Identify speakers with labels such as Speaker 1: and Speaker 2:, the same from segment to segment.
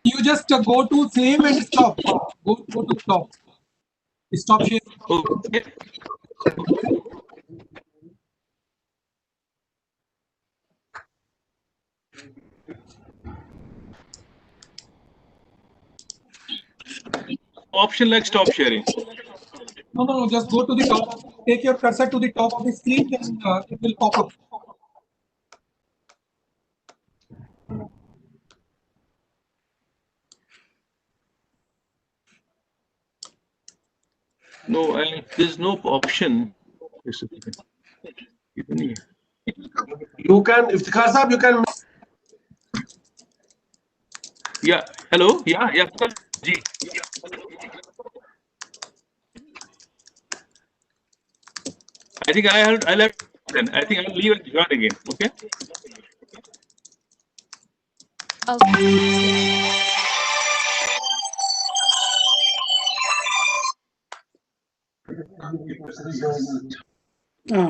Speaker 1: You just go to save and stop. Go to stop. Stop share.
Speaker 2: Okay. Option like stop sharing.
Speaker 1: No. Just go to the top. Take your cursor to the top of the screen, then it will pop up.
Speaker 2: No, there's no option.
Speaker 3: You can, if the cursor, you can.
Speaker 2: Yeah. Hello. Yeah. Ji. I think I'll have then. I think I'll leave and join again. Okay.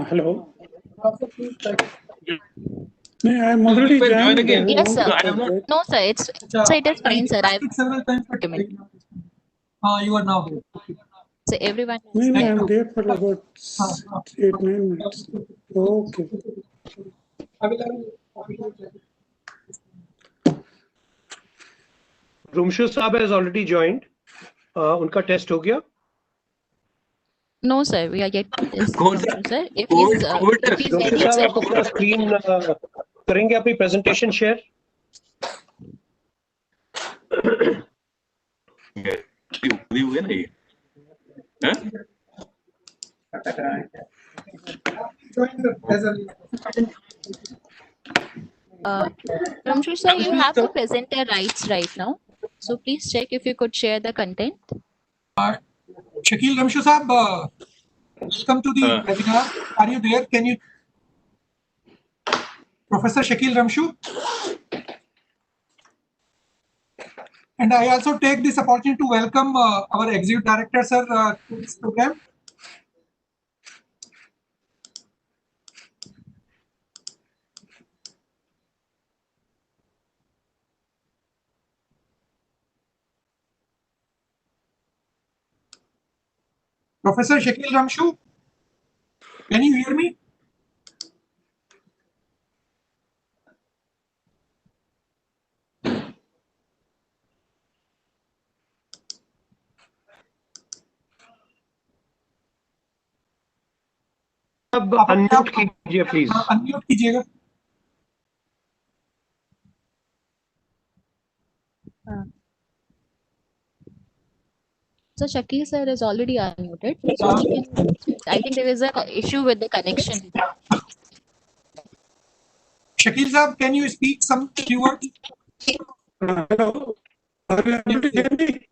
Speaker 4: Hello. I'm already joined
Speaker 2: again.
Speaker 5: Yes, sir.
Speaker 2: No, I have not.
Speaker 5: No, sir. It is fine, sir. I've
Speaker 1: several times. You are now there.
Speaker 5: So everyone.
Speaker 4: Maybe I'm there for about 8-9 minutes. Okay.
Speaker 3: Rumshu Saab has already joined. उनका test हो गया?
Speaker 5: No, sir. We are yet to test.
Speaker 2: कौन
Speaker 5: Sir, if
Speaker 2: Covid-
Speaker 5: he's
Speaker 2: Covid
Speaker 5: if
Speaker 2: test.
Speaker 5: he's
Speaker 3: Rumshu
Speaker 5: ready,
Speaker 3: साहब
Speaker 5: sir.
Speaker 3: आप अपना screen करेंगे अपनी presentation share?
Speaker 2: You win it. Huh?
Speaker 5: Ramshu sir, you have the presenter rights right now. So please check if you could share the content.
Speaker 1: Shakil Ramshu Saab, welcome to the webinar. Are you there? Can you? Professor Shakil Ramshu. And I also take this opportunity to welcome our Executive Director, sir, to this program. Professor Shakil Ramshu, can you hear me?
Speaker 3: अब unmute कीजिए please.
Speaker 1: Unmute कीजिएगा.
Speaker 5: So Shakil sir is already unmuted. So he can, I think there is an issue with the connection.
Speaker 1: Shakil Saab, can you speak some few words?
Speaker 4: Hello. Are you able to hear me?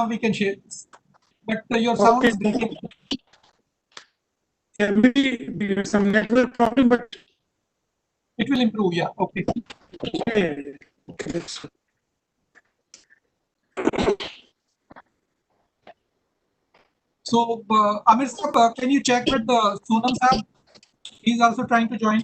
Speaker 1: We can share this. But your sound is breaking.
Speaker 4: Yeah, maybe some network problem, but
Speaker 1: it will improve. Yeah. Okay.
Speaker 4: Yeah. Okay, that's good.
Speaker 1: So, Amir Saab, can you check with the Sonam Saab? He's also trying to join.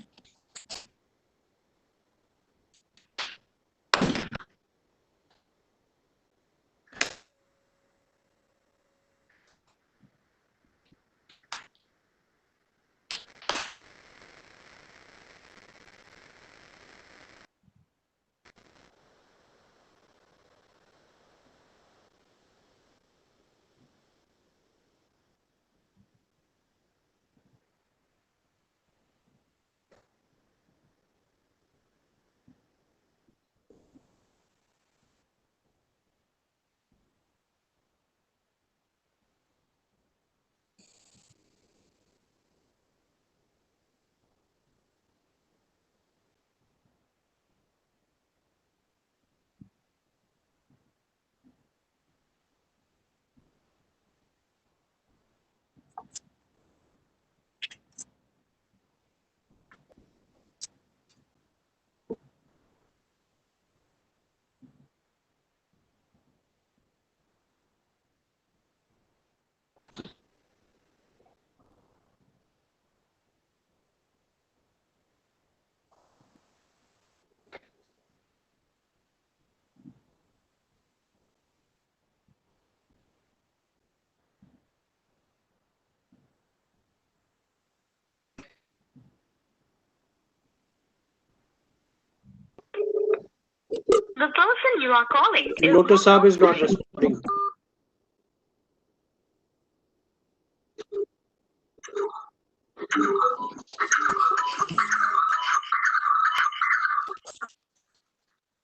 Speaker 6: The person you are calling is
Speaker 3: Lotus Sahab is not responding.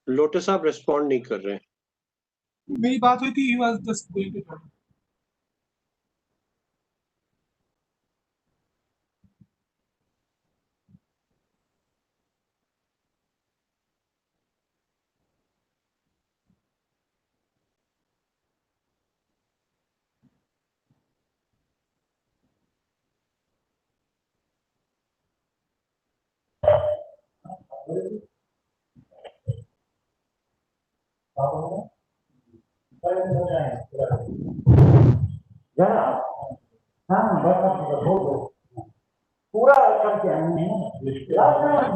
Speaker 3: Lotus साहब respond नहीं कर रहे हैं.
Speaker 1: मेरी बात हुई थी, he was just going to join.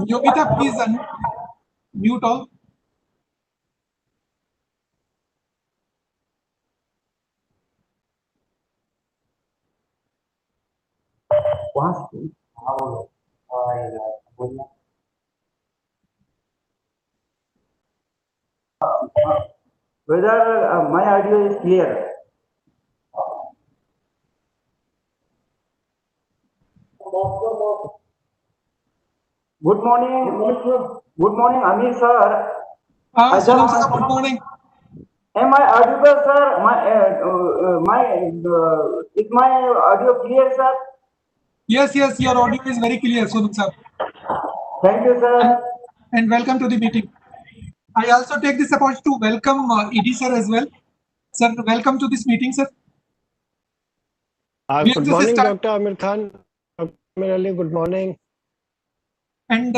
Speaker 1: Yogita, please mute all.
Speaker 7: Whether my audio is clear. Good morning, Amir sir.
Speaker 1: Sonam sir, good morning.
Speaker 7: Am I audible, sir? Is my audio clear, sir?
Speaker 1: Yes, your audio is very clear, Sonam sir.
Speaker 7: Thank you, sir.
Speaker 1: And welcome to the meeting. I also take this opportunity to welcome ED sir as well. Sir, welcome to this meeting, sir.
Speaker 3: Good morning, Dr. Amir Khan. Dr. Amir Ali, good morning.
Speaker 1: And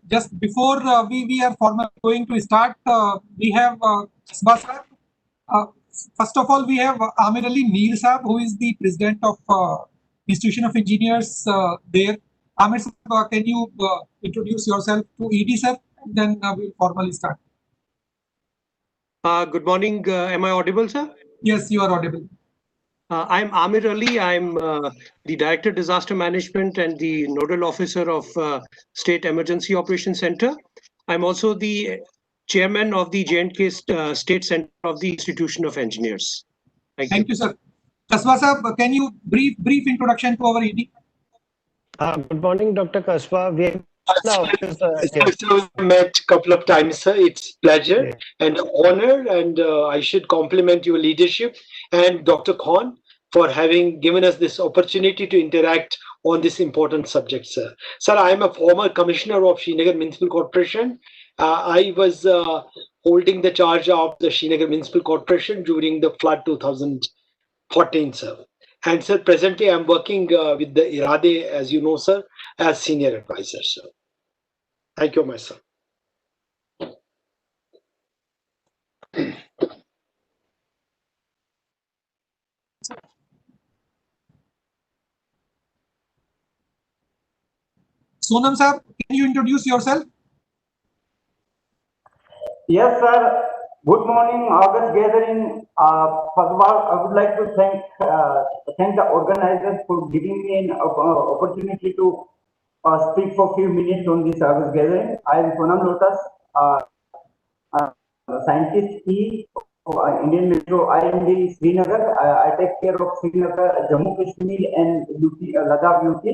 Speaker 1: just before we are formally going to start, we have Kasba sir. First of all, we have Amir Ali Neer Saab, who is the president of Institution of Engineers there. Amir sir, can you introduce yourself to ED sir, and then we'll formally start.
Speaker 3: Good morning. Am I audible, sir?
Speaker 1: Yes, you are audible.
Speaker 3: I'm Amir Ali. I'm the Director Disaster Management and the Nodal Officer of State Emergency Operations Center. I'm also the Chairman of the J&K State Center of the Institution of Engineers.
Speaker 1: Thank you, sir. Kasba sir, can you brief introduction to our ED?
Speaker 3: Good morning, Dr. Kasba. We
Speaker 8: have met a couple of times, sir. It's pleasure and honor, and I should compliment your leadership and Dr. Khan for having given us this opportunity to interact on this important subject, sir. Sir, I am a former commissioner of Srinagar Municipal Corporation. I was holding the charge of the Srinagar Municipal Corporation during the flood 2014, sir. And sir, presently I'm working with the IRADE, as you know, sir, as senior advisor, sir. Thank you, my son.
Speaker 1: Sonam sir, can you introduce yourself?
Speaker 7: Yes, sir. Good morning, August gathering. First of all, I would like to thank the organizers for giving me an opportunity to speak for a few minutes on this August gathering. I am Sonam Lotus, scientist E of Indian Metro. I am the Srinagar. I take care of Srinagar, Jammu, Kashmir, and Ladakh, UT.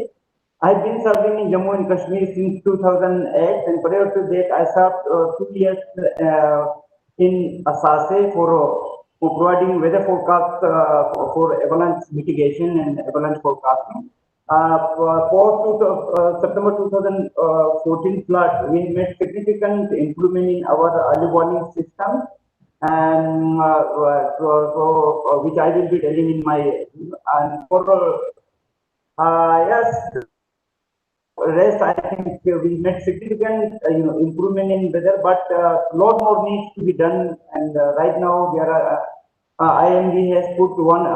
Speaker 7: I've been serving in Jammu and Kashmir since 2008, and prior to that, I served 2 years in Asase for providing weather forecast for avalanche mitigation and avalanche forecasting. September 2014 flood, we made significant improvement in our early warning system, and which I will be telling in my and for yes. Rest, I think we made significant improvement in weather, but a lot more needs to be done. And right now, there are IMD has put one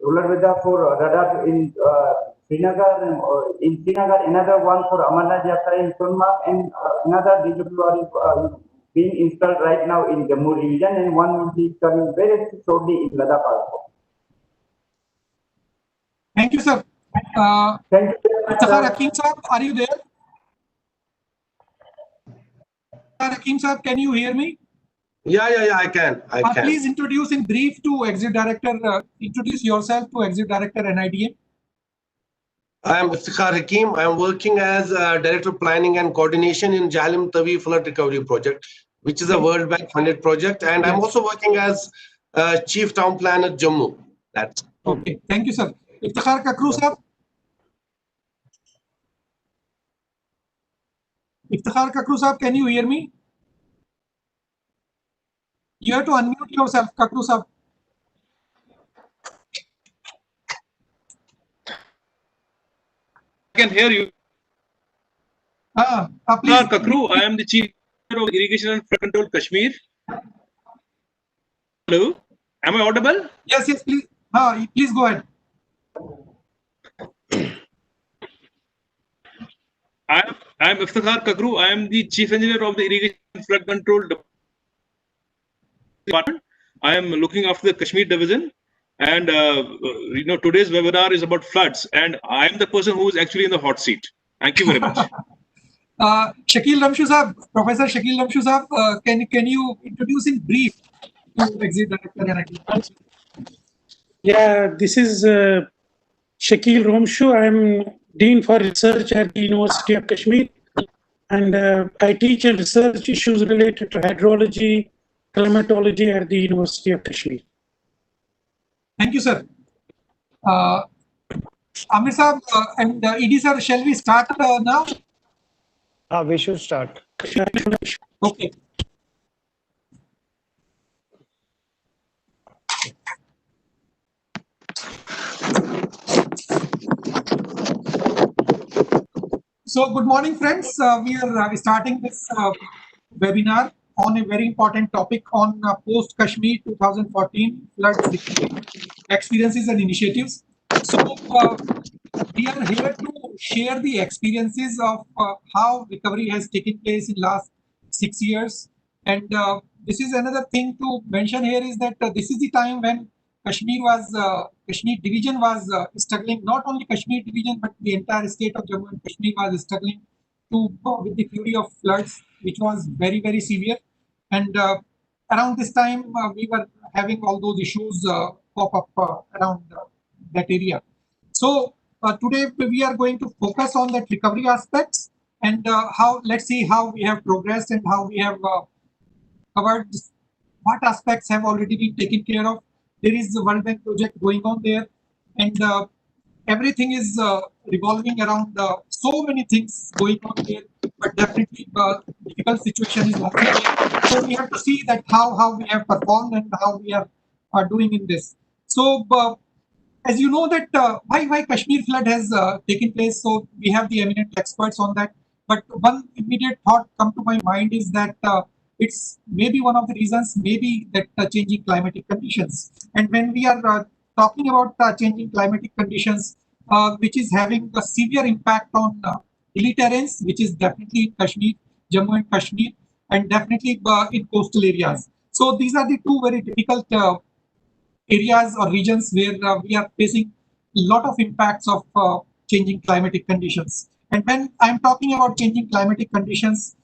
Speaker 7: ruler weather for radar in Srinagar, and another one for Amarnath Yatra in Sonmarg, and another DWR is being installed right now in Jammu region, and one will be coming very shortly in Ladakh also.
Speaker 1: Thank you, sir.
Speaker 7: Thank you.
Speaker 1: Safar Hakim sir, are you there? Hakim Sahab, can you hear me?
Speaker 9: Yeah, I can. I can.
Speaker 1: Please introduce in brief to Executive Director, introduce yourself to Executive Director NIDM.
Speaker 9: I am Iftikhar Hakim. I am working as Director of Planning and Coordination in Jahlim Tawi Flood Recovery Project, which is a World Bank funded project. And I'm also working as Chief Town Planner Jammu. That's
Speaker 1: okay. Thank you, sir. Iftikhar Kakru Sahab. Iftikhar Kakru Sahab, can you hear me? You have to unmute yourself, Kakru Sahab.
Speaker 2: I can hear you.
Speaker 1: Please.
Speaker 2: Kakru, I am the Chief of Irrigation and Flood Control Kashmir. Hello, am I audible?
Speaker 1: Yes, please. Please go ahead.
Speaker 2: I am Iftikhar Kakru. I am the Chief Engineer of the Irrigation and Flood Control Department. I am looking after the Kashmir division. And today's webinar is about floods, and I am the person who is actually in the hot seat. Thank you very much.
Speaker 1: Shakil Ramshu Sahab, Professor Shakil Ramshu Sahab, can you introduce in brief to Executive Director?
Speaker 4: Yeah, this is Shakil Ramshu. I am Dean for Research at the University of Kashmir, and I teach and research issues related to hydrology, climatology at the University of Kashmir.
Speaker 1: Thank you, sir. Amir Sahab and ED sir, shall we start now?
Speaker 10: We should start.
Speaker 1: Okay. So, good morning, friends. We are starting this webinar on a very important topic on post-Kashmir 2014 floods recovery experiences and initiatives. So, we are here to share the experiences of how recovery has taken place in last 6 years. And this is another thing to mention here is that this is the time when Kashmir division was struggling. Not only Kashmir division, but the entire state of Jammu and Kashmir was struggling with the fury of floods, which was very, very severe. And around this time, we were having all those issues pop up around that area. So today we are going to focus on that recovery aspects and let's see how we have progressed and how we have covered what aspects have already been taken care of. There is a World Bank project going on there, and everything is revolving around so many things going on there. But definitely, difficult situation is also there. So we have to see that how we have performed and how we are doing in this. So as you know that why Kashmir flood has taken place. So we have the eminent experts on that. But one immediate thought come to my mind is that it's maybe one of the reasons, maybe that changing climatic conditions. And when we are talking about changing climatic conditions, which is having a severe impact on hilly terrains, which is definitely in Kashmir, Jammu and Kashmir, and definitely in coastal areas. So these are the two very difficult areas or regions where we are facing a lot of impacts of changing climatic conditions. And when I'm talking about changing climatic conditions,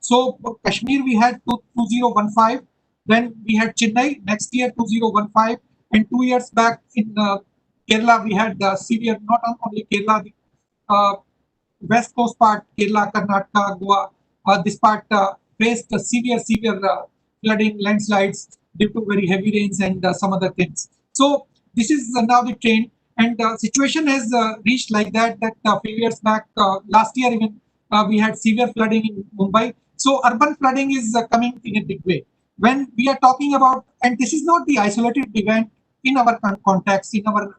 Speaker 1: so Kashmir we had 2015, then we had Chennai next year 2015, and 2 years back in Kerala we had severe, not only Kerala, the west coast part, Kerala, Karnataka, Goa, this part faced severe flooding, landslides due to very heavy rains and some other things. So this is now the trend, and situation has reached like that a few years back, last year even we had severe flooding in Mumbai. So urban flooding is coming in a big way. When we are talking about, and this is not the isolated event in our context, in our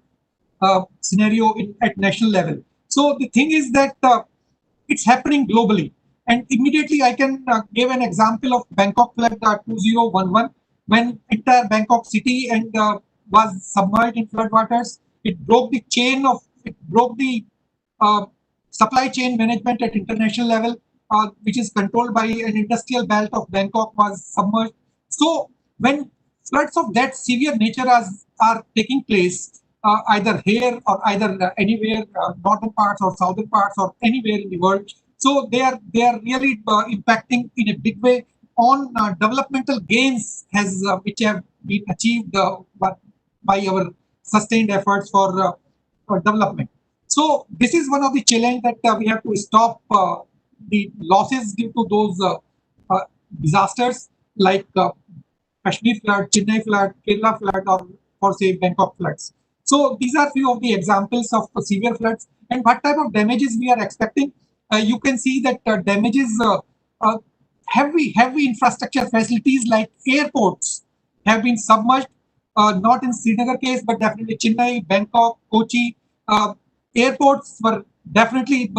Speaker 1: scenario at national level. So the thing is that it's happening globally. And immediately I can give an example of Bangkok flood 2011, when entire Bangkok city and was submerged in flood waters. It broke the supply chain management at international level, which is controlled by an industrial belt of Bangkok, was submerged. So when floods of that severe nature are taking place, either here or either anywhere, northern parts or southern parts or anywhere in the world, So they are really impacting in a big way on developmental gains which have been achieved by our sustained efforts for development. So this is one of the challenge that we have to stop the losses due to those disasters like Kashmir flood, Chennai flood, Kerala flood, or say Bangkok floods. So these are few of the examples of severe floods and what type of damages we are expecting. You can see that damages, heavy infrastructure facilities like airports have been submerged. Not in Srinagar case, but definitely Chennai, Bangkok, Kochi. Airports were definitely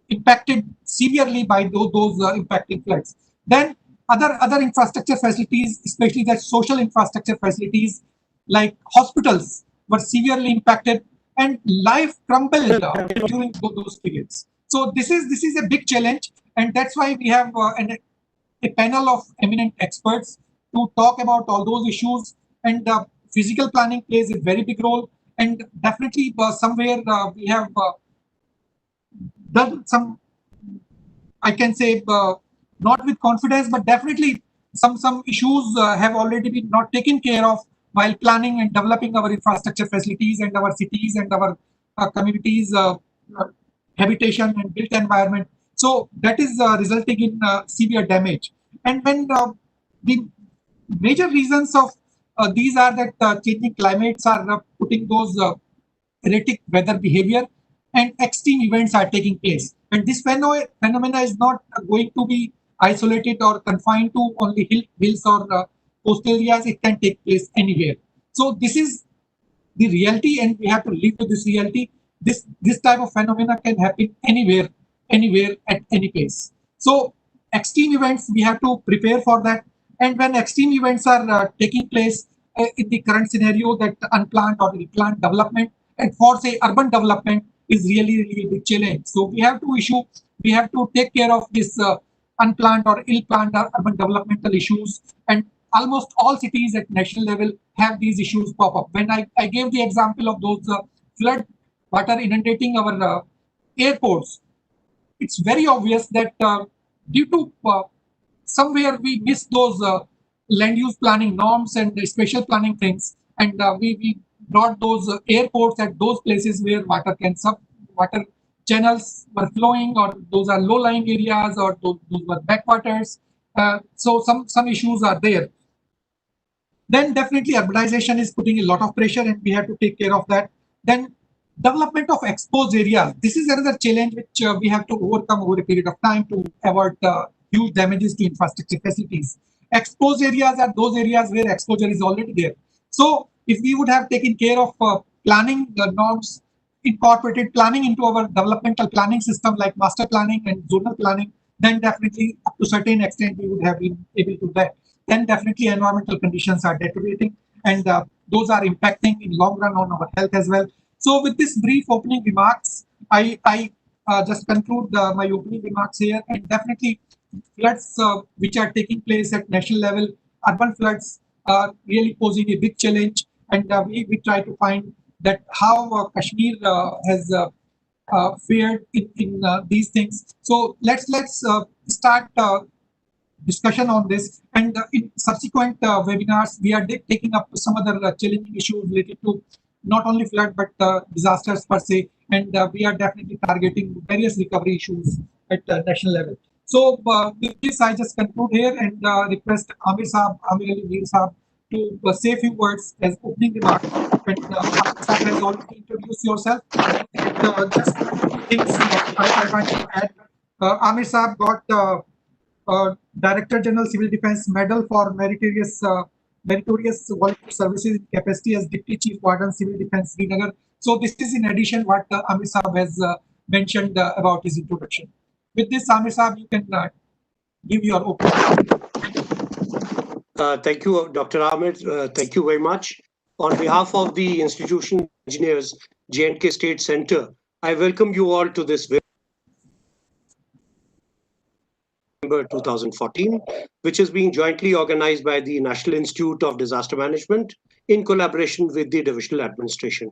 Speaker 1: impacted severely by those impacting floods. Then other infrastructure facilities, especially the social infrastructure facilities like hospitals, were severely impacted, and life crumbled during those periods. So this is a big challenge, and that's why we have a panel of eminent experts to talk about all those issues. And physical planning plays a very big role, and definitely somewhere we have done some, I can say, not with confidence, but definitely some issues have already been not taken care of while planning and developing our infrastructure facilities and our cities and our communities, habitation and built environment. So that is resulting in severe damage. And when the major reasons of these are that changing climates are putting those erratic weather behavior, and extreme events are taking place. And this phenomena is not going to be isolated or confined to only hills or coastal areas. It can take place anywhere. So this is the reality, and we have to live with this reality. This type of phenomena can happen anywhere at any place. So extreme events, we have to prepare for that. And when extreme events are taking place in the current scenario, that unplanned or unplanned development, and for say urban development is really a big challenge. So we have to take care of this unplanned or ill-planned urban developmental issues. And almost all cities at national level have these issues pop up. When I gave the example of those flood water inundating our airports, it's very obvious that due to somewhere we miss those land use planning norms and spatial planning things, and we brought those airports at those places where water channels were flowing, or those are low-lying areas, or those were backwaters. So some issues are there. Then definitely urbanization is putting a lot of pressure, and we have to take care of that. Then development of exposed areas. This is another challenge which we have to overcome over a period of time to avoid huge damages to infrastructure facilities. Exposed areas are those areas where exposure is already there. So if we would have taken care of planning norms, incorporated planning into our developmental planning system like master planning and zonal planning, then definitely up to a certain extent we would have been able to do that. Then definitely environmental conditions are deteriorating, and those are impacting in long run on our health as well. So with this brief opening remarks, I just conclude my opening remarks here. And definitely floods which are taking place at national level, urban floods are really posing a big challenge. And we try to find that how Kashmir has fared in these things. So let's start discussion on this, and in subsequent webinars we are taking up some other challenging issues related to not only flood but disasters per se, and we are definitely targeting various recovery issues at national level. So with this I just conclude here and request Amir Ali Mir Saab to say a few words as opening remarks. And Amir Saab has already introduced yourself, and just things I want to add. Amir Saab got Director General Civil Defence Medal for meritorious volunteer services in capacity as Deputy Chief Warden Civil Defence Srinagar. So this is in addition what Amir Saab has mentioned about his introduction. With this, Amir Saab, you can give your opening.
Speaker 3: Thank you, Dr. Ahmed. Thank you very much. On behalf of the Institution of Engineers, J&K State Center, I welcome you all to this 2014, which is being jointly organized by the National Institute of Disaster Management in collaboration with the Divisional Administration.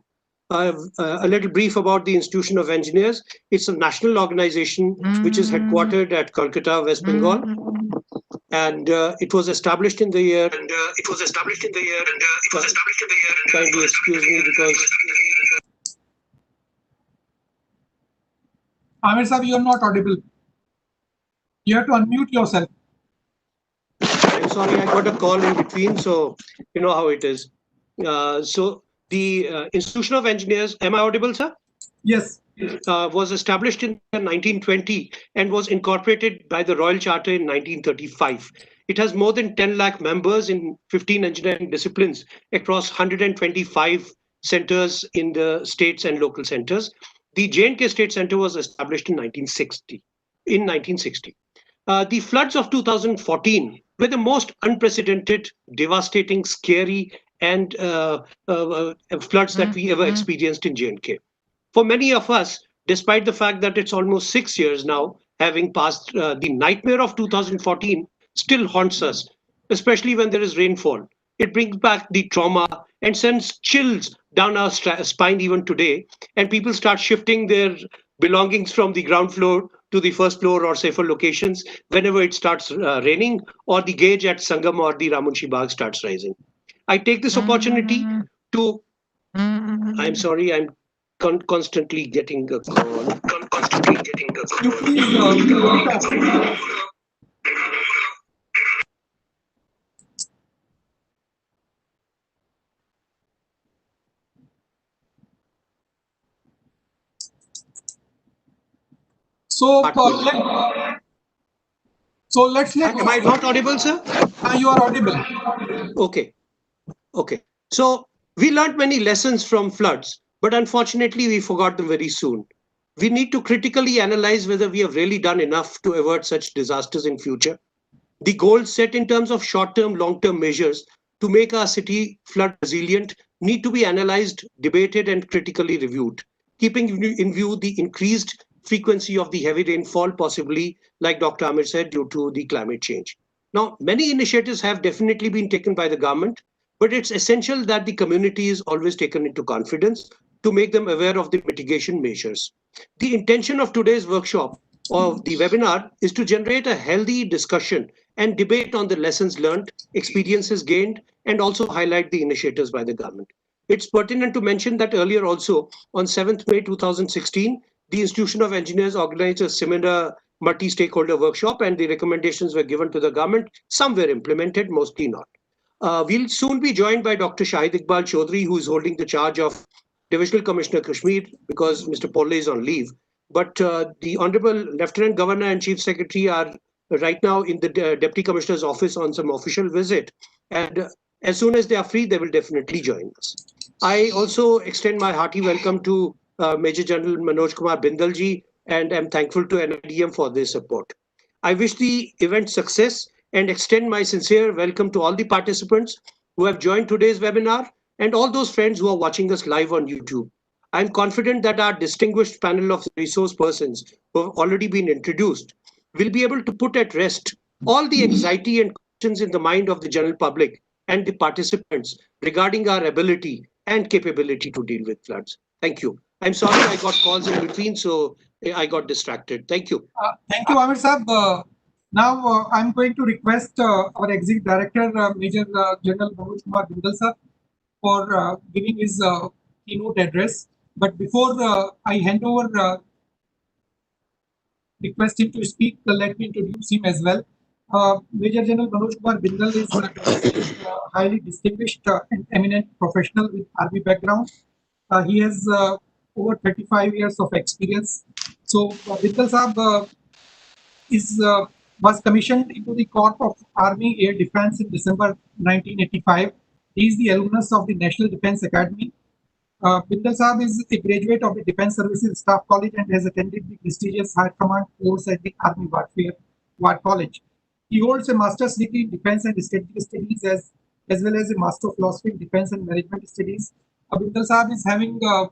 Speaker 3: A little brief about the Institution of Engineers. It's a national organization which is headquartered at Kolkata, West Bengal, and it was established in the year. Kindly excuse me because.
Speaker 1: Amir Sahib, you are not audible. You have to unmute yourself.
Speaker 3: I'm sorry, I got a call in between, so you know how it is. So the Institution of Engineers, am I audible, sir?
Speaker 1: Yes.
Speaker 3: Was established in 1920 and was incorporated by the Royal Charter in 1935. It has more than 10 lakh members in 15 engineering disciplines across 125 centers in the states and local centers. The J&K State Center was established in 1960. The floods of 2014 were the most unprecedented, devastating, scary, and floods that we ever experienced in J&K. For many of us, despite the fact that it's almost 6 years now, having passed, the nightmare of 2014 still haunts us, especially when there is rainfall. It brings back the trauma and sends chills down our spine even today, and people start shifting their belongings from the ground floor to the first floor or safer locations whenever it starts raining or the gauge at Sangam or the Ramunshi Bagh starts rising. I take this opportunity to, I'm sorry, I'm constantly getting a call.
Speaker 1: You please let's
Speaker 3: Am I not audible, sir?
Speaker 1: You are audible.
Speaker 3: Okay. So we learned many lessons from floods, but unfortunately we forgot them very soon. We need to critically analyze whether we have really done enough to avert such disasters in future. The goals set in terms of short-term, long-term measures to make our city flood resilient need to be analyzed, debated, and critically reviewed, keeping in view the increased frequency of the heavy rainfall, possibly, like Dr. Amir said, due to the climate change. Now, many initiatives have definitely been taken by the government, but it's essential that the community is always taken into confidence to make them aware of the mitigation measures. The intention of today's workshop or the webinar is to generate a healthy discussion and debate on the lessons learned, experiences gained, and also highlight the initiatives by the government. It's pertinent to mention that earlier also, on 7th May 2016, the Institution of Engineers organized a similar multi-stakeholder workshop, and the recommendations were given to the government. Some were implemented, mostly not. We'll soon be joined by Dr. Shahid Iqbal Chaudhry, who is holding the charge of Divisional Commissioner Kashmir because Mr. Polle is on leave. But the Honorable Lieutenant Governor and Chief Secretary are right now in the Deputy Commissioner's office on some official visit. And as soon as they are free, they will definitely join us. I also extend my hearty welcome to Major General Manoj Kumar Bindalji, and I'm thankful to NIDM for their support. I wish the event success and extend my sincere welcome to all the participants who have joined today's webinar and all those friends who are watching us live on YouTube. I'm confident that our distinguished panel of resource persons who have already been introduced will be able to put at rest all the anxiety and questions in the mind of the general public and the participants regarding our ability and capability to deal with floods. Thank you. I'm sorry I got calls in between, so I got distracted. Thank you.
Speaker 1: Thank you, Amir Sahab. Now I'm going to request our Executive Director, Major General Manoj Kumar Bindal sir, for giving his keynote address. But before I hand over, request him to speak, let me introduce him as well. Major General Manoj Kumar Bindal is a highly distinguished and eminent professional with Army background. He has over 35 years of experience. So Bindal Sahab was commissioned into the Corps of Army Air Defense in December 1985. He is the alumnus of the National Defense Academy. Bindal Sahab is a graduate of the Defense Services Staff College and has attended the prestigious High Command course at the Army Warfare War College. He holds a master's degree in Defense and Strategic Studies as well as a Master of Philosophy in Defense and Management Studies. Bindal Sahab is having a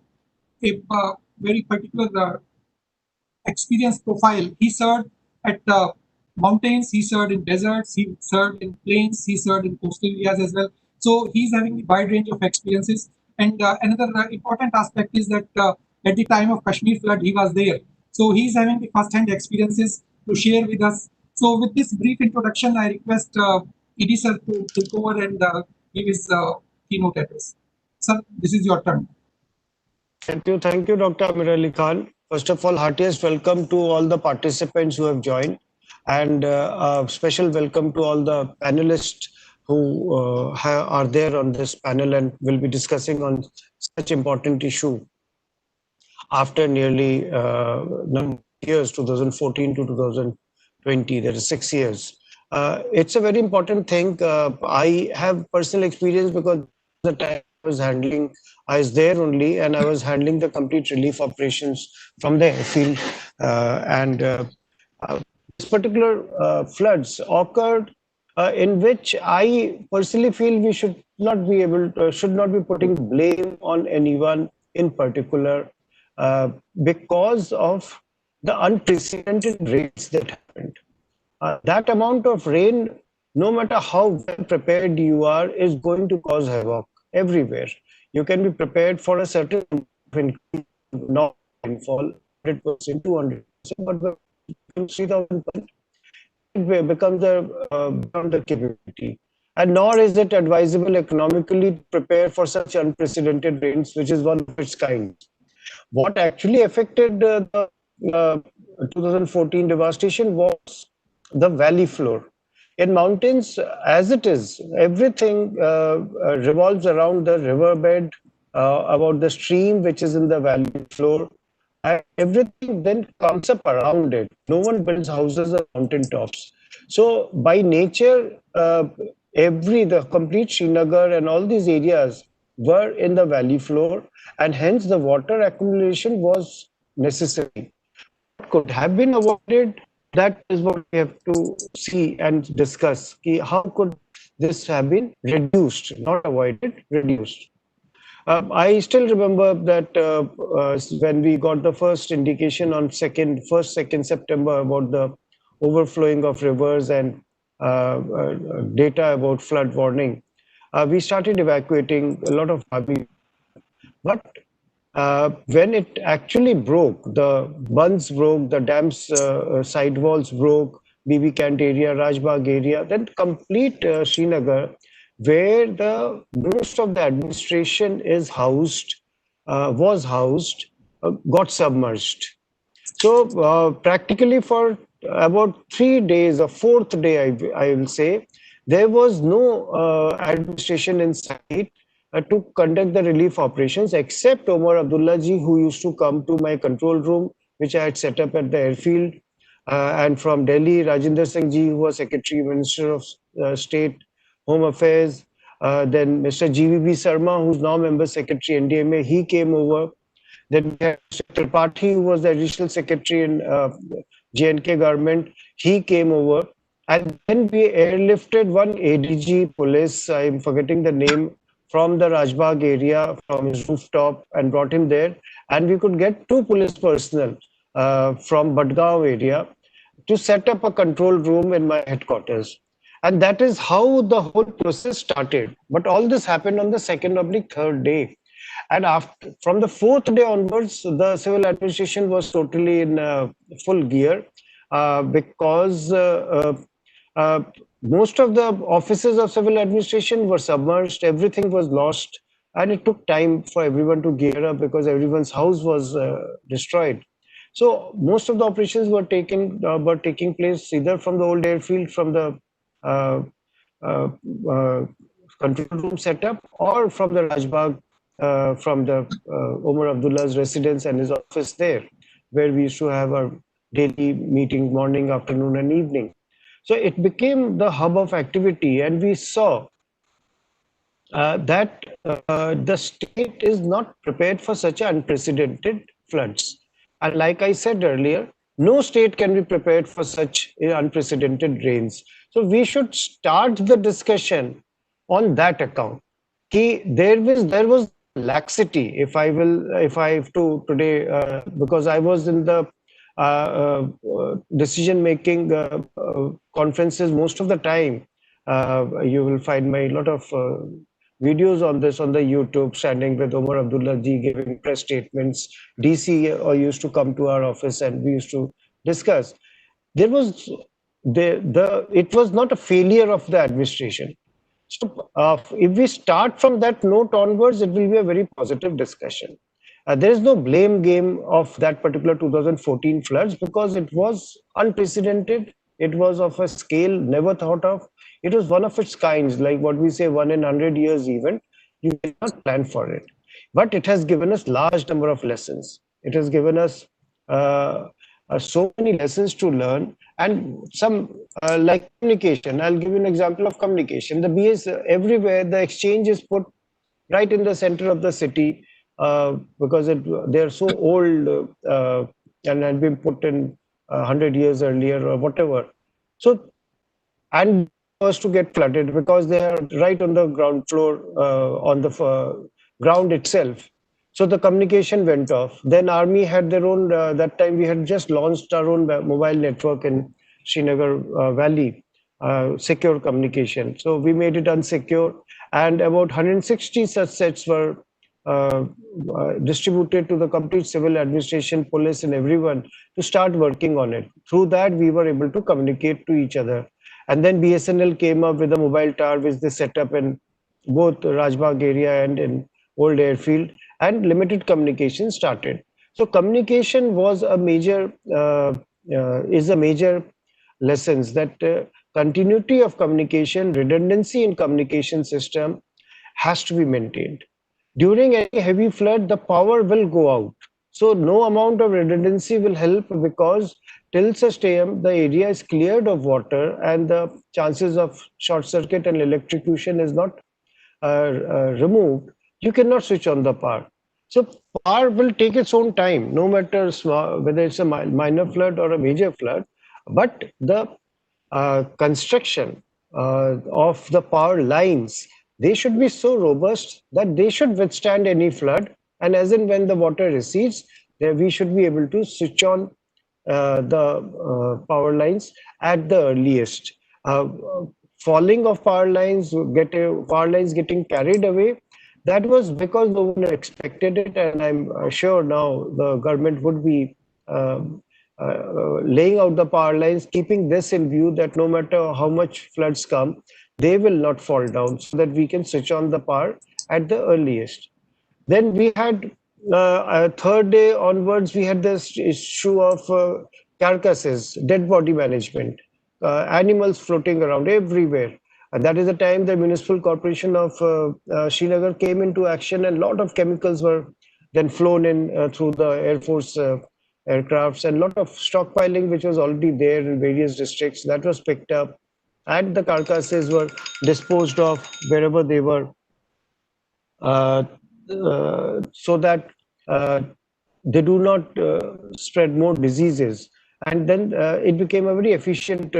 Speaker 1: very particular experience profile. He served at mountains, he served in deserts, he served in plains, he served in coastal areas as well. So he's having a wide range of experiences. And another important aspect is that at the time of Kashmir flood, he was there. So he is having the first-hand experiences to share with us. So with this brief introduction, I request ED sir to take over and give his keynote address. Sir, this is your turn.
Speaker 10: Thank you, Dr. Amir Ali Khan. First of all, heartiest welcome to all the participants who have joined, and a special welcome to all the panelists who are there on this panel and will be discussing on such important issue after nearly years, 2014 to 2020, that is 6 years. It's a very important thing. I have personal experience because the time I was there only, and I was handling the complete relief operations from the airfield. This particular floods occurred in which I personally feel we should not be putting blame on anyone in particular because of the unprecedented rains that happened. That amount of rain, no matter how well prepared you are, is going to cause havoc everywhere. You can be prepared for a certain not rainfall, 100%, 200%, but 3,000%, it becomes beyond the capability. And nor is it advisable economically to prepare for such unprecedented rains, which is one of its kind. What actually affected the 2014 devastation was the valley floor. In mountains, as it is, everything revolves around the riverbed, about the stream which is in the valley floor, and everything then comes up around it. No one builds houses on mountain tops. So by nature, the complete Srinagar and all these areas were in the valley floor, and hence the water accumulation was necessary. What could have been avoided? That is what we have to see and discuss. How could this have been reduced, not avoided, reduced? I still remember that when we got the first indication on 2nd September about the overflowing of rivers and data about flood warning, we started evacuating a lot of army. But when it actually broke, the bunds broke, the dams side walls broke, BB Cant area, Rajbagh area, then complete Srinagar, where the most of the administration is housed, got submerged. So practically for about 3 days, a fourth day, I will say, there was no administration in sight to conduct the relief operations, except Omar Abdullah ji, who used to come to my control room, which I had set up at the airfield. And from Delhi, Rajinder Singh ji, who was Secretary, Minister of State, Home Affairs. Then Mr. GVB Sarma, who's now Member Secretary, NDMA, he came over. Then we had Mr. Tripathi, who was the Additional Secretary in JNK government. He came over. And then we airlifted one ADG police, I'm forgetting the name, from the Rajbagh area, from his rooftop, and brought him there. And we could get 2 police personnel from Badgaon area to set up a control room in my headquarters. And that is how the whole process started. But all this happened on the 2nd/3rd day. And from the 4th day onwards, the civil administration was totally in full gear because most of the offices of civil administration were submerged, everything was lost, and it took time for everyone to gear up because everyone's house was destroyed. So most of the operations were taking place either from the old airfield, from the control room setup, or from the Rajbagh, from the Omar Abdullah's residence and his office there, where we used to have our daily meeting, morning, afternoon, and evening. So it became the hub of activity, and we saw that the state is not prepared for such unprecedented floods. And like I said earlier, no state can be prepared for such unprecedented rains. So we should start the discussion on that account. There was laxity, if I have to today, because I was in the decision-making conferences most of the time. You will find my lot of videos on this on the YouTube, standing with Omar Abdullah ji giving press statements. DC used to come to our office and we used to discuss. There was it was not a failure of the administration. So if we start from that note onwards, it will be a very positive discussion. There is no blame game of that particular 2014 floods because it was unprecedented. It was of a scale never thought of. It was one of its kinds, like what we say, 1 in 100 years event. You cannot plan for it. But it has given us large number of lessons. It has given us so many lessons to learn, and some like communication. I'll give you an example of communication. The BS everywhere, the exchange is put right in the center of the city because they're so old and had been put in 100 years earlier or whatever. So, and first to get flooded because they are right on the ground floor, on the ground itself. So the communication went off. Then army had their own, that time we had just launched our own mobile network in Srinagar Valley, secure communication. So we made it unsecure, and about 160 such sets were distributed to the complete civil administration, police and everyone to start working on it. Through that, we were able to communicate to each other. And then BSNL came up with a mobile tower which they set up in both Rajbagh area and in Old Airfield, and limited communication started. So communication was a major, is a major lessons that continuity of communication, redundancy in communication system has to be maintained. During any heavy flood, the power will go out. So no amount of redundancy will help because till such time the area is cleared of water and the chances of short circuit and electrocution is not removed, you cannot switch on the power. So power will take its own time, no matter whether it's a minor flood or a major flood. But the construction of the power lines, they should be so robust that they should withstand any flood. And as and when the water recedes, we should be able to switch on the power lines at the earliest. Falling of power lines, getting carried away, that was because no one expected it, and I'm sure now the government would be laying out the power lines, keeping this in view that no matter how much floods come, they will not fall down, so that we can switch on the power at the earliest. Then we had third day onwards, we had this issue of carcasses, dead body management, animals floating around everywhere. And that is the time the Municipal Corporation of Srinagar came into action, and a lot of chemicals were then flown in through the Air Force aircrafts, and a lot of stockpiling which was already there in various districts, that was picked up, and the carcasses were disposed of wherever they were, so that they do not spread more diseases. And then it became a very efficient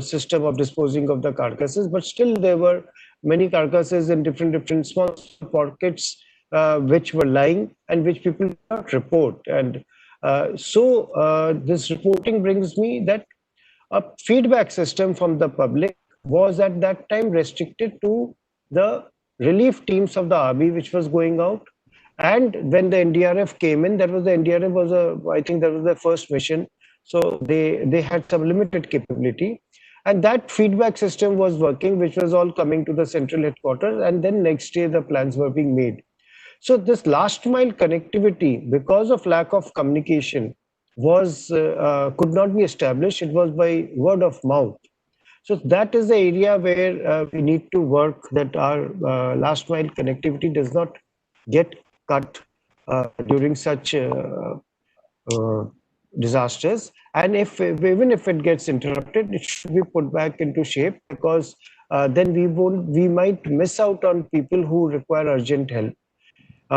Speaker 10: system of disposing of the carcasses, but still there were many carcasses in different small pockets which were lying and which people did not report. And so this reporting brings me that a feedback system from the public was at that time restricted to the relief teams of the army which was going out. And when the NDRF came in, that was the NDRF was I think that was their first mission. So they had some limited capability. And that feedback system was working, which was all coming to the central headquarters. And then next day, the plans were being made. So this last mile connectivity, because of lack of communication, was could not be established. It was by word of mouth. So that is the area where we need to work, that our last mile connectivity does not get cut during such disasters. And even if it gets interrupted, it should be put back into shape, because then we might miss out on people who require urgent help.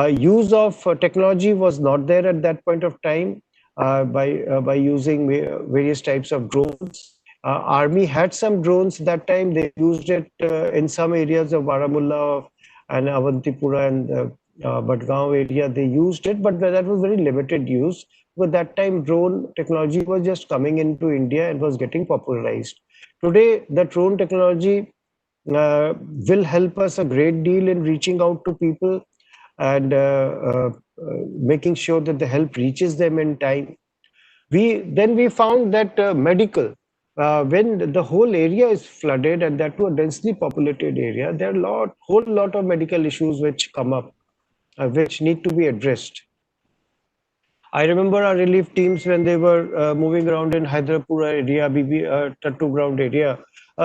Speaker 10: Use of technology was not there at that point of time by using various types of drones. Army had some drones that time. They used it in some areas of Baramulla and Avantipura and Badgaon area. They used it, but that was very limited use. But that time drone technology was just coming into India and was getting popularized. Today, the drone technology will help us a great deal in reaching out to people and making sure that the help reaches them in time. We found that medical, when the whole area is flooded and that to a densely populated area, there are whole lot of medical issues which come up, which need to be addressed. I remember our relief teams when they were moving around in Hyderpura area, Tattu ground area.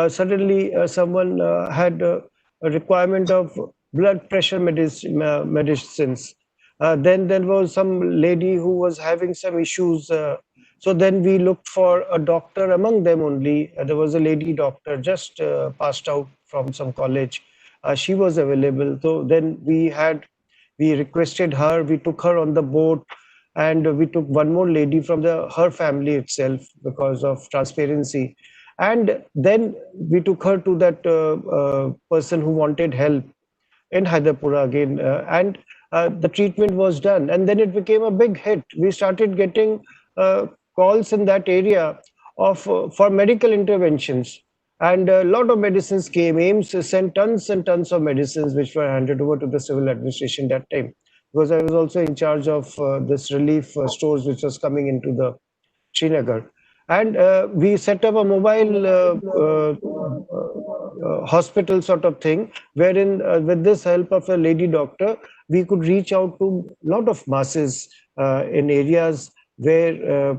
Speaker 10: Suddenly, someone had a requirement of blood pressure medicines. Then there was some lady who was having some issues. So then we looked for a doctor among them only. There was a lady doctor just passed out from some college. She was available. So then we requested her, we took her on the boat, and we took one more lady from her family itself because of transparency. And then we took her to that person who wanted help in Hyderpura again, and the treatment was done. And then it became a big hit. We started getting calls in that area of for medical interventions. And a lot of medicines came. AIMS sent tons and tons of medicines which were handed over to the civil administration that time, because I was also in charge of this relief stores which was coming into the Srinagar. And we set up a mobile hospital sort of thing, wherein with this help of a lady doctor, we could reach out to a lot of masses in areas where,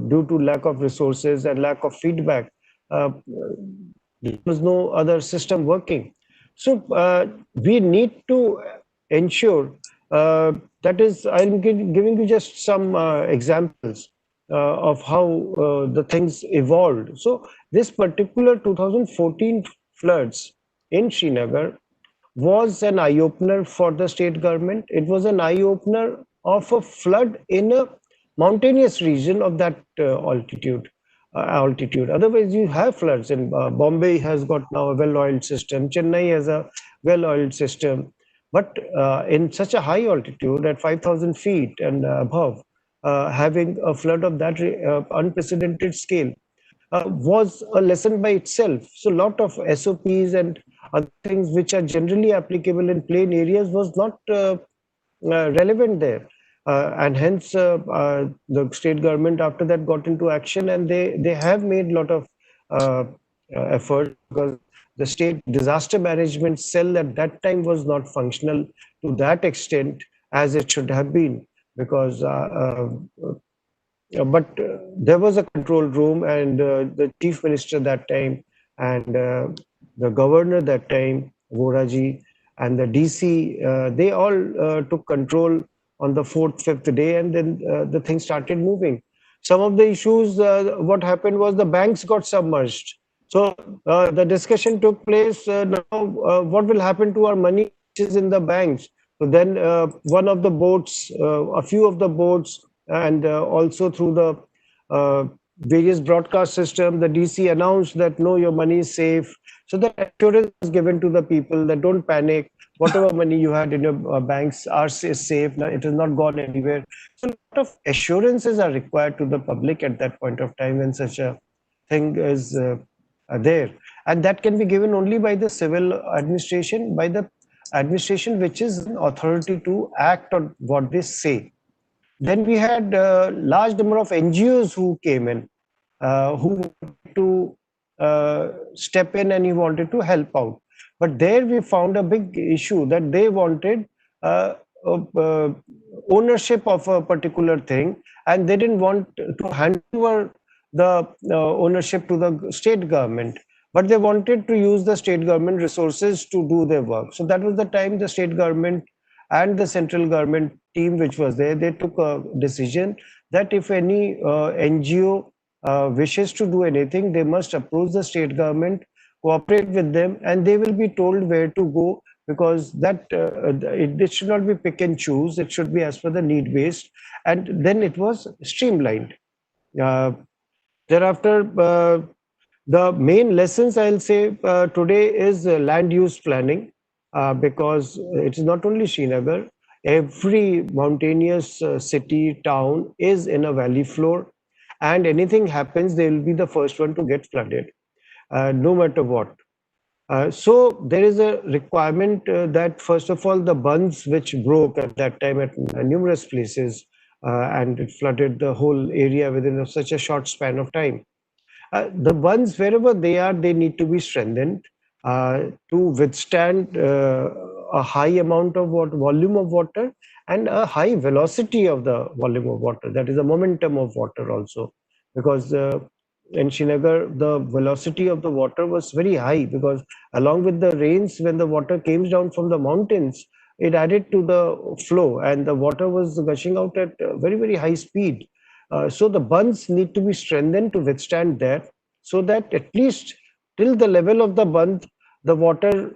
Speaker 10: due to lack of resources and lack of feedback, there was no other system working. So we need to ensure, that is, I'm giving you just some examples of how the things evolved. So this particular 2014 floods in Srinagar was an eye-opener for the state government. It was an eye-opener of a flood in a mountainous region of that altitude. Otherwise, you have floods in Bombay has got now a well-oiled system. Chennai has a well-oiled system. But in such a high altitude at 5,000 feet and above, having a flood of that unprecedented scale was a lesson by itself. So a lot of SOPs and other things which are generally applicable in plain areas was not relevant there. And hence the state government after that got into action, and they have made a lot of effort, because the state disaster management cell at that time was not functional to that extent as it should have been, because but there was a control room, and the chief minister that time, and the governor that time, Voraji, and the DC, they all took control on the 4th, 5th day, and then the thing started moving. Some of the issues, what happened was the banks got submerged. So the discussion took place, now what will happen to our money which is in the banks? So then one of the boats, a few of the boats, and also through the various broadcast system, the DC announced that no, your money is safe. So the assurance was given to the people that don't panic. Whatever money you had in your banks is safe. It has not gone anywhere. So a lot of assurances are required to the public at that point of time when such a thing is there. And that can be given only by the civil administration, by the administration which is an authority to act on what they say. Then we had a large number of NGOs who came in, who wanted to step in and he wanted to help out. But there we found a big issue that they wanted ownership of a particular thing, and they didn't want to hand over the ownership to the state government, but they wanted to use the state government resources to do their work. So that was the time the state government and the central government team which was there, they took a decision that if any NGO wishes to do anything, they must approach the state government, cooperate with them, and they will be told where to go, because that it should not be pick and choose. It should be as per the need based, and then it was streamlined. Thereafter, the main lessons I'll say today is land use planning, because it is not only Srinagar. Every mountainous city, town is in a valley floor, and anything happens, they will be the first one to get flooded, no matter what. So there is a requirement that first of all the bunds which broke at that time at numerous places and it flooded the whole area within such a short span of time. The bunds wherever they are, they need to be strengthened to withstand a high amount of volume of water and a high velocity of the volume of water. That is the momentum of water also, because in Srinagar, the velocity of the water was very high because along with the rains, when the water came down from the mountains, it added to the flow and the water was gushing out at very, very high speed. So the bunds need to be strengthened to withstand that, so that at least till the level of the bund, the water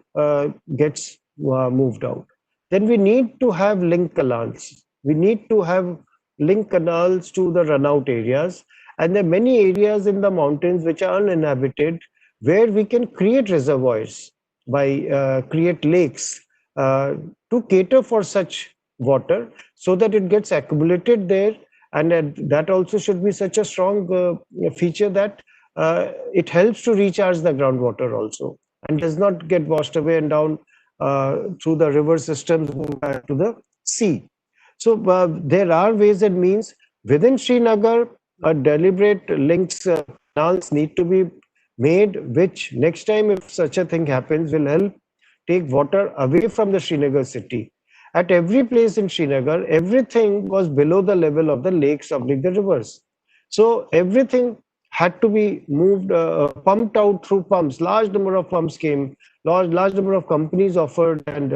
Speaker 10: gets moved out. Then we need to have link canals. We need to have link canals to the runout areas. And there are many areas in the mountains which are uninhabited where we can create reservoirs by create lakes to cater for such water so that it gets accumulated there, and that also should be such a strong feature that it helps to recharge the groundwater also and does not get washed away and down through the river systems back to the sea. So there are ways and means within Srinagar. Deliberate links canals need to be made, which next time if such a thing happens will help take water away from the Srinagar city. At every place in Srinagar, everything was below the level of the lakes of the rivers. So everything had to be moved, pumped out through pumps. Large number of pumps came, large number of companies offered, and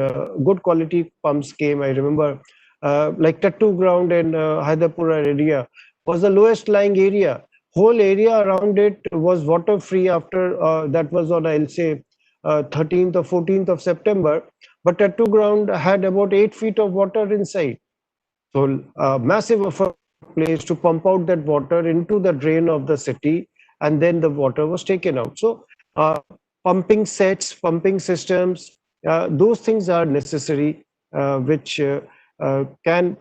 Speaker 10: good quality pumps came. I remember like Tattu ground in Hyderpura area was the lowest lying area. Whole area around it was water free after that was on, I'll say, 13th or 14th of September. But Tattu ground had about 8 feet of water inside. So massive effort place to pump out that water into the drain of the city, and then the water was taken out. So pumping sets, pumping systems, those things are necessary, which can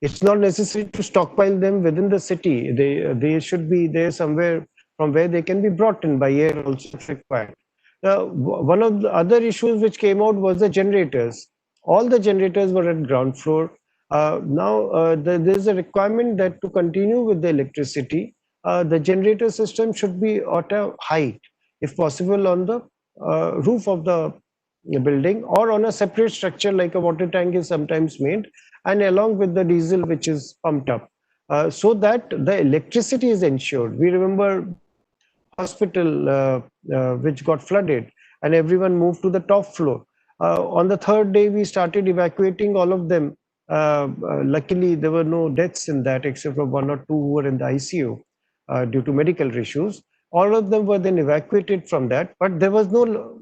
Speaker 10: it's not necessary to stockpile them within the city. They should be there somewhere from where they can be brought in by air also if required. One of the other issues which came out was the generators. All the generators were at ground floor. Now there's a requirement that to continue with the electricity, the generator system should be at a height, if possible on the roof of the building or on a separate structure like a water tank is sometimes made, and along with the diesel which is pumped up, so that the electricity is ensured. We remember hospital which got flooded and everyone moved to the top floor. On the third day, we started evacuating all of them. Luckily, there were no deaths in that except for 1 or 2 who were in the ICU due to medical issues. All of them were then evacuated from that, but there was no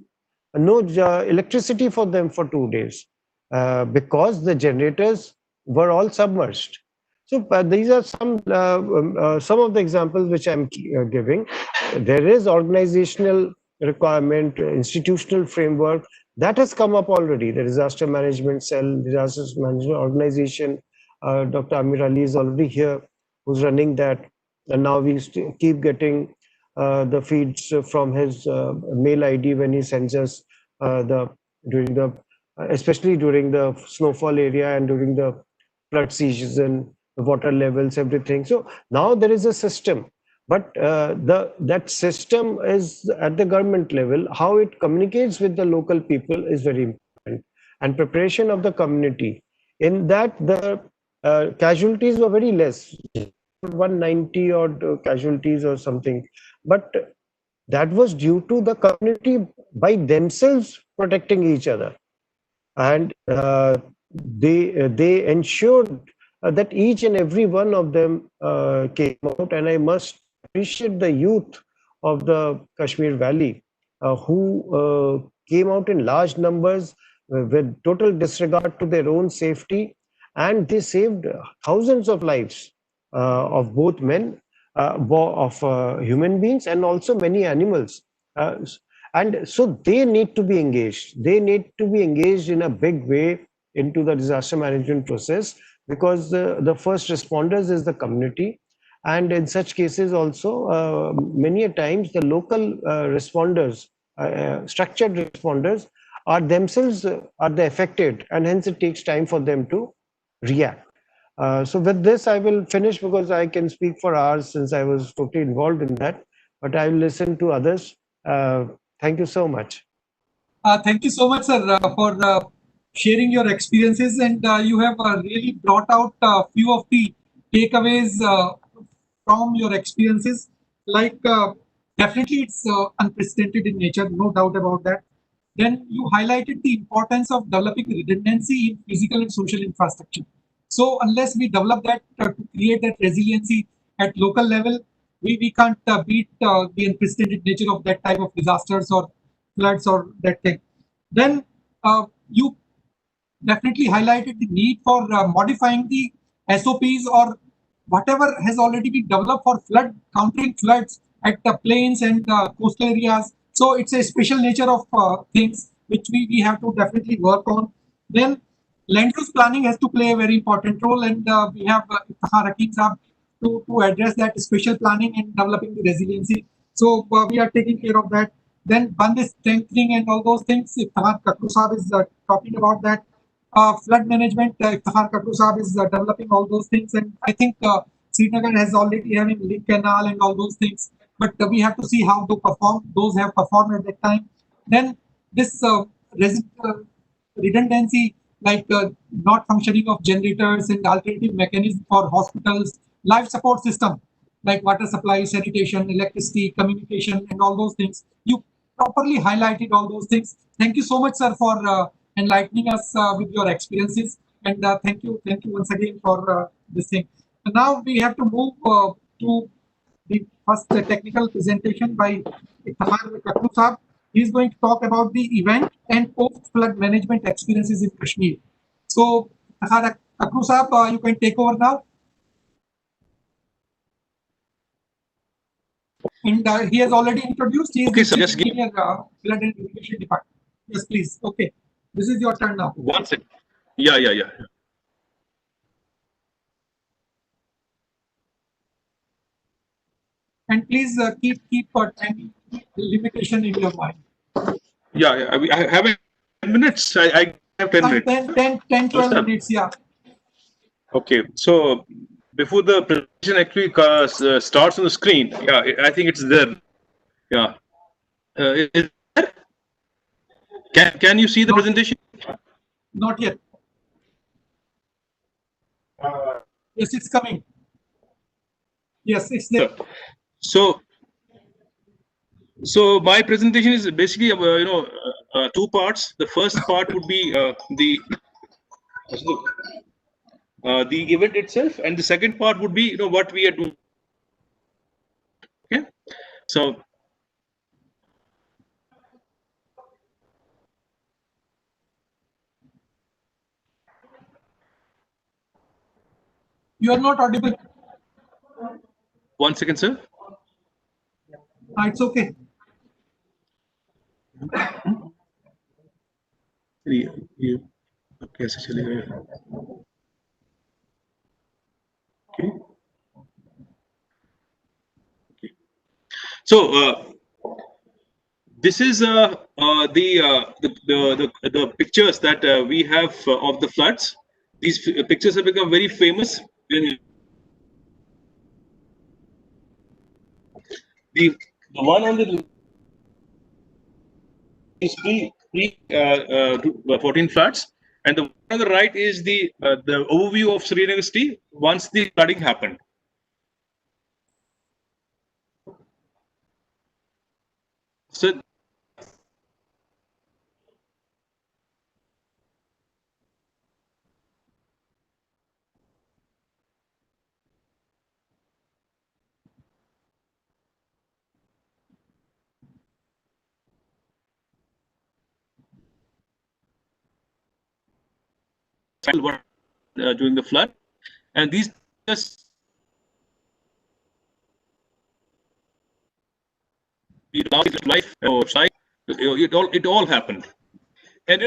Speaker 10: electricity for them for 2 days because the generators were all submerged. So these are some of the examples which I'm giving. There is organizational requirement, institutional framework that has come up already. The disaster management cell, disaster management organization. Dr. Amir Ali is already here, who's running that, and now we keep getting the feeds from his mail ID when he sends us especially during the snowfall area and during the flood season, the water levels, everything. So now there is a system, but that system is at the government level. How it communicates with the local people is very important, and preparation of the community. In that, the casualties were very less, 190 odd casualties or something, but that was due to the community by themselves protecting each other, and they ensured that each and every one of them came out. And I must appreciate the youth of the Kashmir Valley who came out in large numbers with total disregard to their own safety, and they saved thousands of lives of both men, of human beings, and also many animals. And so they need to be engaged. They need to be engaged in a big way into the disaster management process, because the first responders is the community. And in such cases also, many a times the local responders structured responders are themselves are the affected, and hence it takes time for them to react. So with this, I will finish because I can speak for hours since I was totally involved in that, but I will listen to others. Thank you so much.
Speaker 1: Thank you so much, sir, for sharing your experiences, and you have really brought out a few of the takeaways from your experiences. Like definitely it's unprecedented in nature, no doubt about that. Then you highlighted the importance of developing redundancy in physical and social infrastructure. So unless we develop that to create that resiliency at local level, we can't beat the unprecedented nature of that type of disasters or floods or that thing. Then you definitely highlighted the need for modifying the SOPs or whatever has already been developed for flood countering floods at the plains and coastal areas. So it's a special nature of things which we have to definitely work on. Then land use planning has to play a very important role, and we have Iftihar Hakim Saab to address that special planning and developing the resiliency. So we are taking care of that. Then Band is strengthening and all those things. Iftihar Kakru Saab is talking about that. Flood management, Iftihar Kakru Saab is developing all those things, and I think Srinagar has already having link canal and all those things. But we have to see how to perform. Those have performed at that time. Then this redundancy, like not functioning of generators and alternative mechanisms for hospitals, life support system like water supply, sanitation, electricity, communication, and all those things. You properly highlighted all those things. Thank you so much, sir, for enlightening us with your experiences. And thank you once again for this thing. And now we have to move to the first technical presentation by Iftihar Kakru Saab. He is going to talk about the event and post-flood management experiences in Kashmir. So, Iftihar Kakru Saab, you can take over now. And he has already introduced. He is
Speaker 2: Okay, so just give
Speaker 1: Flood and Irrigation Department. Yes, please. Okay, this is your turn now.
Speaker 2: 1 second. Yeah.
Speaker 1: And please keep time limitation in your mind.
Speaker 2: Yeah. I have 10 minutes. I have 10 minutes.
Speaker 1: 10, 12 minutes. Yeah.
Speaker 2: Okay. So before the presentation actually starts on the screen, yeah, I think it's there. Yeah. Is it there? Can you see the presentation?
Speaker 1: Not yet. Yes, it's coming. Yes, it's there.
Speaker 2: So my presentation is basically two parts. The first part would be the event itself, and the second part would be what we are doing. Okay, so
Speaker 1: you are not audible.
Speaker 2: 1 second, sir.
Speaker 1: It's okay.
Speaker 2: Okay. So this is the pictures that we have of the floods. These pictures have become very famous. The one on the is pre-14 floods, and the one on the right is the overview of Srinagar city once the flooding happened. So during the flood, and these just life it all happened. And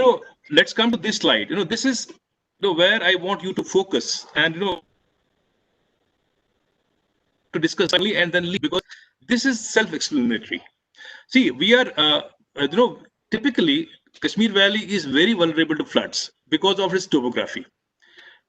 Speaker 2: let's come to this slide. This is where I want you to focus and to discuss early and then leave, because this is self-explanatory. See, we are typically Kashmir Valley is very vulnerable to floods because of its topography.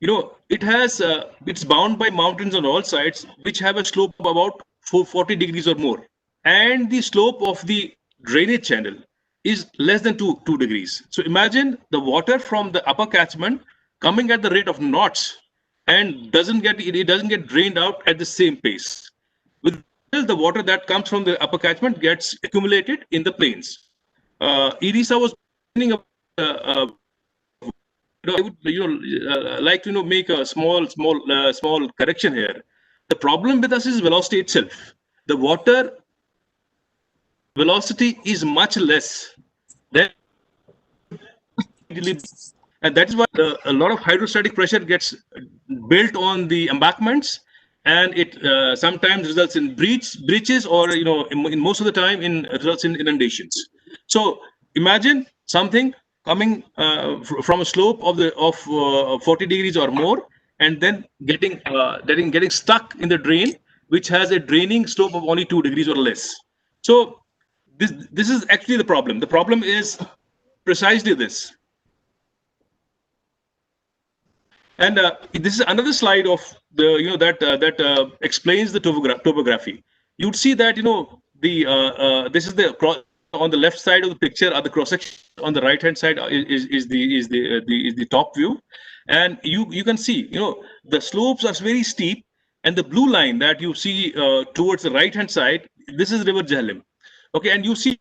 Speaker 2: It's bound by mountains on all sides, which have a slope of about 40 degrees or more. And the slope of the drainage channel is less than 2 degrees. So imagine the water from the upper catchment coming at the rate of knots and doesn't get drained out at the same pace. With the water that comes from the upper catchment gets accumulated in the plains. Irisa was mentioning about I would like to make a small correction here. The problem with us is velocity itself. The water velocity is much less than, and that is why a lot of hydrostatic pressure gets built on the embankments, and it sometimes results in breaches, or in most of the time results in inundations. So imagine something coming from a slope of 40 degrees or more, and then getting stuck in the drain, which has a draining slope of only 2 degrees or less. So this is actually the problem. The problem is precisely this. And this is another slide of the that explains the topography. You'd see that this is the on the left side of the picture are the cross section. On the right hand side is the top view, and you can see the slopes are very steep, and the blue line that you see towards the right hand side, this is River Jhelum. Okay, and you see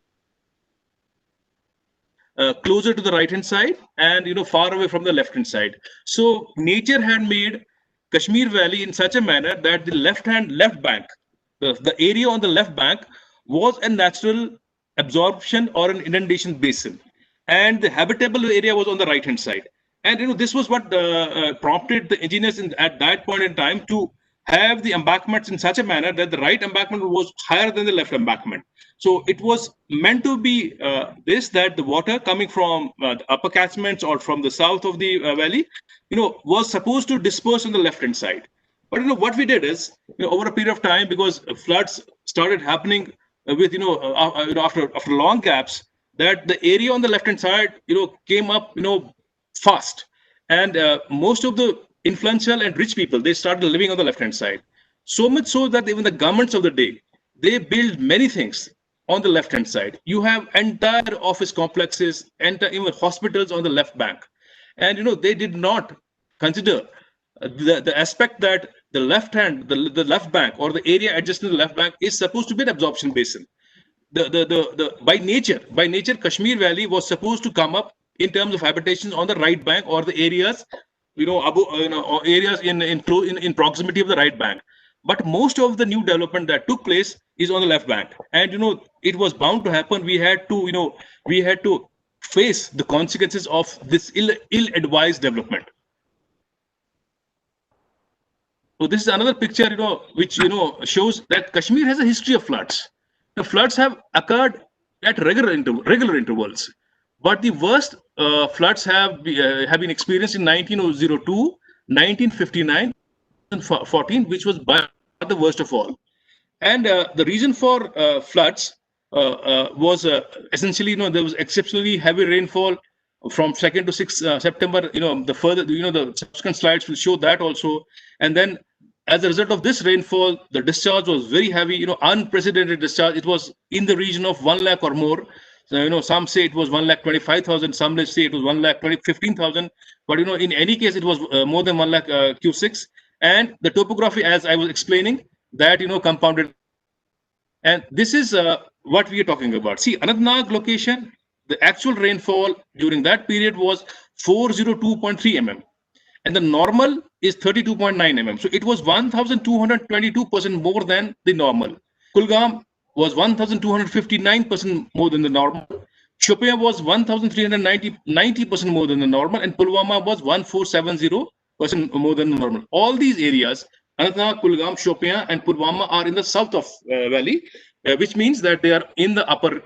Speaker 2: closer to the right hand side and far away from the left hand side. So nature had made Kashmir Valley in such a manner that the left bank, the area on the left bank was a natural absorption or an inundation basin, and the habitable area was on the right hand side. And this was what prompted the engineers at that point in time to have the embankments in such a manner that the right embankment was higher than the left embankment. So it was meant to be that the water coming from the upper catchments or from the south of the valley, was supposed to disperse on the left hand side. But what we did is, over a period of time, because floods started happening with after long gaps, that the area on the left hand side came up fast, and most of the influential and rich people, they started living on the left hand side, so much so that even the governments of the day, they built many things on the left hand side. You have entire office complexes, even hospitals on the left bank, and they did not consider the aspect that the left bank or the area adjacent to the left bank is supposed to be an absorption basin. By nature, Kashmir Valley was supposed to come up in terms of habitations on the right bank, or the areas areas in proximity of the right bank. But most of the new development that took place is on the left bank, and it was bound to happen. We had to face the consequences of this ill-advised development. So this is another picture which shows that Kashmir has a history of floods. The floods have occurred at regular intervals, but the worst floods have been experienced in 1902, 1959, and 14, which was by the worst of all. And the reason for floods was essentially, there was exceptionally heavy rainfall from 2nd to 6th September. The subsequent slides will show that also. And then, as a result of this rainfall, the discharge was very heavy. Unprecedented discharge. It was in the region of 1 lakh or more. So, some say it was 1,25,000. Some say it was 1,15,000. But in any case, it was more than 1 lakh Q6. And the topography, as I was explaining, that compounded. And this is what we are talking about. See, Anantnag location, the actual rainfall during that period was 402.3 mm, and the normal is 32.9 mm. So it was 1,222% more than the normal. Kulgam was 1,259% more than the normal. Shopian was 1,390% more than the normal, and Pulwama was 1,470% more than the normal. All these areas, Anantnag, Kulgam, Shopian, and Pulwama, are in the south of valley, which means that they are in the upper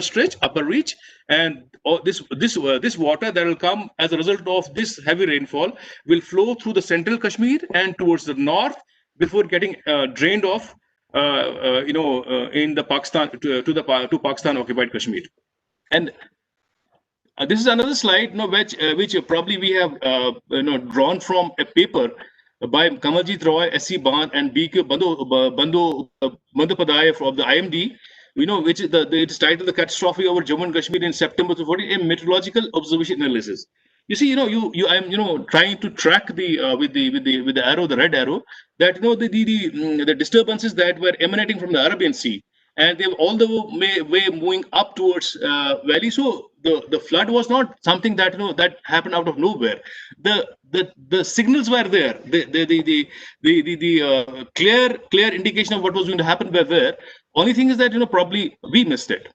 Speaker 2: stretch, upper reach, and this water that will come as a result of this heavy rainfall will flow through the central Kashmir and towards the north before getting drained off in the Pakistan to Pakistan occupied Kashmir. And this is another slide, which probably we have drawn from a paper by Kamaljeet Roy, S.C. Bhan, and B.K. Bandyopadhyay of the IMD, which is it is titled "The Catastrophe over Jammu and Kashmir in September 2014: A Meteorological Observation Analysis." You see, I'm trying to track the with the arrow, the red arrow, that the disturbances that were emanating from the Arabian Sea, and they were all the way moving up towards valley. So the flood was not something that that happened out of nowhere. The signals were there. The clear indication of what was going to happen were there. Only thing is that probably we missed it.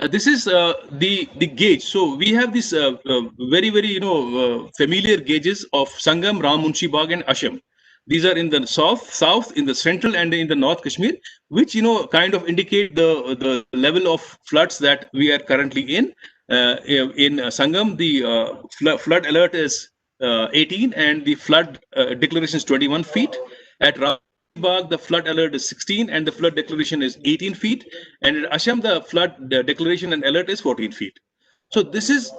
Speaker 2: This is the gauge. So we have this very familiar gauges of Sangam, Ram Munshi Bagh, and Asham. These are in the south, in the central, and in the north Kashmir, which kind of indicate the level of floods that we are currently in. In Sangam, the flood alert is 18, and the flood declaration is 21 feet. At Ram Bagh, the flood alert is 16 and the flood declaration is 18 feet. And in Asham, the flood declaration and alert is 14 feet. So this is,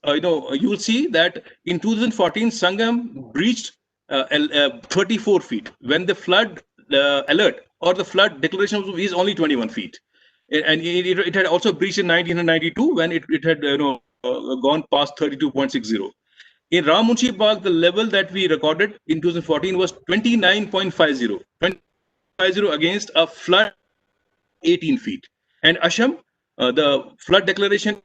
Speaker 2: you will see that in 2014, Sangam breached 34 feet when the flood alert or the flood declaration is only 21 feet. And it had also breached in 1992 when it had gone past 32.60. In Ram Munshi Bagh, the level that we recorded in 2014 was 29.50. 29.50 against a flood 18 feet. And Asham, the flood declaration,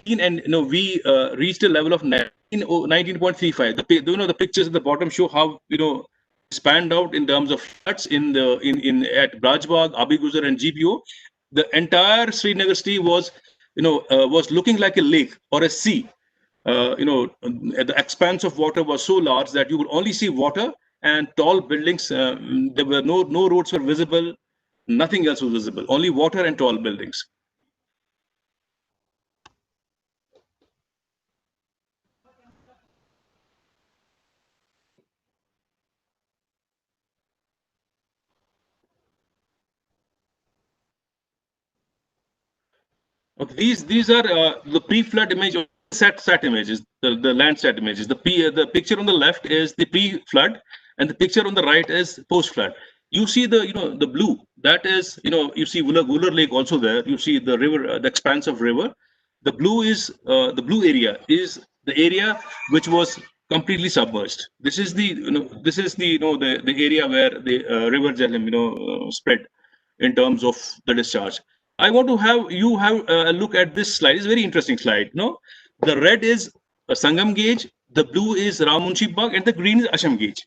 Speaker 2: and we reached a level of 19.35. The pictures at the bottom show how spanned out in terms of floods in at Rajbagh, Abiguzar, and GPO. The entire Srinagar city was looking like a lake or a sea. The expanse of water was so large that you would only see water and tall buildings. There were no roads were visible. Nothing else was visible. Only water and tall buildings. Okay, these are the pre-flood image or sat images, the Landsat images. The picture on the left is the pre-flood, and the picture on the right is post-flood. You see the blue. That is you see Wooler Lake also there. You see the river, the expanse of river. The blue is the blue area is the area which was completely submerged. This is the the area where the river Jhelum spread in terms of the discharge. I want to have you have a look at this slide. It's a very interesting slide. The red is a Sangam gauge, the blue is Ram Munshi Bagh, and the green is Asham gauge.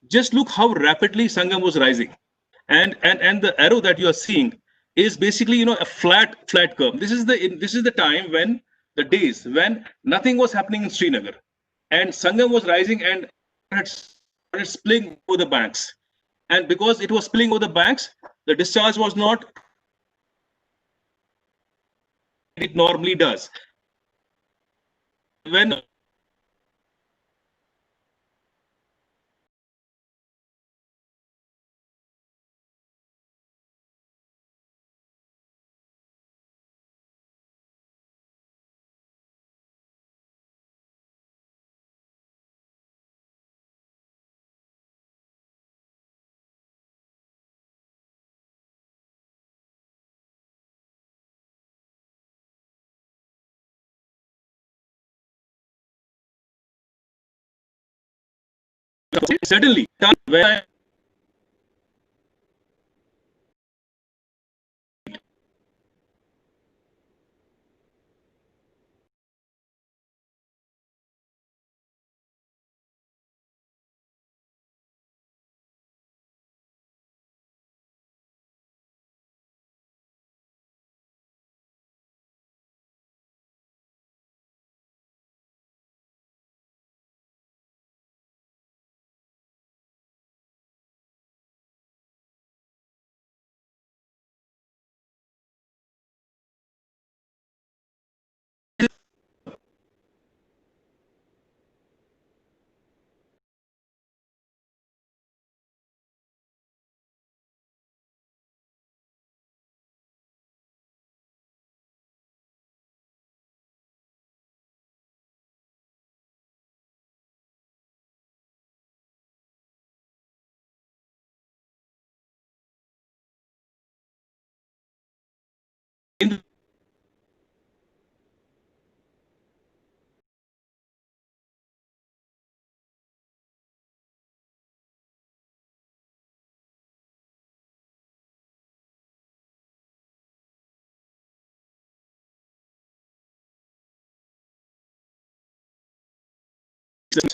Speaker 2: Just look how rapidly Sangam was rising, and the arrow that you are seeing is basically a flat curve. This is the time when the days when nothing was happening in Srinagar, and Sangam was rising and had started spilling over the banks, and because it was spilling over the banks, the discharge was not it normally does. When suddenly, when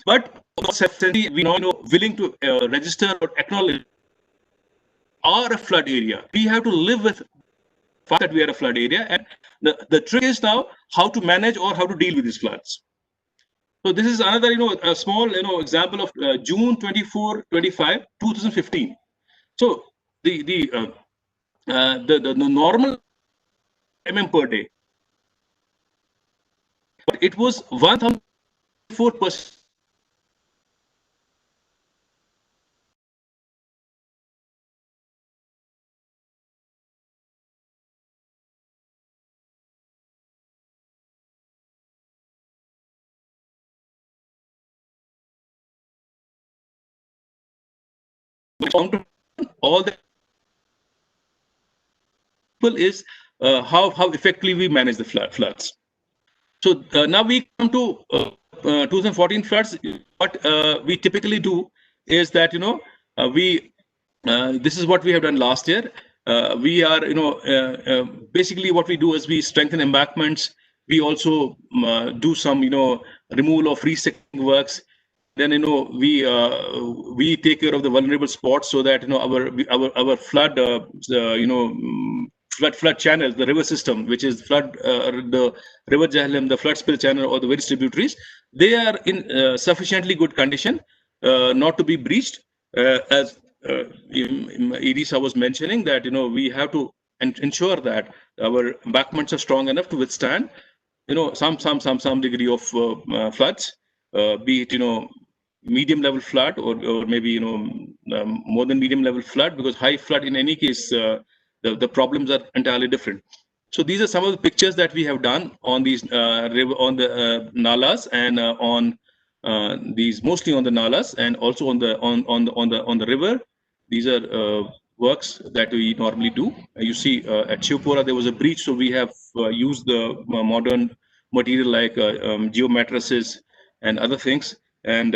Speaker 2: But we now willing to register or acknowledge are a flood area. We have to live with the fact that we are a flood area, and the trick is now how to manage or how to deal with these floods. So this is another, a small, example of June 24, 25, 2015. So the normal mm per day, but it was 1,004%. All the people is how effectively we manage the floods. So now we come to 2014 floods. What we typically do is that this is what we have done last year. We are basically what we do is we strengthen embankments. We also do some removal of resection works. Then we take care of the vulnerable spots so that our flood flood channels, the river system, which is the river Jhelum, the flood spill channel, or the various tributaries, they are in sufficiently good condition not to be breached. As Edisa was mentioning, that we have to ensure that our embankments are strong enough to withstand some degree of floods, be it medium level flood or maybe more than medium level flood, because high flood in any case the problems are entirely different. So these are some of the pictures that we have done on these river, on the nalas, and on these, mostly on the nalas, and also on the river. These are works that we normally do. You see at Shivpura there was a breach, so we have used the modern material like geomatrices and other things, and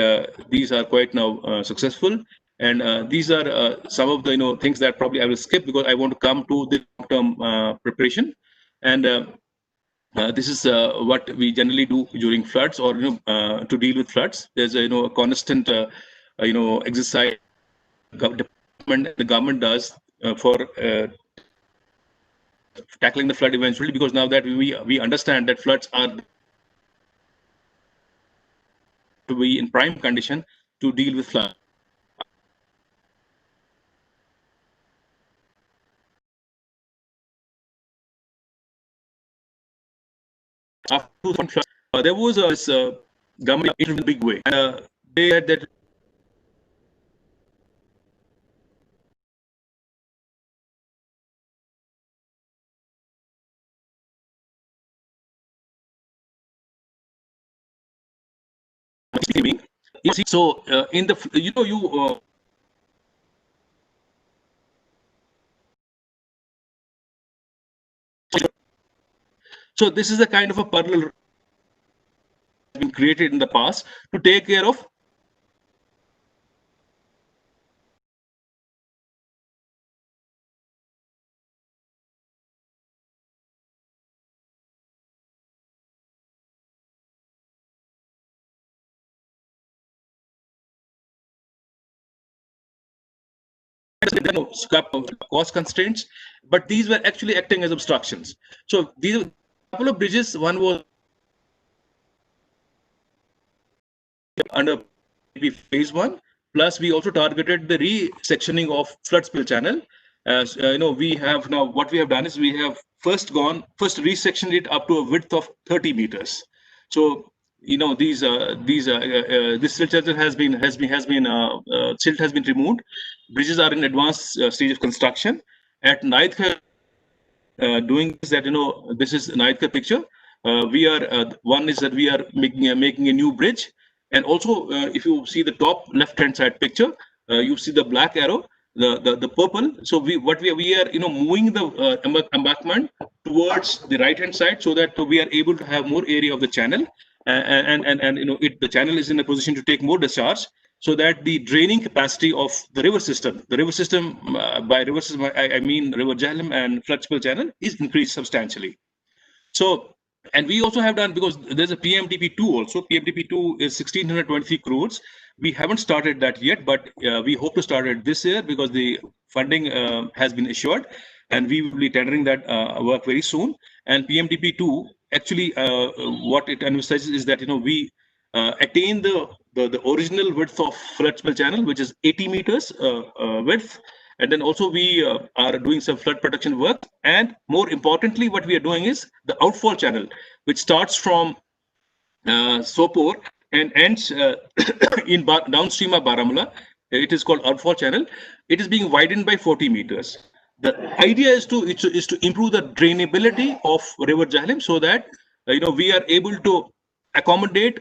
Speaker 2: these are quite now successful. And these are some of the things that probably I will skip because I want to come to the long-term preparation. And this is what we generally do during floods, or to deal with floods. There's a constant exercise the government does for tackling the flood eventually, because now that we understand that floods are to be in prime condition to deal with flood. After floods, there was a government in a big way, and they had that so in the so this is the kind of a parallel been created in the past to take care of cost constraints, but these were actually acting as obstructions. So these are a couple of bridges. One was under phase 1, plus we also targeted the re-sectioning of flood spill channel. As we have now, what we have done is we have first re-sectioned it up to a width of 30 meters. So this silt channel has been silt has been removed. Bridges are in advanced stage of construction. At Naidkar, doing this, that this is Naidkar picture. We are one is that we are making a new bridge, and also if you see the top left-hand side picture, you see the black arrow, the purple. So we are moving the embankment towards the right-hand side, so that we are able to have more area of the channel, and the channel is in a position to take more discharge, so that the draining capacity of the river system, by river system I mean river Jhelum and flood spill channel, is increased substantially. So And we also have done, because there's a PMDP2 also. PMDP2 is 1,623 crores. We haven't started that yet, but we hope to start it this year because the funding has been assured, and we will be tendering that work very soon. And PMDP2 actually, what it emphasizes is that we attain the original width of flood spell channel, which is 80 meters width. And then also we are doing some flood protection work. And more importantly, what we are doing is the outfall channel, which starts from Sopore and ends in downstream of Baramulla. It is called outfall channel. It is being widened by 40 meters. The idea is to improve the drainability of River Jhelum so that we are able to accommodate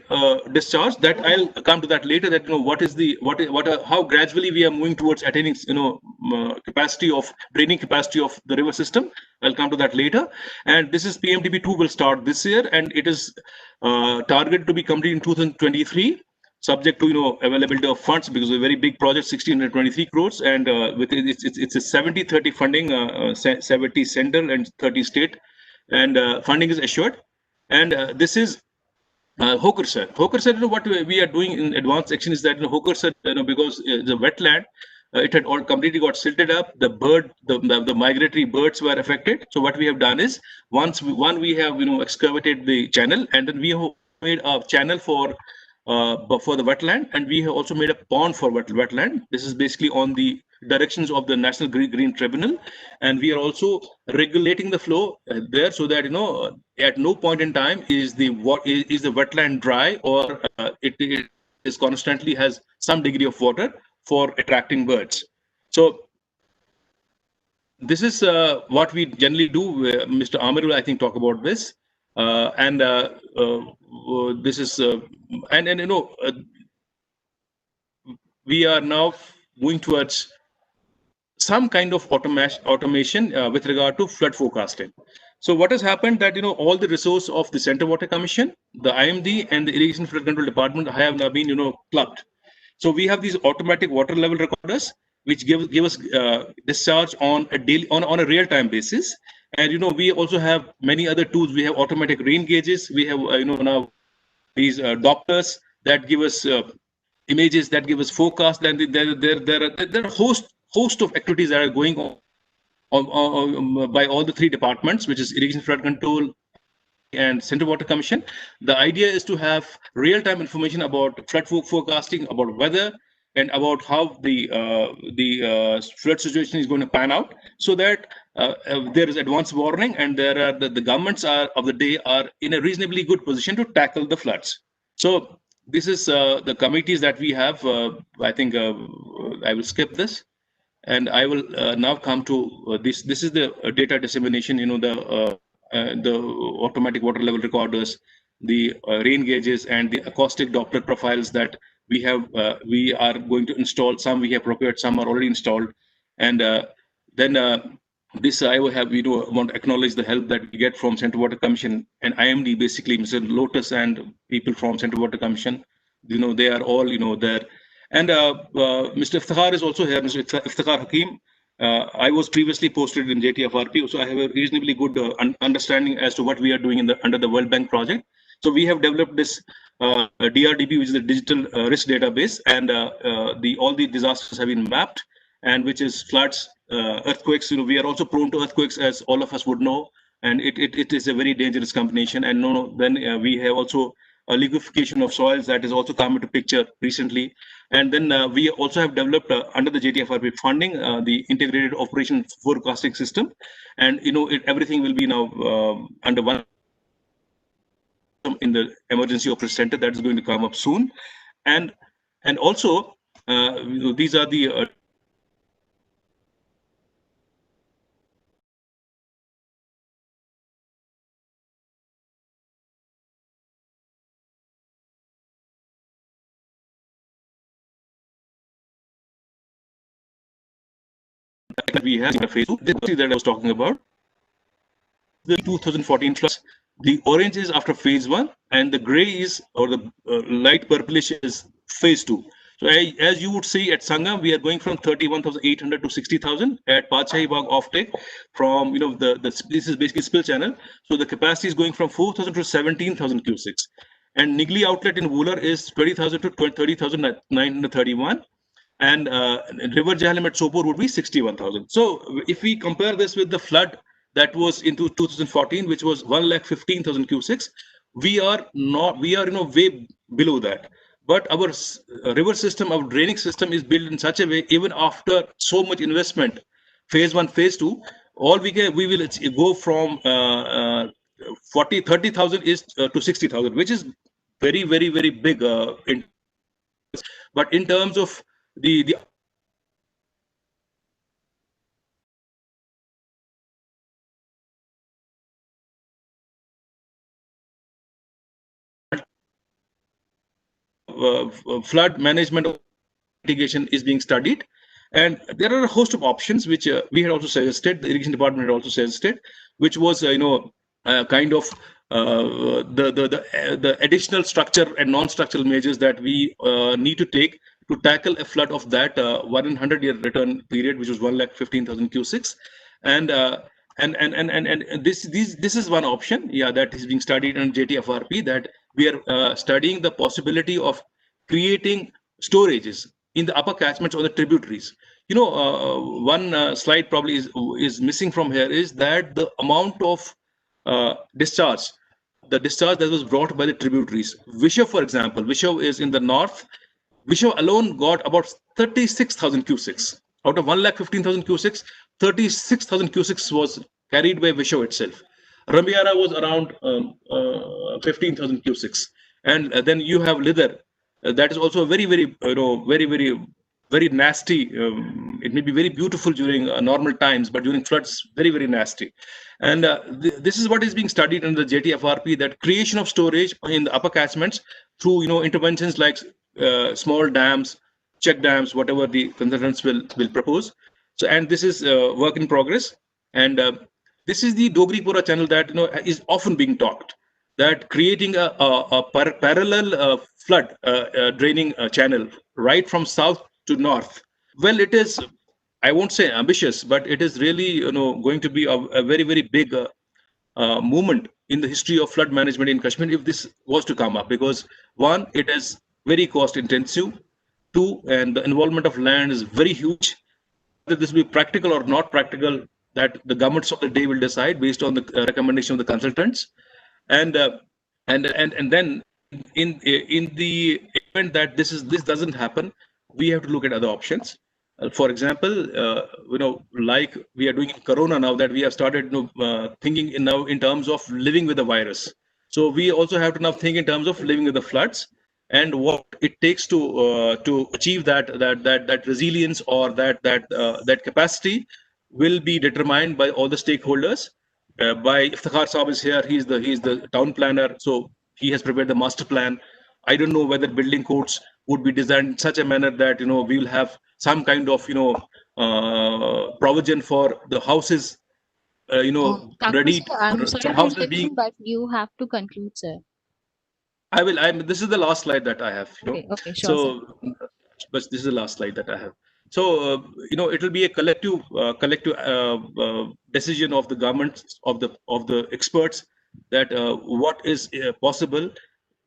Speaker 2: discharge. That I'll come to that later. That how gradually we are moving towards attaining draining capacity of the river system. I'll come to that later. And this is PMDP2 will start this year, and it is targeted to be completed in 2023, subject to availability of funds, because it's a very big project, 1,623 crores, and with it's a 70-30 funding, 70 central and 30 state, and funding is assured. And this is Hokersar. Hokersar, what we are doing in advanced action is that Hokersar, because the wetland, it had all completely got silted up. The migratory birds were affected. So what we have done is, we have excavated the channel, and then we have made a channel for the wetland, and we have also made a pond for wetland. This is basically on the directions of the National Green Tribunal, and we are also regulating the flow there so that at no point in time is the wetland dry, or it is constantly has some degree of water for attracting birds. So this is what we generally do. Mr. Amir will, I think, talk about this, this is we are now moving towards some kind of automation with regard to flood forecasting. So what has happened that all the resource of the Central Water Commission, the IMD, and the Irrigation Flood Control Department have now been clubbed. So we have these automatic water level recorders which give us discharge on a real-time basis. And we also have many other tools. We have automatic rain gauges. We have now these Dopplers that give us images, that give us forecast. And there are a host of activities that are going on by all the three departments, which is Irrigation Flood Control and Central Water Commission. The idea is to have real-time information about flood forecasting, about weather, and about how the flood situation is going to pan out, so that there is advance warning, and there are the governments of the day are in a reasonably good position to tackle the floods. So this is the committees that we have. I think I will skip this, and I will now come to this. This is the data dissemination. The automatic water level recorders, the rain gauges, and the acoustic Doppler profiles that we have. We are going to install. Some we have procured, some are already installed. And then this I will have. Want to acknowledge the help that we get from Central Water Commission and IMD, basically Mr. Lotus and people from Central Water Commission. They are all there. And Mr. Iftikhar is also here, Mr. Iftikhar Hakim. I was previously posted in JTFRP, so I have a reasonably good understanding as to what we are doing under the World Bank project. So we have developed this DRDB, which is the digital risk database, and all the disasters have been mapped, and which is floods, earthquakes. We are also prone to earthquakes, as all of us would know, and it is a very dangerous combination. And then we have also a liquefaction of soils that has also come into picture recently. And then we also have developed under the JTFRP funding the integrated operation forecasting system, and everything will be now under one in the emergency operation center that is going to come up soon. And also these are the we have in phase 2. This is that I was talking about. The 2014 floods. The orange is after phase 1, and the gray is, or the light purplish is phase 2. So as you would see at Sangam, we are going from 31,800 to 60,000 at Padshahi Bagh offtake from, this is basically spill channel. So the capacity is going from 4,000 to 17,000 cusics. And Nigli outlet in Wooler is 20,000 to 30,931. And River Jhelum at Sopur would be 61,000. So if we compare this with the flood that was into 2014, which was 1,15,000 cusics, we are way below that. But our river system, our draining system is built in such a way, even after so much investment, phase 1, phase 2, all we will go from 30,000 is to 60,000, which is very, very, very big. But in terms of the flood management mitigation is being studied, and there are a host of options which we had also suggested, the irrigation department had also suggested, which was kind of the additional structure and non-structural measures that we need to take to tackle a flood of that 100-year return period, which was 1,15,000 cusics, and this is one option, that is being studied on JTFRP, that we are studying the possibility of creating storages in the upper catchments or the tributaries. One slide probably is missing from here is that the amount of discharge, the discharge that was brought by the tributaries. Vishav, for example, Vishav is in the north. Vishav alone got about 36,000 cusics. Out of 1,15,000 cusics, 36,000 cusics was carried by Vishav itself. Rambiara was around 15,000 cusics. And then you have Lidar. That is also very, very, very, very, very nasty. It may be very beautiful during normal times, but during floods, very, very nasty. And this is what is being studied in the JTFRP, that creation of storage in the upper catchments through interventions like small dams, check dams, whatever the consultants will propose. So, and this is work in progress. And this is the Dogripura channel that is often being talked, that creating a parallel flood draining channel right from south to north. Well, it is, I won't say ambitious, but it is really going to be a very, very big movement in the history of flood management in Kashmir if this was to come up, because one, it is very cost intensive. Two, and the involvement of land is very huge. Whether this will be practical or not practical, that the governments of the day will decide based on the recommendation of the consultants. And then in the event that this doesn't happen, we have to look at other options. For example, like we are doing in Corona now, that we have started thinking in terms of living with the virus. So we also have to now think in terms of living with the floods, and what it takes to achieve that resilience or that capacity will be determined by all the stakeholders. By Iftikhar Saab is here. He's the town planner, so he has prepared the master plan. I don't know whether building codes would be designed in such a manner that we will have some kind of provision for the houses ready.
Speaker 5: Kaku, sir, I'm sorry to
Speaker 2: Houses
Speaker 5: interrupt
Speaker 2: being.
Speaker 5: you, but you have to conclude, sir.
Speaker 2: I will. This is the last slide that I have.
Speaker 5: Okay, sure, sir.
Speaker 2: But this is the last slide that I have. So it will be a collective decision of the government, of the experts, that what is possible.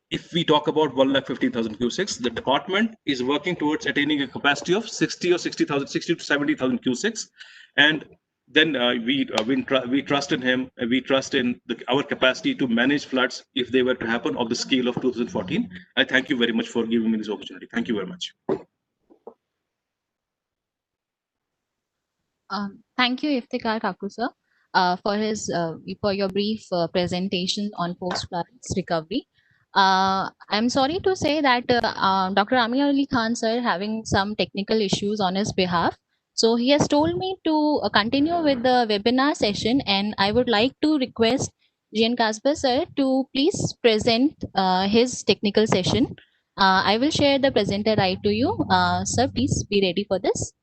Speaker 2: If we talk about 1,15,000 cusics, the department is working towards attaining a capacity of 60 to 70,000 cusics, and then we trust in him, and we trust in our capacity to manage floods if they were to happen of the scale of 2014. I thank you very much for giving me this opportunity. Thank you very much.
Speaker 5: Thank you, Iftikhar Kaku, sir, for your brief presentation on post-floods recovery. I'm sorry to say that Dr. Amir Ali Khan, sir, having some technical issues on his behalf. So he has told me to continue with the webinar session, and I would like to request Jian Kasper, sir, to please present his technical session. I will share the presenter right to you. Sir, please be ready for this.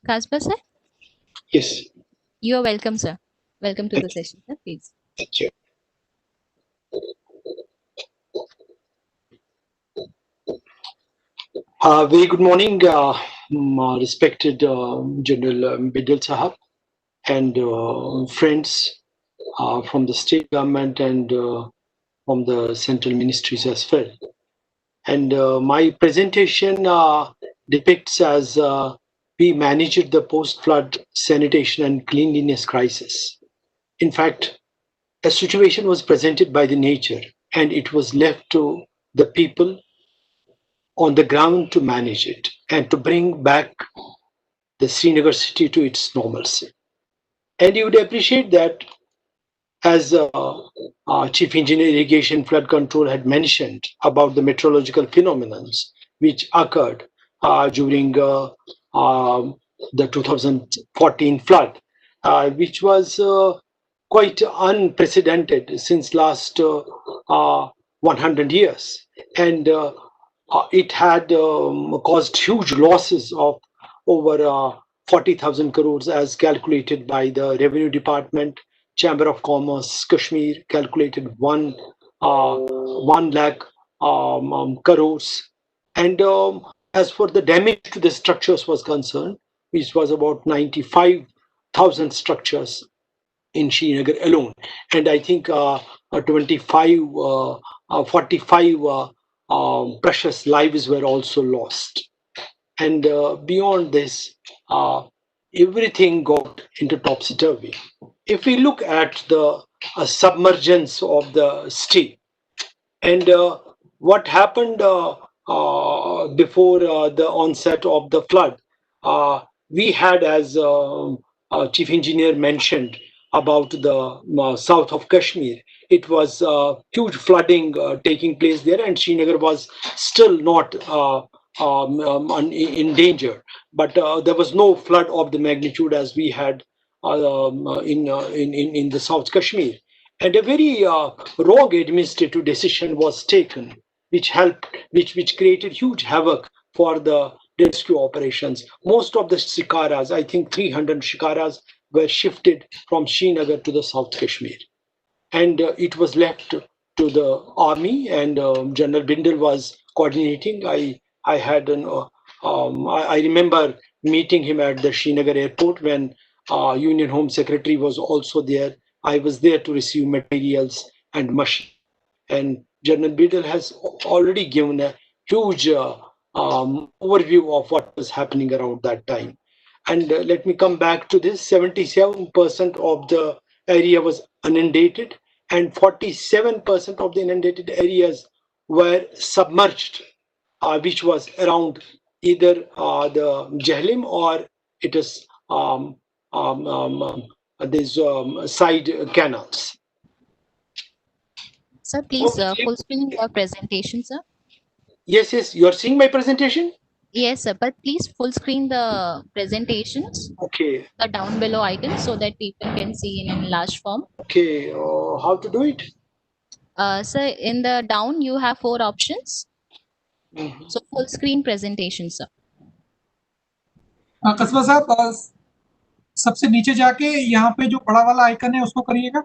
Speaker 5: Kasper sir,
Speaker 8: Yes,
Speaker 5: you are welcome, sir. Welcome to the
Speaker 8: thank you.
Speaker 5: session, sir. Please.
Speaker 8: Thank you. Very good morning, respected General Bidil Sahab and friends from the state government and from the central ministries as well. And my presentation depicts as we managed the post-flood sanitation and cleanliness crisis. In fact, a situation was presented by the nature and it was left to the people on the ground to manage it and to bring back the Srinagar city to its normalcy. And you would appreciate that, as Chief Engineer Irrigation Flood Control had mentioned about the meteorological phenomena which occurred during the 2014 flood, which was quite unprecedented since last 100 years. And it had caused huge losses of over 40,000 crores as calculated by the Revenue Department. Chamber of Commerce, Kashmir calculated 1 lakh crores. And as for the damage to the structures was concerned, which was about 95,000 structures in Srinagar alone. And I think 45 precious lives were also lost. And beyond this, everything got into topsy-turvy. If we look at the submergence of the state and what happened before the onset of the flood, we had, as Chief Engineer mentioned, about the south of Kashmir. It was huge flooding taking place there, and Srinagar was still not in danger. But there was no flood of the magnitude as we had in the South Kashmir. And a very wrong administrative decision was taken, which created huge havoc for the rescue operations. Most of the shikaras, I think 300 shikaras, were shifted from Srinagar to the South Kashmir. And it was left to the army, and General Bindal was coordinating. I had I remember meeting him at the Srinagar airport when Union Home Secretary was also there. I was there to receive materials and machine. And General Bindal has already given a huge overview of what was happening around that time. And let me come back to this. 77% of the area was inundated, and 47% of the inundated areas were submerged, which was around either the Jahlim or it is these side canals.
Speaker 5: Sir, please full screen your presentation, sir.
Speaker 8: Yes, you are seeing my presentation?
Speaker 5: Yes, sir, but please full screen the presentations.
Speaker 8: Okay.
Speaker 5: The down below icon so that people can see in enlarged form.
Speaker 8: Okay, how to do it?
Speaker 5: Sir, in the down you have 4 options. So full screen presentation, sir.
Speaker 1: कस्बा साहब सबसे नीचे जाके यहाँ पे जो बड़ा वाला आइकन है उसको करिएगा.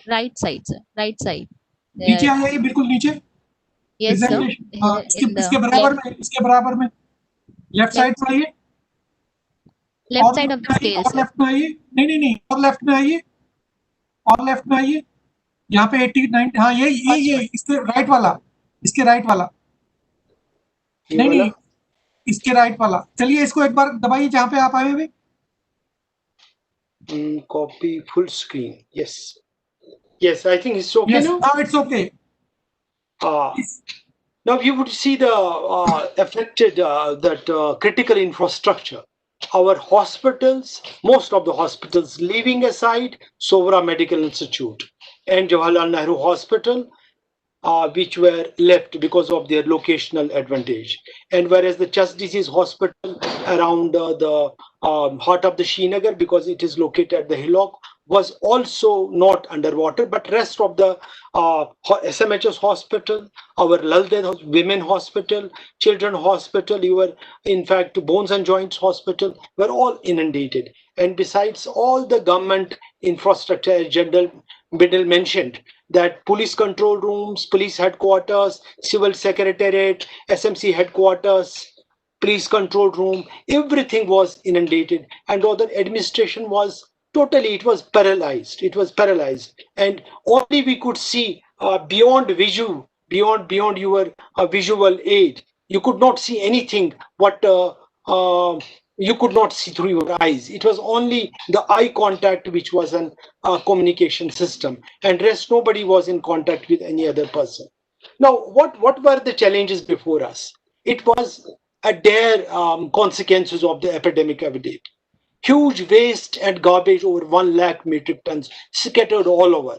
Speaker 5: Right side, sir. Right side.
Speaker 1: नीचे आ जाइए, बिल्कुल नीचे.
Speaker 5: Yes, sir.
Speaker 1: इसके बराबर में लेफ्ट साइड में आइए.
Speaker 5: Left side of the scale,
Speaker 1: और लेफ्ट में आइए. नहीं, और लेफ्ट में आइए. और लेफ्ट में आइए. यहाँ पे 89, हाँ ये इसके राइट वाला. इसके राइट वाला. नहीं, इसके राइट वाला. चलिए इसको एक बार दबाइए जहाँ पे आप आए हुए.
Speaker 8: Copy full screen. Yes, I think it's okay.
Speaker 1: Yes,
Speaker 8: now?
Speaker 1: Now it's okay.
Speaker 8: Now you would see the affected that critical infrastructure. Our hospitals, most of the hospitals, leaving aside Sovra Medical Institute and Jawaharlal Nehru Hospital, which were left because of their locational advantage. And whereas the Chest Disease Hospital around the heart of the Srinagar, because it is located at the hillock, was also not underwater, but rest of the SMHS hospital, our Lalde Women Hospital, Children Hospital, in fact, Bones and Joints Hospital, were all inundated. And besides all the government infrastructure, General Biddle mentioned that police control rooms, police headquarters, civil secretariat, SMC headquarters, police control room, everything was inundated, and other administration was totally, it was paralyzed. It was paralyzed, and only we could see beyond your visual aid. You could not see anything what you could not see through your eyes. It was only the eye contact which was an communication system, and rest nobody was in contact with any other person. Now, what were the challenges before us? It was a dire consequences of the epidemic evident. Huge waste and garbage, over 1 lakh metric tons scattered all over.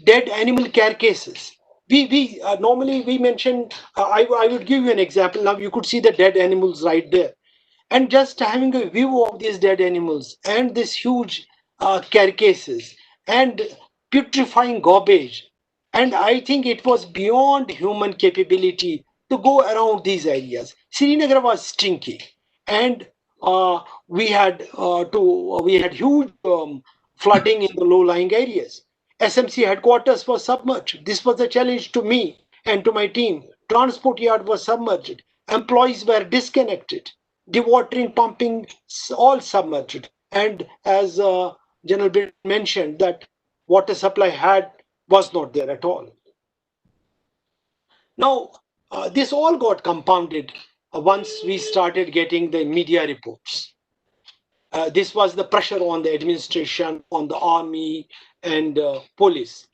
Speaker 8: Dead animal carcasses. We normally we mention, I would give you an example. Now you could see the dead animals right there. And just having a view of these dead animals and this huge carcasses and putrefying garbage. And I think it was beyond human capability to go around these areas. Srinagar was stinky, and we had huge flooding in the low-lying areas. SMC headquarters was submerged. This was a challenge to me and to my team. Transport yard was submerged. Employees were disconnected. Dewatering, pumping, all submerged. And as General Bill mentioned, that water supply was not there at all. Now, this all got compounded once we started getting the media reports. This was the pressure on the administration, on the army and police,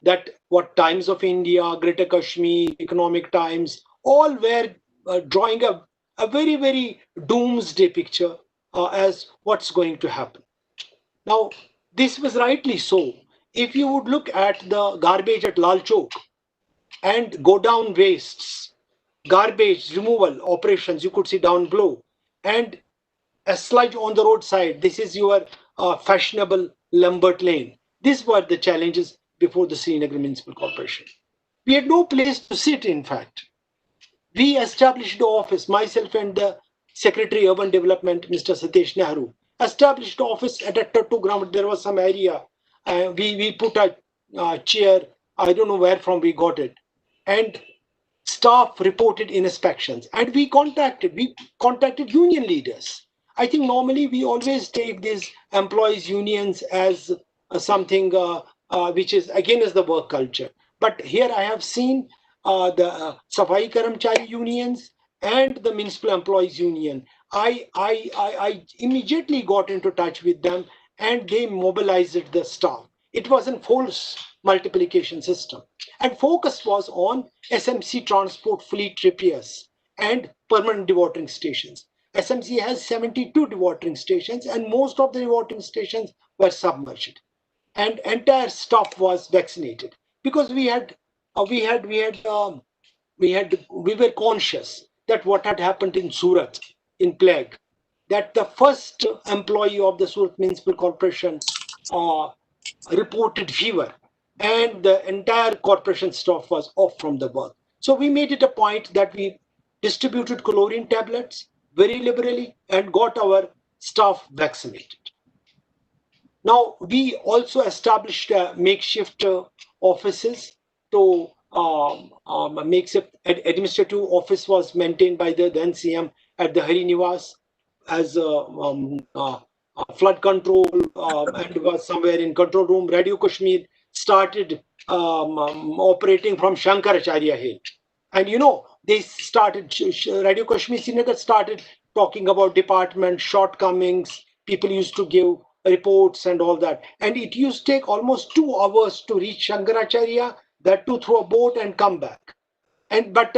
Speaker 8: that what Times of India, Greater Kashmir, Economic Times, all were drawing a very, very doomsday picture as what's going to happen. Now, this was rightly so. If you would look at the garbage at Lal Chowk and go down wastes, garbage removal operations, you could see down below, and a sludge on the roadside. This is your fashionable Lambert Lane. These were the challenges before the Srinagar Municipal Corporation. We had no place to sit, in fact. We established the office, myself and the Secretary Urban Development, Mr. Satish Nehru, established the office at a Tattu ground. There was some area. We put a chair, I don't know where from we got it. And staff reported inspections. And we contacted union leaders. I think normally we always take these employees' unions as something which is against the work culture. But here I have seen the Safai Karamchari unions and the Municipal Employees Union. I immediately got into touch with them, and they mobilized the staff. It was a force multiplication system. And focus was on SMC transport fleet repairs and permanent dewatering stations. SMC has 72 dewatering stations, and most of the dewatering stations were submerged. And entire staff was vaccinated because we were conscious that what had happened in Surat in plague, that the first employee of the Surat Municipal Corporation reported fever, and the entire corporation staff was off from the work. So we made it a point that we distributed chlorine tablets very liberally and got our staff vaccinated. Now, we also established makeshift offices to makeshift administrative office was maintained by the then CM at the Hari Niwas as flood control and was somewhere in control room. Radio Kashmir started operating from Shankaracharya Hill. And they started, Radio Kashmir Srinagar started talking about department shortcomings. People used to give reports and all that. And it used to take almost 2 hours to reach Shankaracharya, that too through a boat and come back. But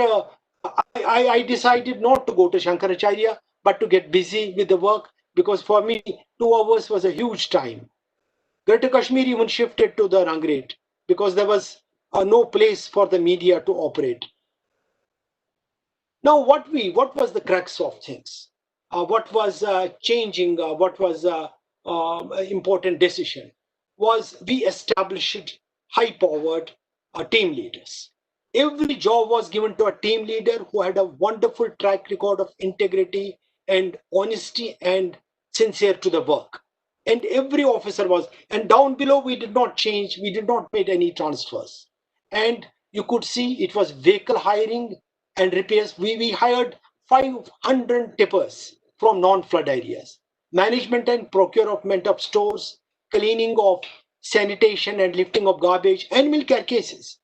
Speaker 8: I decided not to go to Shankaracharya, but to get busy with the work, because for me, 2 hours was a huge time. Greater Kashmir even shifted to the Rangret because there was no place for the media to operate. Now, what was the crux of things? What was changing? What was important decision? was we established high-powered team leaders. Every job was given to a team leader who had a wonderful track record of integrity and honesty and sincere to the work. And every officer was, and down below we did not change, we did not make any transfers. And you could see it was vehicle hiring and repairs. We hired 500 tippers from non-flood areas. Management and procurement of stores, cleaning of sanitation and lifting of garbage, animal care cases.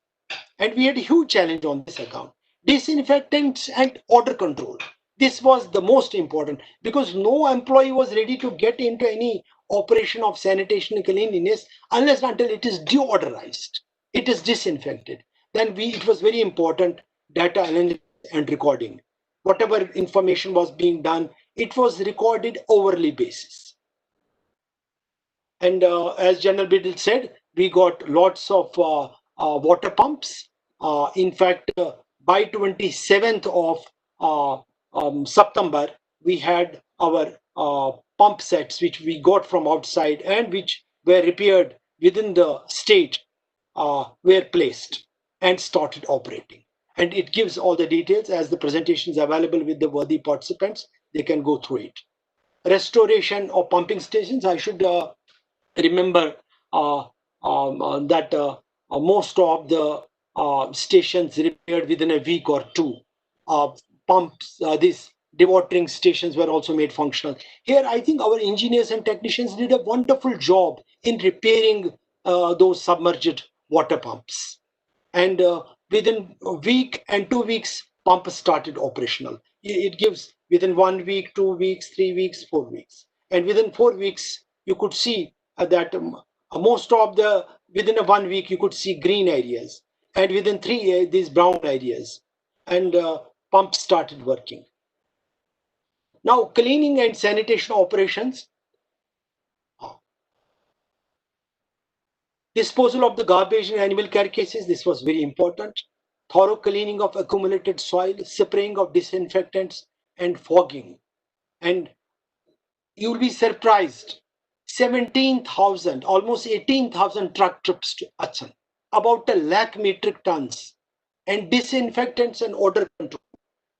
Speaker 8: And we had a huge challenge on this account. Disinfectants and odor control. This was the most important because no employee was ready to get into any operation of sanitation and cleanliness unless until it is deodorized, it is disinfected. Then it was very important data analysis and recording. Whatever information was being done, it was recorded hourly basis. And as General Biddle said, we got lots of water pumps. In fact, by 27th of September, we had our pump sets, which we got from outside and which were repaired within the state, were placed and started operating. And it gives all the details as the presentation is available with the worthy participants. They can go through it. Restoration of pumping stations, I should remember that most of the stations repaired within a week or two. Pumps, these dewatering stations were also made functional. Here, I think our engineers and technicians did a wonderful job in repairing those submerged water pumps. And within a week and 2 weeks, pump started operational. It gives within 1 week, 2 weeks, 3 weeks, 4 weeks. And within 4 weeks, you could see that most of the, within a 1 week, you could see green areas. And within 3 these brown areas. And pumps started working. Now, cleaning and sanitation operations. Disposal of the garbage and animal care cases, this was very important. Thorough cleaning of accumulated soil, spraying of disinfectants, and fogging. And you will be surprised, 17,000, almost 18,000 truck trips to Assam, about 1 lakh metric tons, and disinfectants and odor control.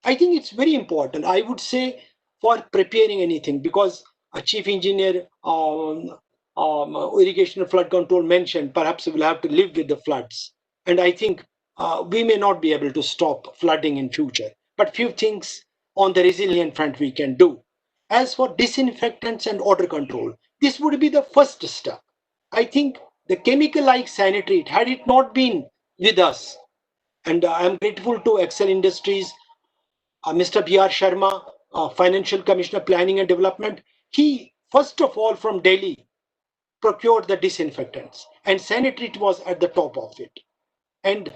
Speaker 8: I think it's very important, I would say, for preparing anything, because a chief engineer irrigation and flood control mentioned, perhaps we'll have to live with the floods. And I think we may not be able to stop flooding in future, but few things on the resilient front we can do. As for disinfectants and odor control, this would be the first step. I think the chemical like sanitary, had it not been with us, and I am grateful to Excel Industries, Mr. B.R. Sharma, Financial Commissioner, Planning and Development, he first of all from Delhi procured the disinfectants, and sanitary was at the top of it. And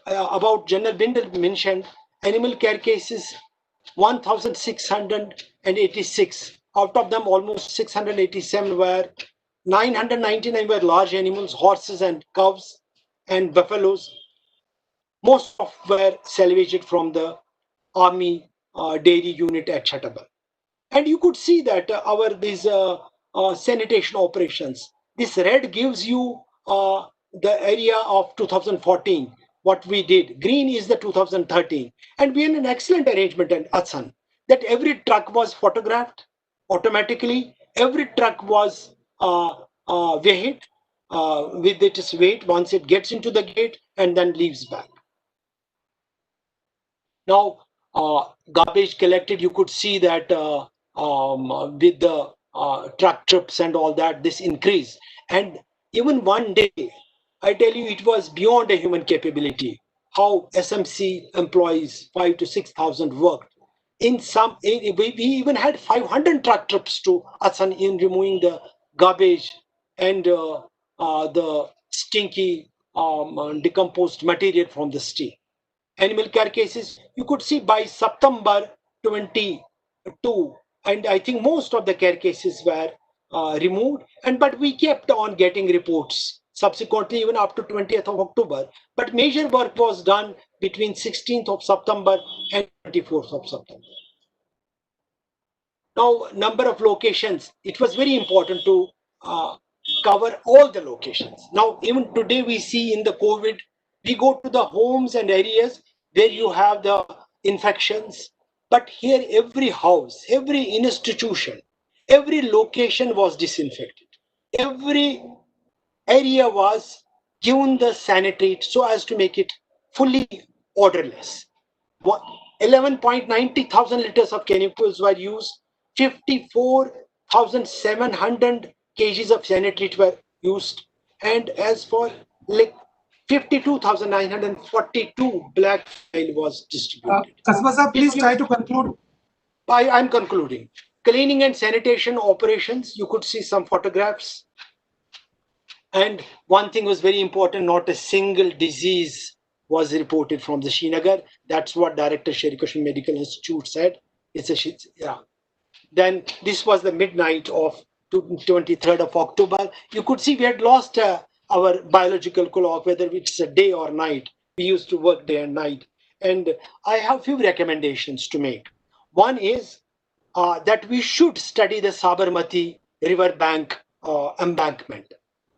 Speaker 8: about General Bindal mentioned animal care cases, 1,686. Out of them, almost 687 were, 999 were large animals, horses and cows and buffaloes. Most of were salvaged from the Army dairy unit at Chattabal. And you could see that these sanitation operations, this red gives you the area of 2014, what we did. Green is the 2013. And we had an excellent arrangement at Assam that every truck was photographed automatically. Every truck was weighed with its weight once it gets into the gate and then leaves back. Now, garbage collected, you could see that with the truck trips and all that, this increase. And even one day, I tell you, it was beyond a human capability how SMC employees, 5,000 to 6,000 worked. We even had 500 truck trips to Assam in removing the garbage and the stinky decomposed material from the steel. Animal care cases, you could see by September 22, and I think most of the care cases were removed, but we kept on getting reports subsequently even up to 20th of October. But major work was done between 16th of September and 24th of September. Now, number of locations, it was very important to cover all the locations. Now, even today we see in the COVID, we go to the homes and areas where you have the infections, but here every house, every institution, every location was disinfected. Every area was given the sanitary so as to make it fully odorless. 11.90 thousand liters of chemicals were used, 54,700 kgs of sanitary were used, and as for like 52,942 black oil was distributed.
Speaker 1: Kasba sir, please try to conclude.
Speaker 8: I'm concluding. Cleaning and sanitation operations, you could see some photographs. And one thing was very important, not a single disease was reported from the Srinagar. That's what Director Sherikoshin Medical Institute said. Yeah. Then this was the midnight of 23rd of October. You could see we had lost our biological clock, whether it's a day or night. We used to work day and night. And I have few recommendations to make. One is that we should study the Sabarmati river bank embankment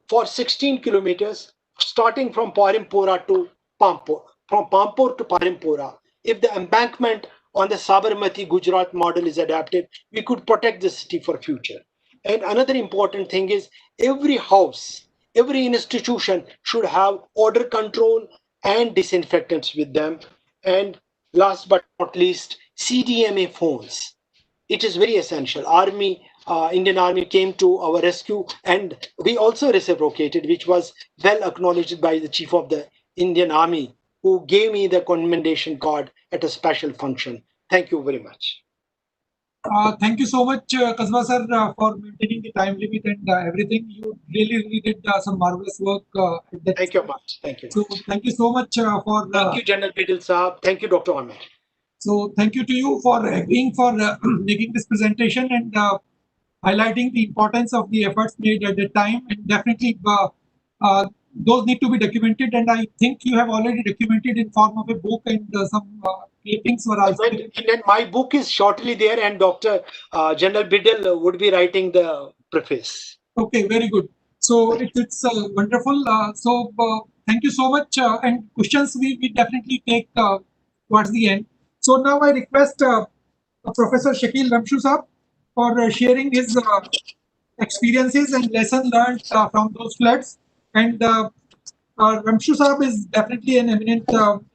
Speaker 8: for 16 kilometers, starting from Parimpora to Pampur, from Pampur to Parimpora. If the embankment on the Sabarmati Gujarat model is adapted, we could protect the city for future. And another important thing is every house, every institution should have odor control and disinfectants with them. And last but not least, CDMA phones. It is very essential. Indian Army came to our rescue, and we also reciprocated, which was well acknowledged by the Chief of the Indian Army, who gave me the commendation card at a special function. Thank you very much.
Speaker 1: Thank you so much, Kasba sir, for maintaining the time limit and everything. You really did some marvelous work.
Speaker 8: Thank you much. Thank you.
Speaker 1: So thank you so much for.
Speaker 8: Thank you, General Bidil Saab. Thank you, Dr. Ahmed.
Speaker 1: So thank you to you for agreeing for making this presentation and highlighting the importance of the efforts made at the time. And definitely those need to be documented. And I think you have already documented in form of a book and some clippings were also.
Speaker 8: And my book is shortly there, and Dr. General Bidil would be writing the preface.
Speaker 1: Okay, very good. So it's wonderful. Thank you so much. And questions we definitely take towards the end. So now I request Professor Shakil Ramshu Saab for sharing his experiences and lesson learned from those floods. And Ramshu Saab is definitely an eminent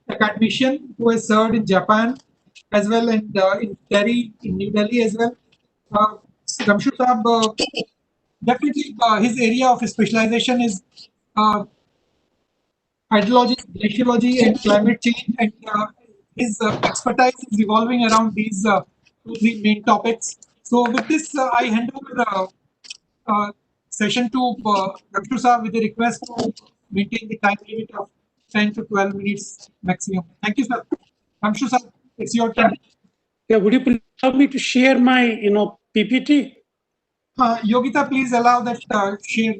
Speaker 1: academician who has served in Japan as well and in Delhi, in New Delhi as well. Ramshu Saab, definitely his area of specialization is hydrology, glaciology, and climate change, and his expertise is revolving around these 2-3 main topics. So with this, I hand over session to Ramshu Saab with a request to maintain the time limit of 10 to 12 minutes maximum. Thank you, sir. Ramshu Saab, it's your turn.
Speaker 4: Yeah, would you please allow me to share my, PPT?
Speaker 1: Yogita, please allow that share.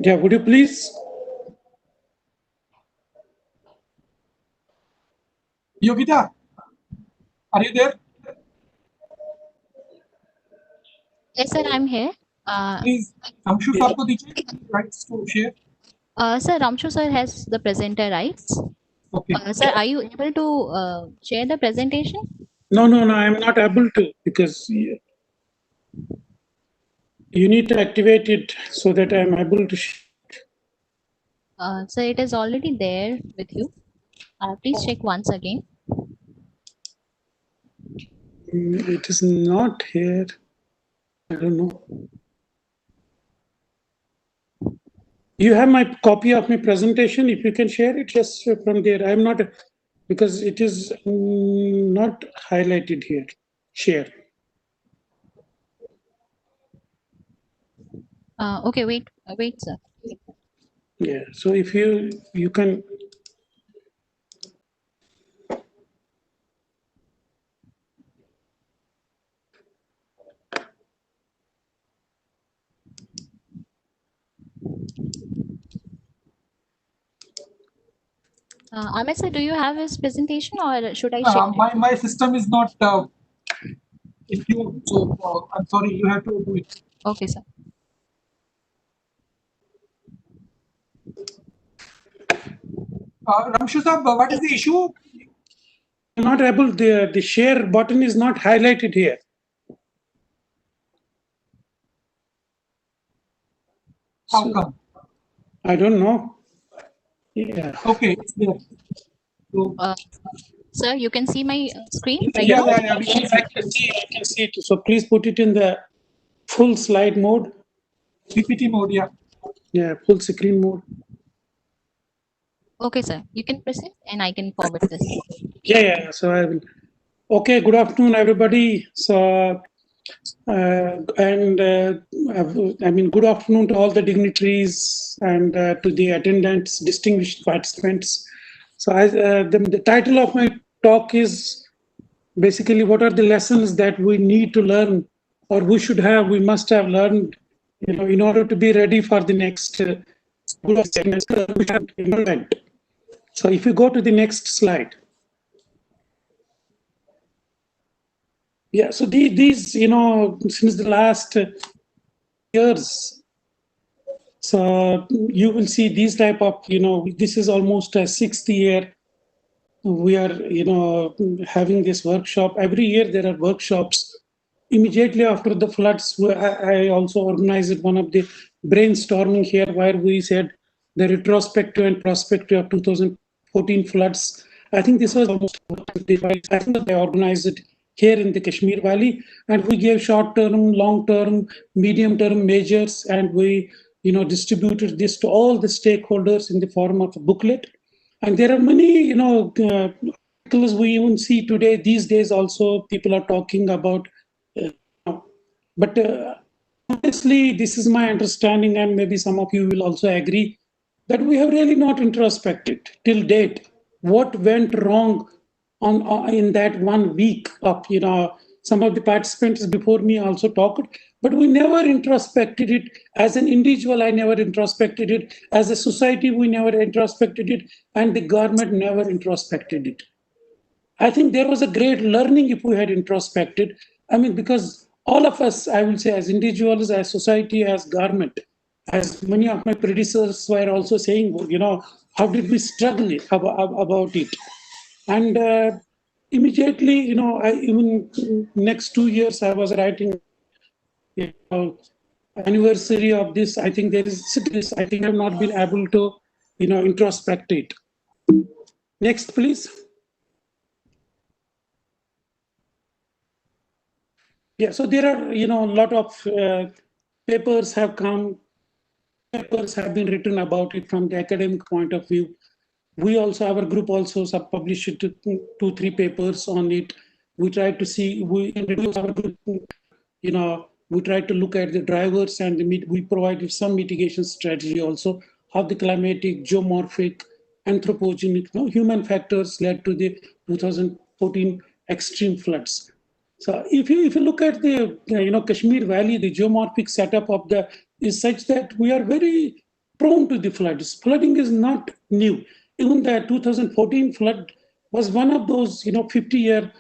Speaker 4: Yeah, would you please?
Speaker 1: Yogita, are you there?
Speaker 5: Yes, sir, I'm here.
Speaker 1: Please, Ramshu Saab ko dijiye rights to share.
Speaker 5: Sir, Ramshu sir has the presenter rights.
Speaker 1: Okay.
Speaker 5: Sir, are you able to share the presentation?
Speaker 4: No, I'm not able to because you need to activate it so that I'm able to.
Speaker 5: So it is already there with you. Please check once again.
Speaker 4: It is not here. I don't know. You have my copy of my presentation. If you can share it just from there. I'm not, because it is not highlighted here. Share.
Speaker 5: Okay, wait, sir.
Speaker 4: Yeah. So if you can.
Speaker 5: Ahmed sir, do you have his presentation or should I share?
Speaker 1: My system is not. If you I'm sorry, you have to do it.
Speaker 5: Okay, sir.
Speaker 1: Ramshu sir, what is the issue?
Speaker 4: Not able. The share button is not highlighted here.
Speaker 1: How
Speaker 4: So,
Speaker 1: come?
Speaker 4: I don't know. Yeah.
Speaker 1: Okay, it's there. So,
Speaker 5: Sir, you can see my screen right
Speaker 1: yeah,
Speaker 5: now?
Speaker 1: we can see.
Speaker 4: I can see it. So please put it in the full slide mode.
Speaker 1: PPT mode, yeah.
Speaker 4: Yeah, full screen mode.
Speaker 5: Okay, sir. You can proceed and I can forward this.
Speaker 4: Yeah. So I will. Okay. Good afternoon, everybody. So, I mean, good afternoon to all the dignitaries and to the attendants, distinguished participants. So, the title of my talk is basically what are the lessons that we need to learn, or we must have learned, in order to be ready for the next event. So if you go to the next slide. Yeah, so these, since the last years, so you will see these type of, this is almost a 6th year we are, having this workshop. Every year there are workshops. Immediately after the floods, I also organized one of the brainstorming here where we said the retrospective and prospective of 2014 floods. I think this was almost, I think I organized it here in the Kashmir Valley, and we gave short-term, long-term, medium-term measures, and we, distributed this to all the stakeholders in the form of a booklet. And there are many, articles we even see today, these days also, people are talking about. But honestly, this is my understanding, and maybe some of you will also agree, that we have really not introspected till date what went wrong in that 1 week of, some of the participants before me also talked, but we never introspected it. As an individual, I never introspected it. As a society, we never introspected it, and the government never introspected it. I think there was a great learning if we had introspected. I mean, because all of us, I will say, as individuals, as society, as government, as many of my predecessors were also saying, how did we struggle about it? And immediately, even next 2 years, I was writing, anniversary of this. I think there is this. I think I've not been able to, introspect it. Next, please. Yeah, so there are, a lot of papers have come, papers have been written about it from the academic point of view. We also, our group also published 2-3 papers on it. We try to see, we introduce our group, we try to look at the drivers, and we provided some mitigation strategy also, how the climatic, geomorphic, anthropogenic, human factors led to the 2014 extreme floods. So if you look at the Kashmir Valley, the geomorphic setup of is such that we are very prone to the floods. Flooding is not new. Even the 2014 flood was one of those 50-year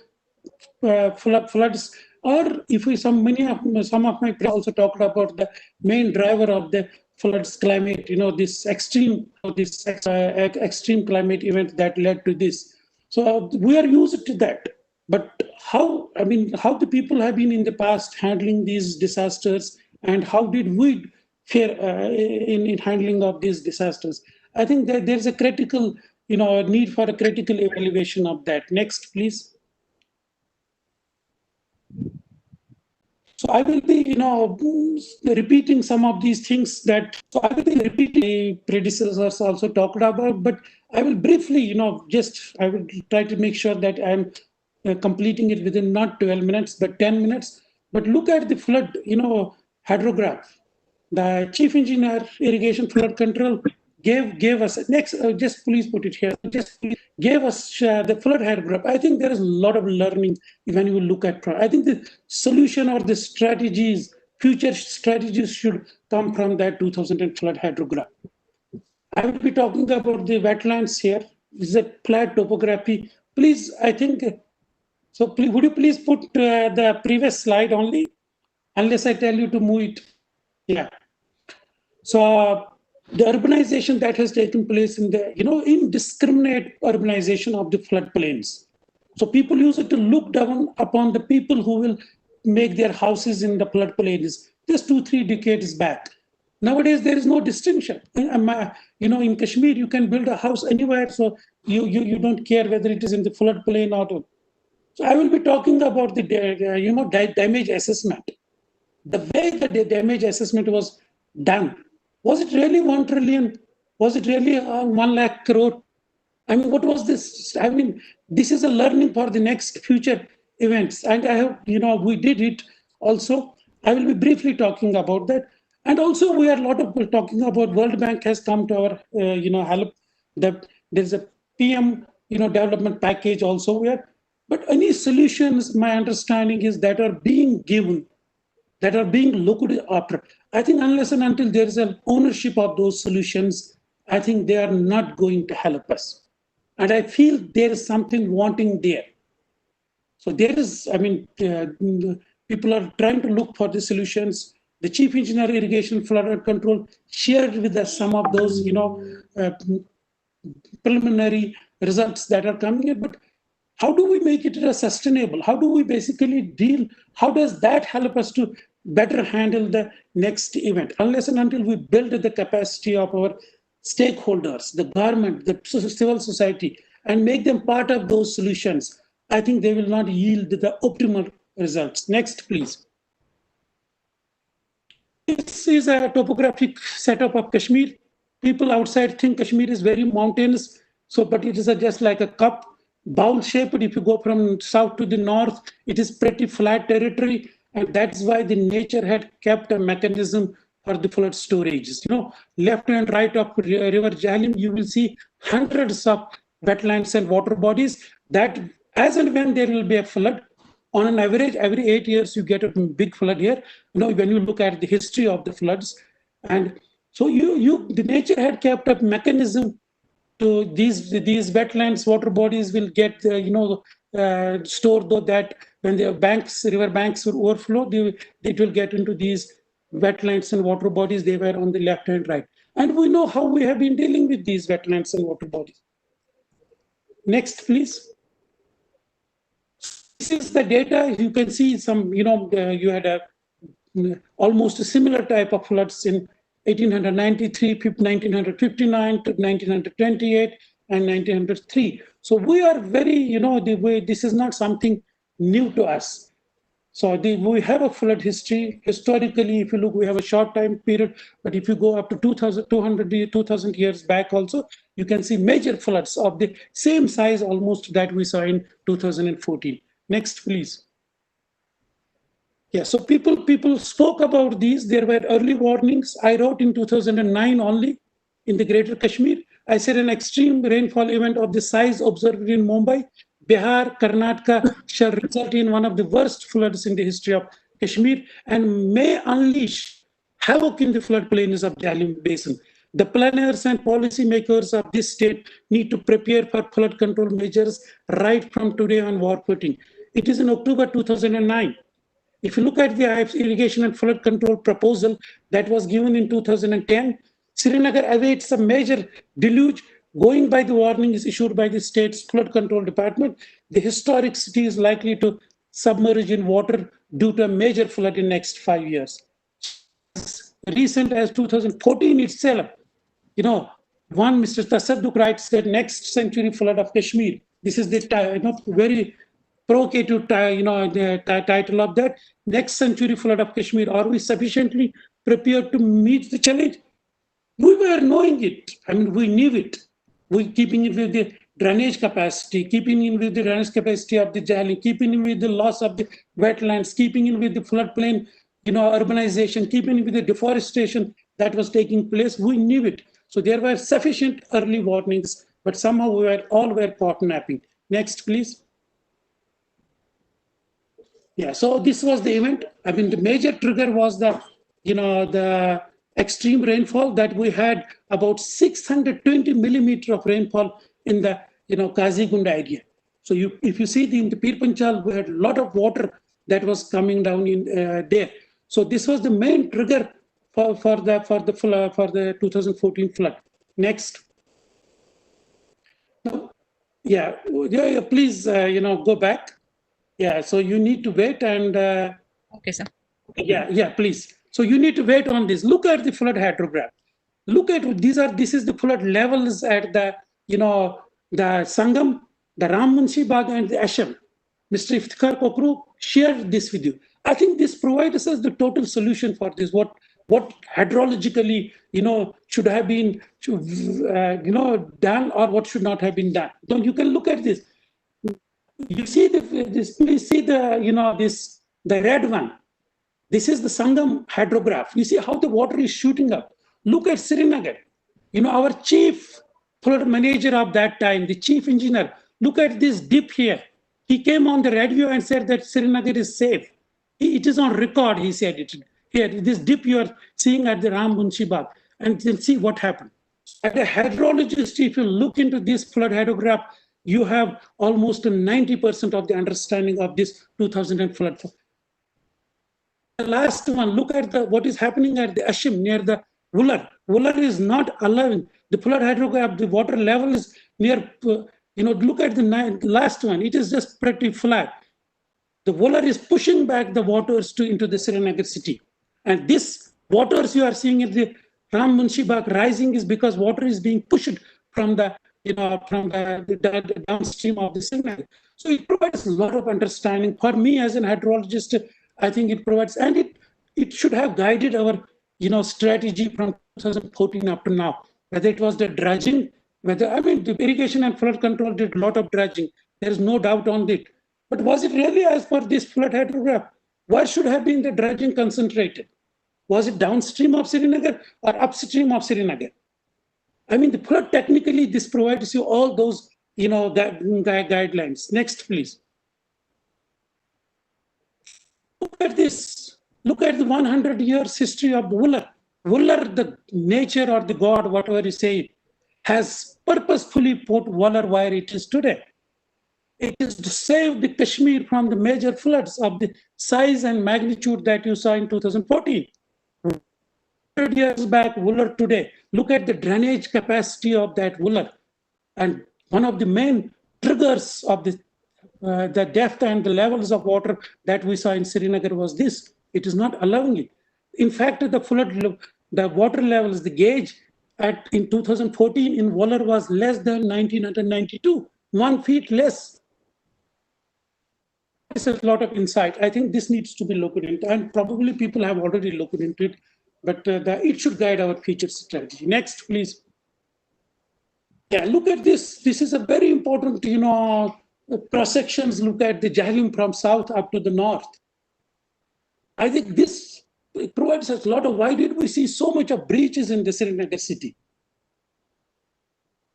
Speaker 4: floods. Or if we some of my friends also talked about the main driver of the floods, climate. This extreme climate event that led to this. So we are used to that. But how the people have been in the past handling these disasters, and how did we fare in handling of these disasters? I think that there's a critical, need for a critical evaluation of that. Next, please. So I will be, repeating some of these things that my predecessors also talked about, but I will briefly, I will try to make sure that I'm completing it within not 12 minutes, but 10 minutes. But look at the flood, hydrograph. The chief engineer, irrigation flood control, gave us next. Just please put it here. Just gave us the flood hydrograph. I think there is a lot of learning when you look at. I think the solution or the strategies, future strategies, should come from that 2000 flood hydrograph. I will be talking about the wetlands here. This is a flat topography. Please, I think. So, would you please put the previous slide only, unless I tell you to move it? Yeah. So the urbanization that has taken place in the, indiscriminate urbanization of the floodplains. So people use it to look down upon the people who will make their houses in the floodplains just 2-3 decades back. Nowadays, there is no distinction. In Kashmir, you can build a house anywhere, so you don't care whether it is in the floodplain or not. So I will be talking about the damage assessment. The way the damage assessment was done. Was it really 1 trillion? Was it really 1 lakh crore? I mean, what was this? I mean, this is a learning for the next future events. And I have, we did it also. I will be briefly talking about that. And also, we are a lot of people talking about World Bank has come to our, help. That there's a PM, development package also where. But any solutions, my understanding is that are being given, that are being looked after. I think unless and until there is an ownership of those solutions, I think they are not going to help us. And I feel there is something wanting there. So there is, people are trying to look for the solutions. The chief engineer irrigation flood control shared with us some of those, preliminary results that are coming in. But how do we make it sustainable? How do we basically deal? How does that help us to better handle the next event? Unless and until we build the capacity of our stakeholders, the government, the civil society, and make them part of those solutions, I think they will not yield the optimal results. Next, please. This is a topographic setup of Kashmir. People outside think Kashmir is very mountainous, but it is just like a cup. Bowl shaped. If you go from south to the north, it is pretty flat territory, and that's why the nature had kept a mechanism for the flood storages. Left and right of river Jhelum, you will see hundreds of wetlands and water bodies that, as and when there will be a flood, on an average, every 8 years you get a big flood here. When you look at the history of the floods, and so the nature had kept a mechanism to these wetlands, water bodies will get stored, though that when the river banks will overflow, it will get into these wetlands and water bodies. They were on the left and right, and we know how we have been dealing with these wetlands and water bodies. Next, please. This is the data. You can see some. You had almost a similar type of floods in 1893, 1959 to 1928 and 1903. So we are very, this is not something new to us. So we have a flood history. Historically, if you look, we have a short time period, but if you go up to 2,000 years back also, you can see major floods of the same size almost that we saw in 2014. Next, please. Yeah, so people spoke about these. There were early warnings. I wrote in 2009 only in the Greater Kashmir. I said an extreme rainfall event of the size observed in Mumbai, Bihar, Karnataka shall result in one of the worst floods in the history of Kashmir and may unleash havoc in the floodplains of Jhelum Basin. The planners and policymakers of this state need to prepare for flood control measures right from today on war footing. It is in October 2009. If you look at the irrigation and flood control proposal that was given in 2010, Srinagar awaits a major deluge. Going by the warnings issued by the state's flood control department, the historic city is likely to submerge in water due to a major flood in next 5 years. As recent as 2014 itself, one Mr. Tasadduk writes that next century flood of Kashmir. This is the very provocative, the title of that, next century flood of Kashmir. Are we sufficiently prepared to meet the challenge? We were knowing it. I mean, we knew it. We keeping it with the drainage capacity, keeping in with the drainage capacity of the Jali, keeping in with the loss of the wetlands, keeping in with the floodplain, urbanization, keeping in with the deforestation that was taking place. We knew it. So there were sufficient early warnings, but somehow we were all caught napping. Next, please. Yeah, so this was the event. I mean, the major trigger was the extreme rainfall that we had, about 620 millimeter of rainfall in the Kazigunda area. So if you see in the Pir Panchal, we had a lot of water that was coming down in there. So this was the main trigger for the 2014 flood. Next. Yeah, please go back. Yeah, so you need to wait and
Speaker 5: okay, sir.
Speaker 4: Yeah, please. So you need to wait on this. Look at the flood hydrograph. Look at this is the flood levels at the the Sangam, the Munshi Bagh, and the Asham. Mr. Iftikhar Kokru shared this with you. I think this provides us the total solution for this. What hydrologically should have been done, or what should not have been done. So you can look at this. You see this. Please see the red one. This is the Sangam Hydrograph. You see how the water is shooting up. Look at Srinagar. Our chief flood manager of that time, the chief engineer, look at this dip here. He came on the radio and said that Srinagar is safe. It is on record, he said it. Here, this dip you are seeing at the Munshi Bagh, and you'll see what happened. As a hydrologist, if you look into this flood hydrograph, you have almost 90% of the understanding of this 2000 flood. The last one, look at what is happening at the Ashim near the Wooler. Wooler is not allowing the flood hydrograph. The water level is near. Look at the last one. It is just pretty flat. The Wooler is pushing back the waters into the Srinagar city, and this waters you are seeing at the Munshi Bagh rising is because water is being pushed from the downstream of the Srinagar. So it provides a lot of understanding for me as an hydrologist. I think it provides, and it should have guided our strategy from 2014 up to now. Whether it was the dredging, the irrigation and flood control did a lot of dredging. There is no doubt on it. But was it really as per this flood hydrograph? Where should have been the dredging concentrated? Was it downstream of Srinagar or upstream of Srinagar? The flood technically, this provides you all those guidelines. Next, please. Look at this. Look at the 100 years history of the Wooler. Wooler, the nature or the god, whatever you say, has purposefully put Wooler where it is today. It is to save the Kashmir from the major floods of the size and magnitude that you saw in 2014. 100 years back, Wooler today. Look at the drainage capacity of that Wooler. And one of the main triggers of the depth and the levels of water that we saw in Srinagar was this. It is not allowing it. In fact, the water levels, the gauge in 2014 in Wooler was less than 1992, 1 feet less. This is a lot of insight. I think this needs to be looked into, and probably people have already looked into it, but it should guide our future strategy. Next, please. Yeah, look at this. This is a very important, cross sections. Look at the Jahlim from south up to the north. I think this provides us a lot of, why did we see so much of breaches in the Srinagar city?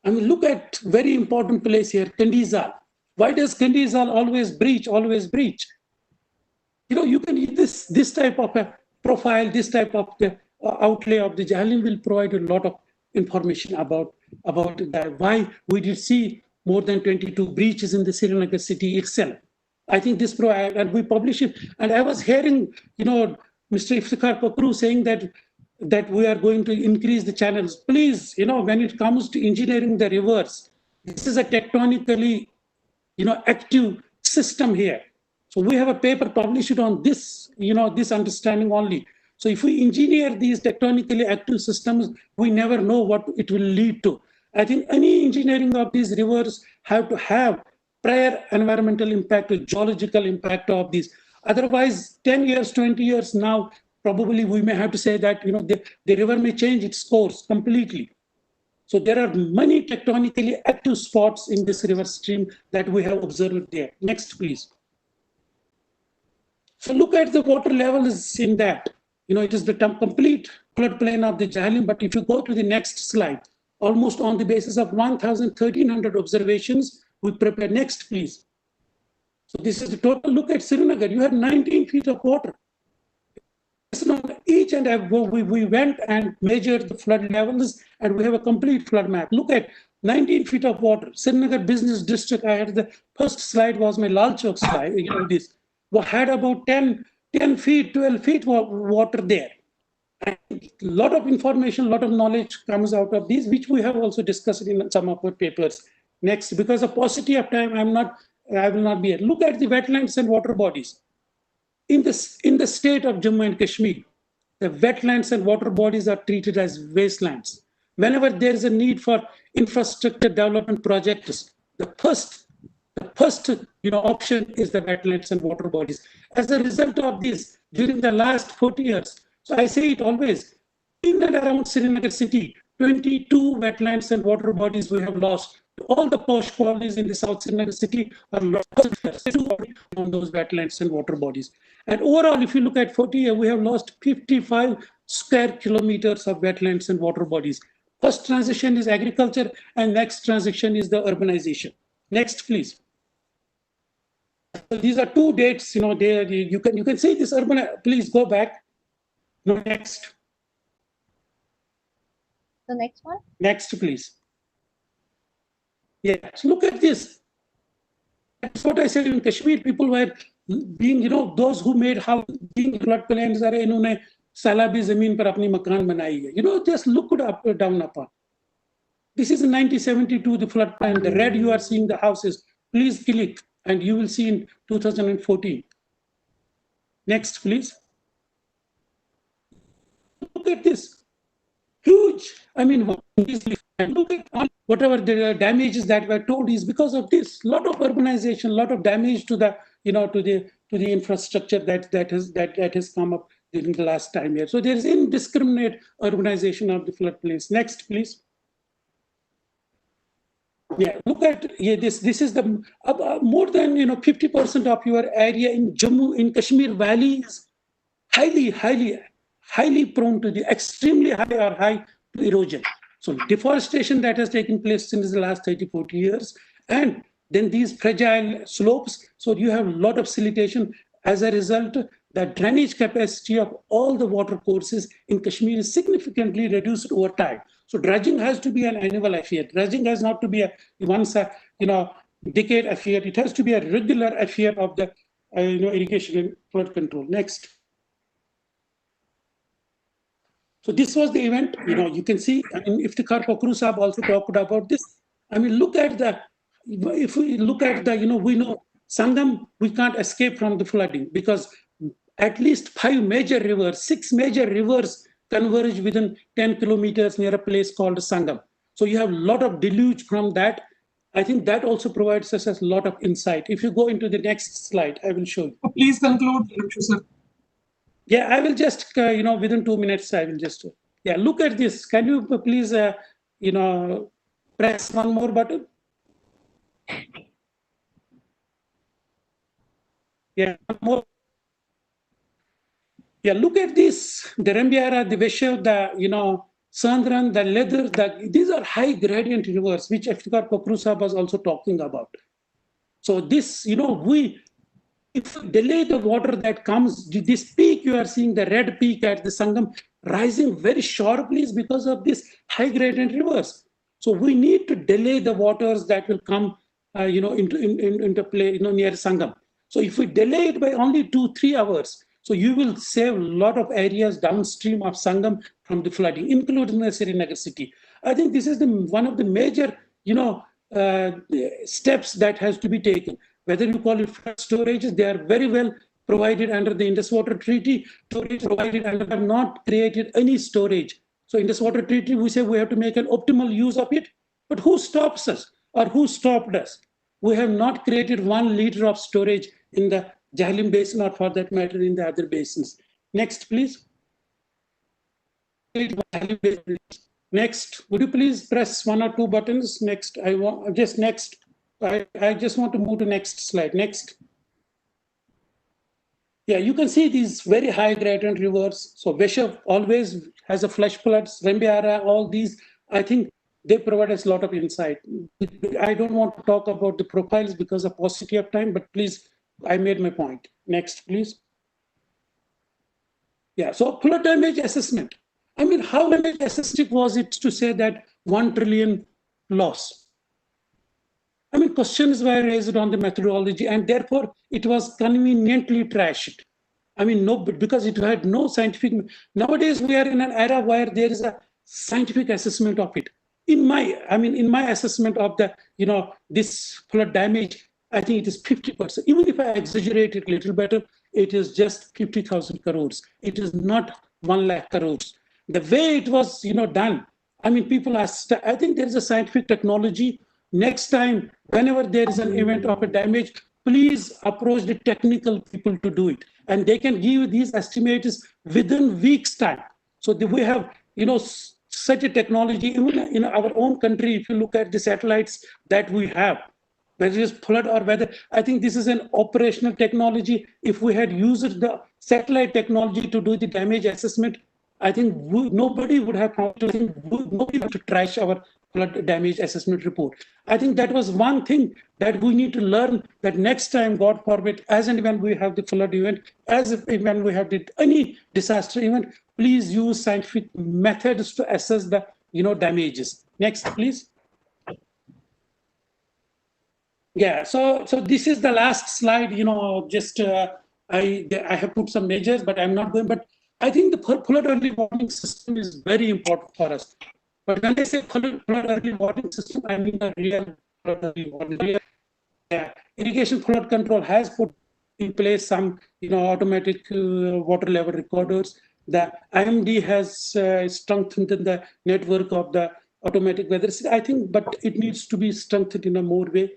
Speaker 4: Look at very important place here, Kandizal. Why does Kandizal always breach, always breach? You can use this type of a profile, this type of the outlay of the Jahlim will provide a lot of information about that, why we did see more than 22 breaches in the Srinagar city itself. I think this and we publish it. And I was hearing, Mr. Iftikhar Kokru saying that we are going to increase the channels. Please, when it comes to engineering the rivers, this is a tectonically, active system here. So we have a paper published on this, this understanding only. So if we engineer these tectonically active systems, we never know what it will lead to. I think any engineering of these rivers have to have prior environmental impact or geological impact of these. Otherwise, 10 years, 20 years now, probably we may have to say that the river may change its course completely. So there are many tectonically active spots in this river stream that we have observed there. Next, please. So look at the water levels in that. It is the complete floodplain of the Jhelum. But if you go to the next slide, almost on the basis of 1,1300 observations, we prepare. Next, please. So this is the total. Look at Srinagar. You have 19 feet of water. Each and every, we went and measured the flood levels, and we have a complete flood map. Look at 19 feet of water. Srinagar Business District, I had the first slide was my Lal Chowk slide. This had about 10 feet, 12 feet water there. And a lot of information, a lot of knowledge comes out of these, which we have also discussed in some of our papers. Next, because of paucity of time, I will not be here. Look at the wetlands and water bodies. In the state of Jammu and Kashmir, the wetlands and water bodies are treated as wastelands. Whenever there is a need for infrastructure development projects, the first option is the wetlands and water bodies. As a result of this, during the last 40 years, so I say it always, in and around Srinagar city, 22 wetlands and water bodies we have lost. All the posh colonies in the South Srinagar city are lost on those wetlands and water bodies. And overall, if you look at 40 years, we have lost 55 square kilometers of wetlands and water bodies. First transition is agriculture, and next transition is the urbanization. Next, please. So these are two dates. There you can see this urban. Please go back. No, next.
Speaker 5: The next one.
Speaker 4: Next, please. Yes, look at this. That's what I said in Kashmir. People were being, those who made house, being floodplains, इन्होंने सैलाबी जमीन पर अपनी मकान बनाई है. Just look it up, down upon. This is in 1972, the floodplain. The red you are seeing the houses. Please click, and you will see in 2014. Next, please. Look at this. Huge. I mean, look at whatever the damages that were told is because of this. Lot of urbanization, lot of damage to the to the infrastructure that has come up during the last time here. So there is indiscriminate urbanization of the floodplains. Next, please. Yeah, look at this. This is the more than 50% of your area in Jammu, in Kashmir Valley is highly prone to the extremely high or high erosion. So deforestation that has taken place since the last 30-40 years, and then these fragile slopes. So you have a lot of siltation. As a result, the drainage capacity of all the water courses in Kashmir is significantly reduced over time. So dredging has to be an annual affair. Dredging has not to be a once decade affair. It has to be a regular affair of the irrigation and flood control. Next. So this was the event. You can see. I mean, Iftikhar Fakru Sahab also talked about this. I mean, look at the. If we look at the, we know Sangam, we can't escape from the flooding because at least 5 major rivers, 6 major rivers converge within 10 kilometers near a place called Sangam. So you have a lot of deluge from that. I think that also provides us a lot of insight. If you go into the next slide, I will show you.
Speaker 1: Please conclude, sir.
Speaker 4: Yeah, I will just, within 2 minutes, I will just, look at this. Can you please, press one more button? Yeah, more. Yeah, look at this. The Rambiara, the Vesha, the, Sandran, the Leather, these are high gradient rivers, which Iftikhar Fakru Sahab was also talking about. So this, if you delay the water that comes, this peak you are seeing, the red peak at the Sangam rising very sharply is because of this high gradient rivers. So we need to delay the waters that will come, into play, near Sangam. So if we delay it by only 2-3 hours, so you will save a lot of areas downstream of Sangam from the flooding, including the Srinagar city. I think this is one of the major, steps that has to be taken. Whether you call it flood storages, they are very well provided under the Indus Water Treaty. Storage provided and have not created any storage. So Indus Water Treaty, we say we have to make an optimal use of it. But who stops us or who stopped us? we have not created 1 liter of storage in the Jhelum Basin, or for that matter in the other basins. Next, please. Next, would you please press 1 or 2 buttons? Next, I just want to move to next slide. Next. Yeah, you can see these very high gradient rivers. So Vesha always has a flash floods, Rembiara, all these, I think they provide us a lot of insight. I don't want to talk about the profiles because of paucity of time, but please, I made my point. Next, please. Yeah, so flood damage assessment. I mean, how damage assessment was it to say that 1 trillion loss? I mean, questions were raised on the methodology, and therefore it was conveniently trashed. I mean, no, because it had no scientific. Nowadays, we are in an era where there is a scientific assessment of it. In my assessment of the, this flood damage, I think it is 50%. Even if I exaggerate it a little better, it is just 50,000 crores. It is not 1 lakh crores. The way it was, done. I mean, people ask. I think there is a scientific technology. Next time, whenever there is an event of a damage, please approach the technical people to do it. And they can give these estimates within weeks' time. So we have, such a technology, even in our own country, if you look at the satellites that we have, whether it is flood or weather, I think this is an operational technology. If we had used the satellite technology to do the damage assessment, I think nobody would have to trash our flood damage assessment report. I think that was one thing that we need to learn, that next time, God forbid, as and when we have the flood event, when we have any disaster event, please use scientific methods to assess the damages. Next, please. Yeah, so this is the last slide. I have put some measures, but I'm not going. But I think the flood early warning system is very important for us. But when I say flood early warning system, I mean the real flood early warning. Irrigation flood control has put in place some, automatic water level recorders. The IMD has strengthened the network of the automatic weather. I think, but it needs to be strengthened in a more way.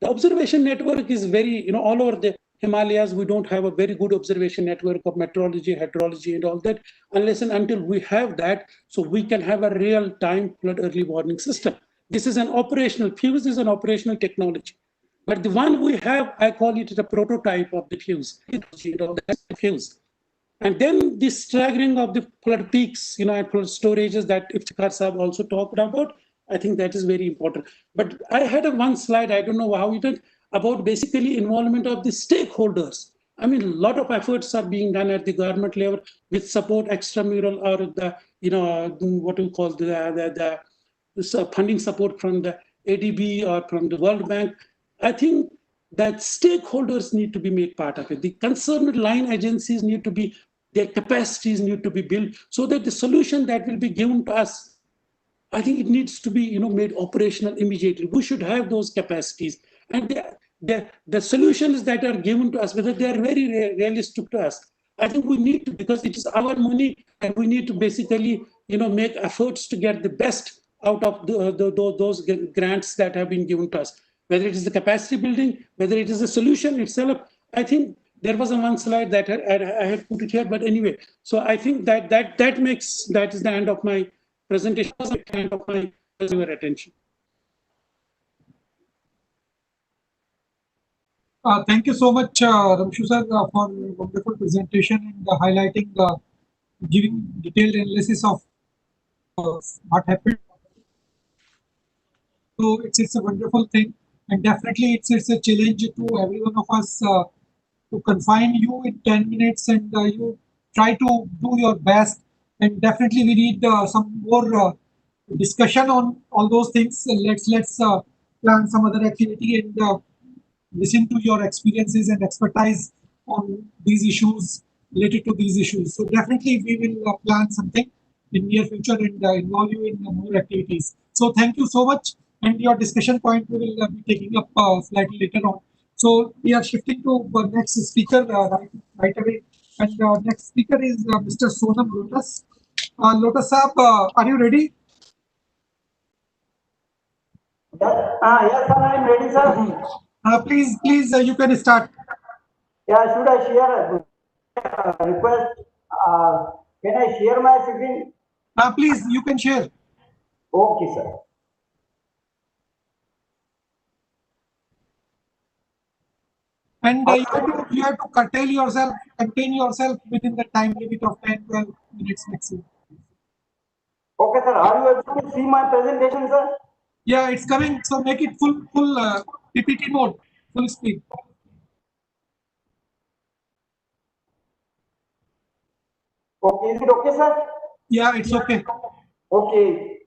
Speaker 4: The observation network is very, all over the Himalayas, we don't have a very good observation network of meteorology, hydrology, and all that, unless and until we have that, so we can have a real-time flood early warning system. This is an operational, FUSE is an operational technology. But the one we have, I call it the prototype of the FUSE. That's the FUSE. And then this staggering of the flood peaks, and flood storages that Iftikhar Saab also talked about, I think that is very important. But I had one slide, I don't know how it is, about basically involvement of the stakeholders. I mean, a lot of efforts are being done at the government level with support extramural or the, what we call the funding support from the ADB or from the World Bank. I think that stakeholders need to be made part of it. The concerned line agencies need to be, their capacities need to be built so that the solution that will be given to us, I think it needs to be, made operational immediately. We should have those capacities. And the solutions that are given to us, whether they are very realistic to us, I think we need to, because it is our money, and we need to basically, make efforts to get the best out of those grants that have been given to us. Whether it is the capacity building, whether it is the solution itself, I think there was one slide that I had put it here, but anyway. So I think that is the end of my presentation. End of my attention.
Speaker 1: Thank you so much, Ramshu sir, for wonderful presentation and highlighting, giving detailed analysis of what happened. So it's a wonderful thing, and definitely it's a challenge to every one of us to confine you in 10 minutes, and you try to do your best. And definitely we need some more discussion on all those things. Let's plan some other activity and listen to your experiences and expertise on these issues, related to these issues. So definitely we will plan something in near future and involve you in more activities. So thank you so much. And your discussion point we will be taking up slightly later on. So we are shifting to next speaker right away. And next speaker is Mr. Sonam Lotus. Lotus Saab, are you ready?
Speaker 7: Yes, sir, I am ready, sir.
Speaker 1: Please, you can start.
Speaker 7: Yeah, should I share a request? Can I share my screen?
Speaker 1: Please, you can share.
Speaker 7: Okay, sir.
Speaker 1: And you have to curtail yourself, contain yourself within the time limit of 10-12 minutes maximum.
Speaker 7: Okay, sir. Are you able to see my presentation, sir?
Speaker 1: Yeah, it's coming. So make it full PPT mode, full speed.
Speaker 7: Okay, is it okay, sir?
Speaker 1: Yeah, it's okay.
Speaker 7: Okay.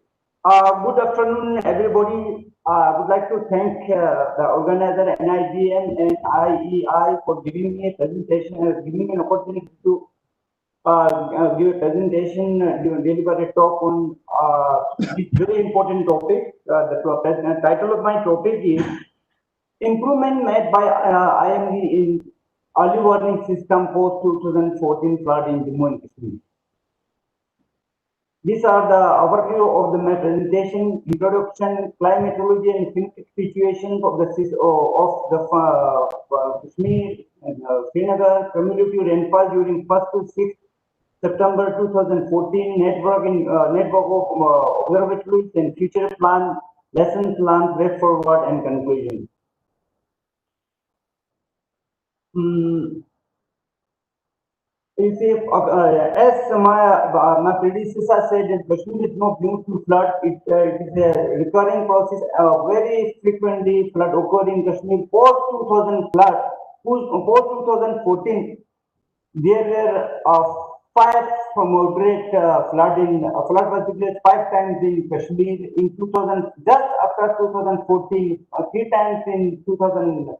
Speaker 7: Good afternoon, everybody. I would like to thank the organizer NIDM and IEI for giving me a presentation, giving me an opportunity to give a presentation, deliver a talk on this very important topic. The title of my topic is Improvement Made by IMD in Early Warning System post 2014 flood in Jammu and Kashmir. These are the overview of my presentation, introduction, climatology and climatic situation of the Kashmir and Srinagar, cumulative rainfall during 1st to 6th September 2014, network of observatories and future plan, lessons learned, way forward and conclusion. You see, as my predecessor said, that Kashmir is not due to flood. It is a recurring process. Very frequently, flood occurred in Kashmir post 2000 flood. Post 2014, there were five moderate flood in flood was declared 5 times in Kashmir in 2000. Just after 2014, 3 times in 2015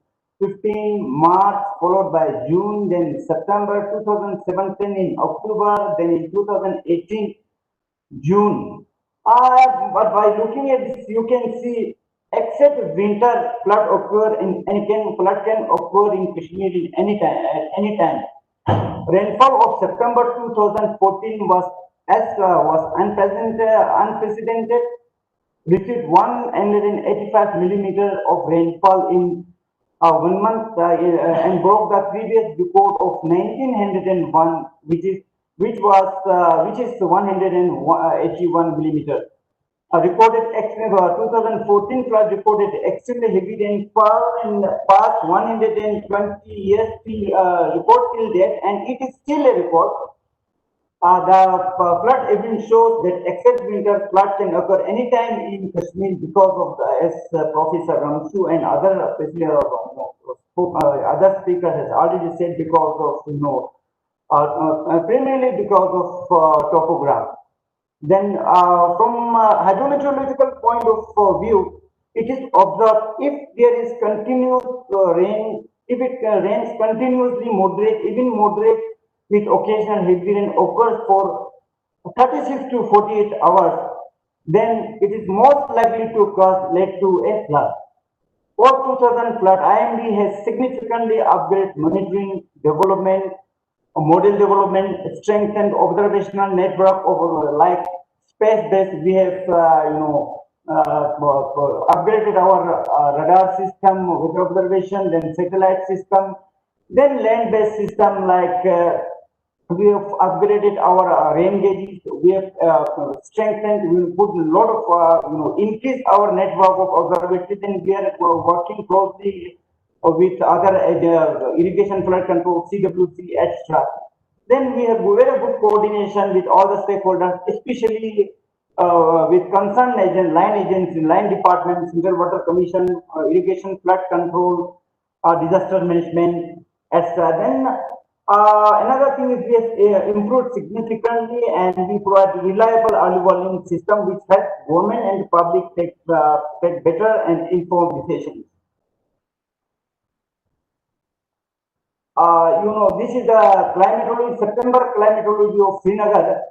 Speaker 7: March, followed by June, then September 2017 in October, then in 2018 June. But by looking at this, you can see except winter flood occur in flood can occur in Kashmir in any time at any time. Rainfall of September 2014 was unprecedented, received 185 millimeter of rainfall in 1 month and broke the previous record of 1901, which is 181 millimeter. Recorded 2014 flood recorded extremely heavy rainfall in the past 120 years record till date, and it is still a record. The flood event shows that except winter flood can occur anytime in Kashmir because of the, as Professor Ramshu and other other speakers has already said, because of primarily because of topography. Then from hydrometeorological point of view, it is observed if there is continuous rain, if it rains continuously moderate, even moderate with occasional heavy rain occurs for 36 to 48 hours, then it is most likely to cause lead to a flood. Post 2000 flood, IMD has significantly upgraded monitoring, development, model development, strengthened observational network of like space-based. We have upgraded our radar system with observation, then satellite system, then land-based system like we have upgraded our rain gauges. We have strengthened. We put a lot of increase our network of observatories, and we are working closely with other irrigation flood control, CWC, etc. Then we have very good coordination with all the stakeholders, especially with concerned agents, line agents, line departments, Central Water Commission, irrigation flood control, disaster management, etc. Then another thing is we have improved significantly, and we provide reliable early warning system which helps government and public take better and informed decisions. This is the climatology, September climatology of Srinagar.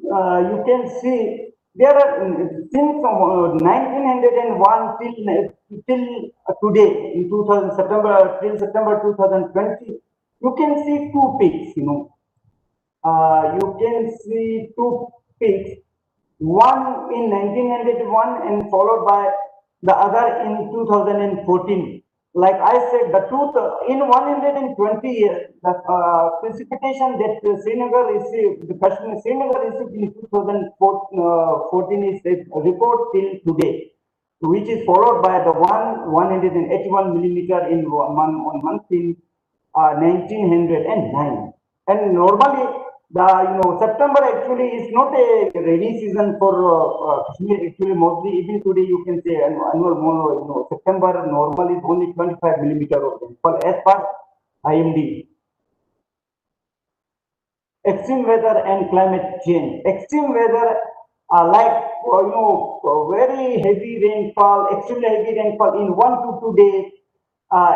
Speaker 7: You can see there are since 1901 till today in 2000 September till September 2020, you can see two peaks. You can see two peaks. One in 1901 and followed by the other in 2014. Like I said, the truth in 120 years, the precipitation that Srinagar received, the Kashmir Srinagar received in 2014 is a report till today, which is followed by the 181 millimeter in one month in 1909. And normally, the September actually is not a rainy season for Kashmir. Actually, mostly even today you can say annual September normal is only 25 millimeter of rainfall as per IMD. Extreme weather and climate change. Extreme weather like very heavy rainfall, extremely heavy rainfall in 1 to 2 days.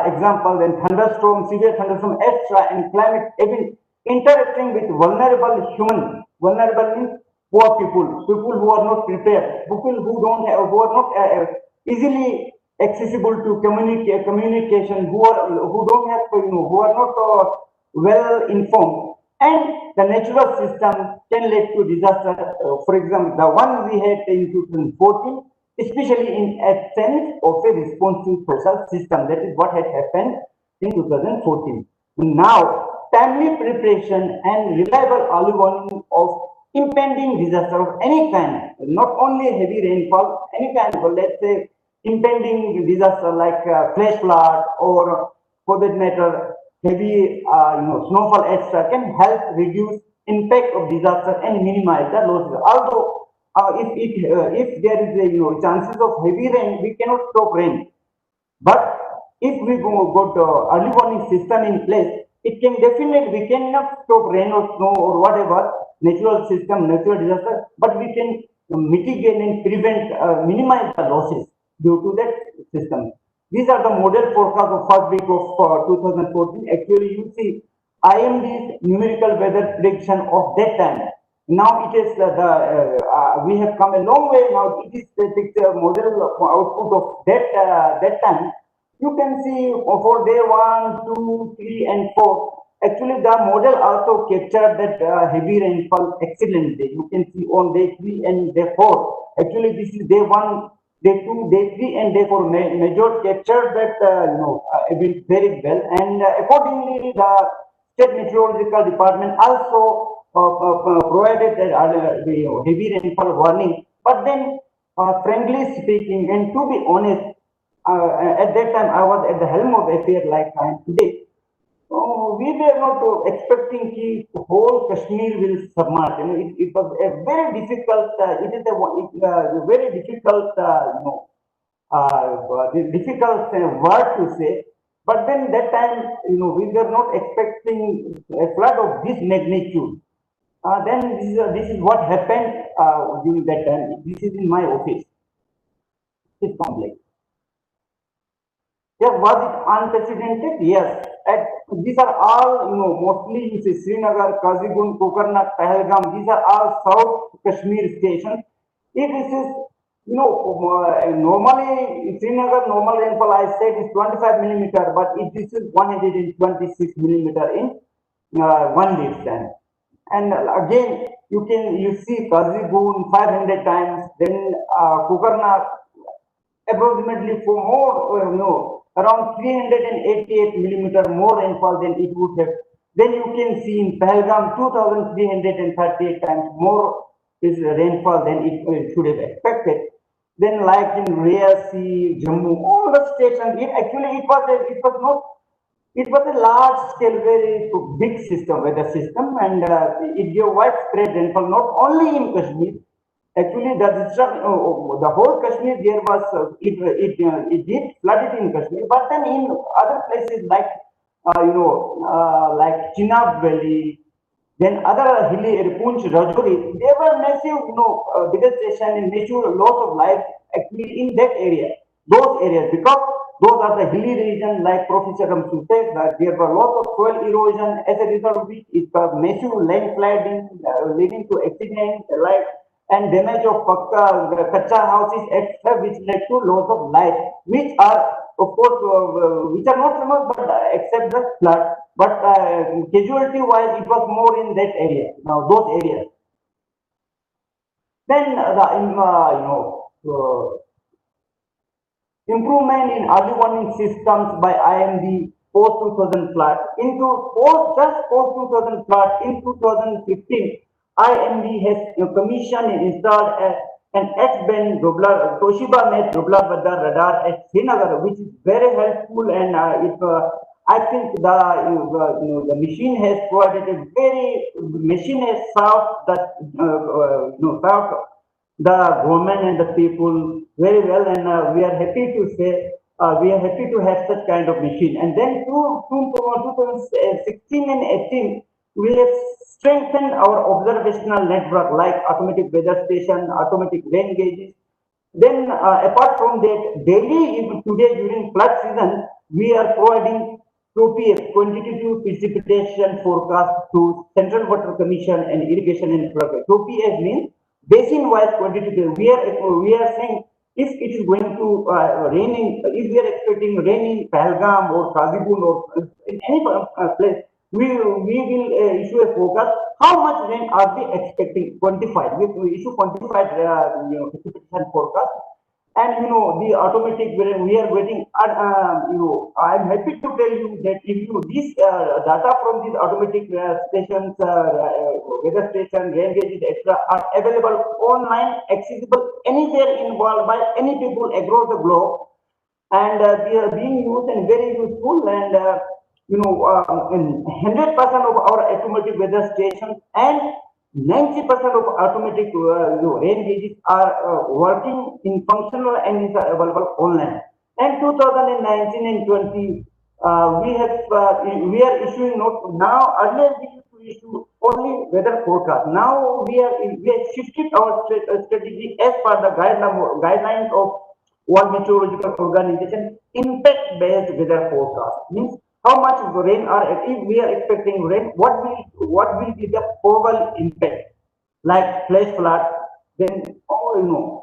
Speaker 7: Example, then thunderstorm, severe thunderstorm, extra, and climate event interacting with vulnerable human. Vulnerable means poor people, people who are not prepared, people who don't have, who are not easily accessible to communication, who don't have, who are not well informed, and the natural system can lead to disaster. For example, the one we had in 2014, especially in absence of a responsive social system. That is what had happened in 2014. Now, timely preparation and reliable early warning of impending disaster of any kind, not only heavy rainfall, any kind of, let's say, impending disaster like flash flood or, for that matter, heavy snowfall, etc., can help reduce impact of disaster and minimize the losses. Although if there is a chances of heavy rain, we cannot stop rain. But if we got early warning system in place, it can definitely, we cannot stop rain or snow or whatever natural system, natural disaster, but we can mitigate and prevent, minimize the losses due to that system. These are the model forecast of first week of 2014. Actually, you see IMD's numerical weather prediction of that time. Now it is we have come a long way. Now it is the picture model output of that time. You can see for day 1, 2, 3, and 4. Actually, the model also captured that heavy rainfall excellently. You can see on day 3 and day 4. Actually, this is day 1, day 2, day 3, and day 4. Major captured that event very well, and accordingly, the State Meteorological Department also provided the heavy rainfall warning. But then, frankly speaking, and to be honest, at that time I was at the helm of affair like I am today. We were not expecting the whole Kashmir will submerge. It was a very difficult. It is a very difficult, difficult word to say. But then that time, we were not expecting a flood of this magnitude. Then this is what happened during that time. This is in my office. It's complex. Yes, was it unprecedented? Yes. These are all, mostly you see Srinagar, Kazigun, Kokarnak, Pahalgam. These are all South Kashmir stations. If this is, normally Srinagar normal rainfall I said is 25 millimeter, but if this is 126 millimeter in 1 day time. And again, you see Kazigun 500 times, then Kokarnak approximately for more, around 388 millimeter more rainfall than it would have. Then you can see in Pahalgam 2,338 times more is rainfall than it should have expected. Then like in Riyasi, Jammu, all the stations, it was a large scale, very big system, weather system, and it gave widespread rainfall not only in Kashmir. Actually, the whole Kashmir there was it did flooded in Kashmir, but then in other places like like Chenab Valley, then other hilly Punch, Rajouri, there were massive devastation and massive loss of life actually in that area, those areas, because those are the hilly region, like Professor Ramsu said, that there were lots of soil erosion, as a result of which it was massive landsliding leading to accidents like and damage of kacha houses, etc., which led to loss of life, which are of course which are not famous, but except the flood. But casualty wise, it was more in that area. Now those areas. Then improvement in early warning systems by IMD post 2000 flood. Post 2000 flood in 2015, IMD has commissioned and installed an X-band Toshiba made Doppler weather radar at Srinagar, which is very helpful, and I think the machine has provided a machine has served served the government and the people very well, and we are happy to say we are happy to have such kind of machine. And then 2016 and 18, we have strengthened our observational network like automatic weather station, automatic rain gauges. Then apart from that, daily, even today during flood season, we are providing QPF, quantitative precipitation forecast to Central Water Commission and Irrigation and Infrastructure. QPF means basin-wise quantitative. We are saying if it is going to rain in, if we are expecting rain in Pahalgam or Kazipur or in any place, we will issue a forecast. How much rain are we expecting? Quantified. We issue quantified precipitation forecast. And the automatic we are getting. I am happy to tell you that if this data from these automatic stations, weather station, rain gauges, etc., are available online, accessible anywhere involved by any people across the globe, and they are being used and very useful. And 100% of our automatic weather stations and 90% of automatic rain gauges are working in functional and is available online. And 2019 and 20, we are issuing notes now. Earlier we used to issue only weather forecast. Now we have shifted our strategy as per the guidelines of World Meteorological Organization. Impact-based weather forecast means how much rain if we are expecting rain, what will be the probable impact, like flash flood, then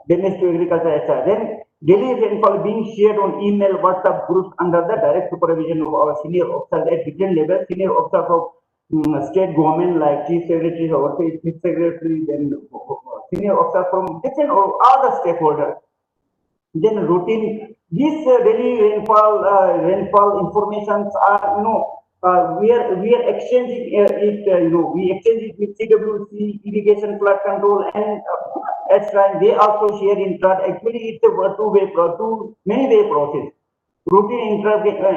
Speaker 7: damage to agriculture, etc. Then daily rainfall being shared on email, WhatsApp groups under the direct supervision of our senior officers at different levels, senior officers of state government like chief secretary, overseas chief secretary, then senior officers from different all the stakeholders. Then routine, these daily rainfall informations are we are exchanging we exchange it with CWC, irrigation, flood control, and etc. They also share in flood. Actually, it's a many-way process. Routine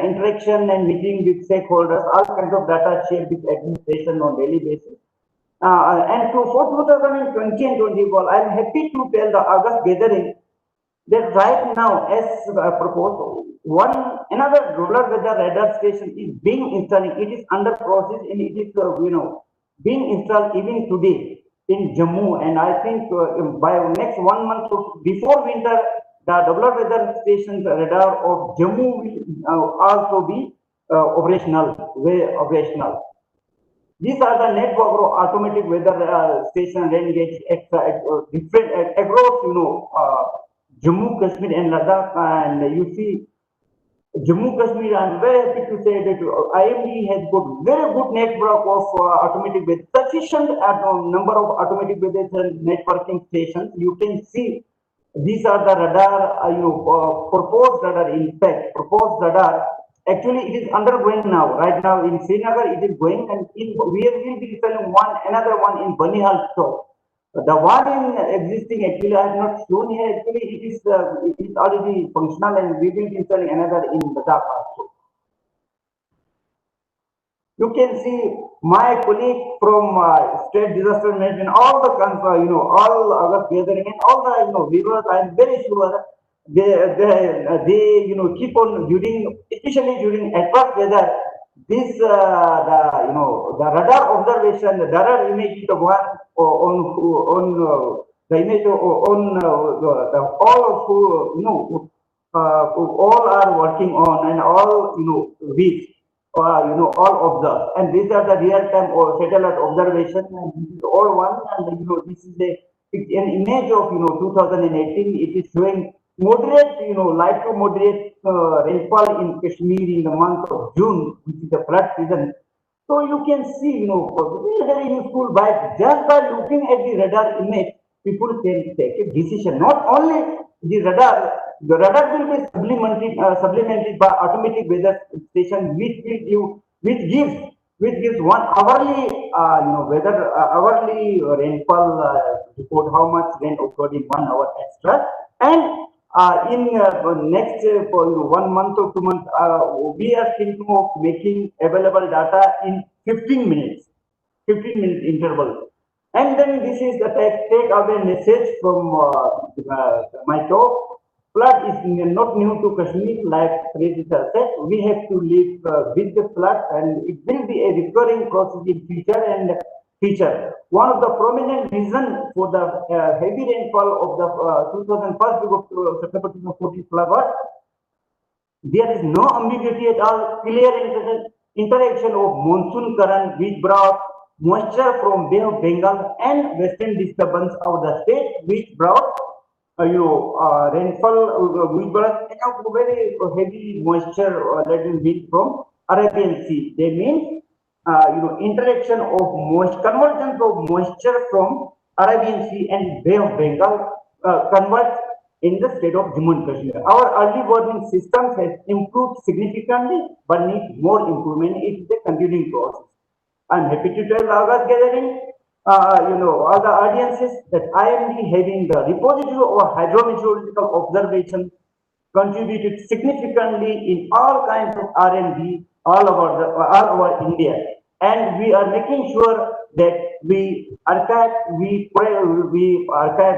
Speaker 7: interaction and meeting with stakeholders, all kinds of data shared with administration on daily basis. And for 2020 and 21, I'm happy to tell the August gathering that right now, as proposed, another rural weather radar station is being installed. It is under process and it is being installed even today in Jammu. And I think by next 1 month before winter, the rural weather station radar of Jammu will also be operational. These are the network of automatic weather station rain gauge different across Jammu, Kashmir, and Ladakh. And you see, Jammu, Kashmir, I'm very happy to say that IMD has got very good network of automatic weather, sufficient number of automatic weather networking stations. You can see these are the radar, proposed radar. In fact, proposed radar. Actually, it is undergoing now. Right now in Srinagar, it is going, and we will be installing another one in Banihal Chowk. The one in existing, actually, I have not shown here. Actually, it is already functional, and we will be installing another in Ladakh also. You can see my colleague from State Disaster Management, all the all August gathering, and all the viewers. I am very sure they keep on especially during adverse weather. This the radar observation, the radar image is the one on the image on all are working on, and all reach all observed, and these are the real-time or satellite observation, and this is all one, and this is an image of 2018. It is showing moderate, light to moderate rainfall in Kashmir in the month of June, which is the flood season. So you can see, this is very useful. Just by looking at the radar image, people can take a decision. Not only the radar, the radar will be supplemented by automatic weather station, which gives 1 hourly weather hourly rainfall report, how much rain occurred in 1 hour extra, and in next for 1 month or 2 months, we are thinking of making available data in 15 minutes, 15-minute interval. And then this is the take away message from my talk. Flood is not new to Kashmir, like President said. We have to live with the flood, and it will be a recurring process in future. One of the prominent reasons for the heavy rainfall of the 2001 to September 2014 flood, there is no ambiguity at all. Clear interaction of monsoon current, which brought moisture from Bay of Bengal and western disturbance of the state, which brought rainfall, which brought very heavy moisture laden wind from Arabian Sea. They mean interaction of convergence of moisture from Arabian Sea and Bay of Bengal converts in the state of Jammu and Kashmir. Our early warning systems has improved significantly, but need more improvement. It is a continuing process. I'm happy to tell August gathering, all the audiences, that I am having the repository of hydrometeorological observation contributed significantly in all kinds of R&D all over India, and we are making sure that we archive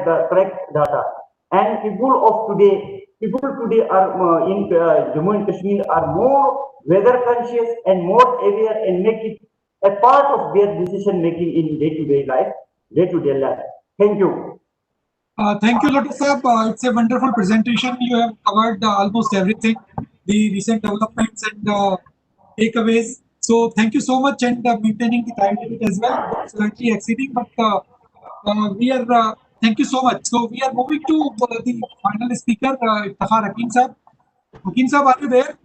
Speaker 7: the correct data. And people today are in Jammu and Kashmir are more weather conscious and more aware, and make it a part of their decision making in day-to-day life. Thank you.
Speaker 1: Thank you, Lotus Sahab. It's a wonderful presentation. You have covered almost everything, the recent developments and takeaways. So thank you so much, and maintaining the time limit as well. Slightly exceeding, but we are. Thank you so much. So we are moving to the final speaker, Iftihar Hakim Sahab. Hakim Sahab, are you there?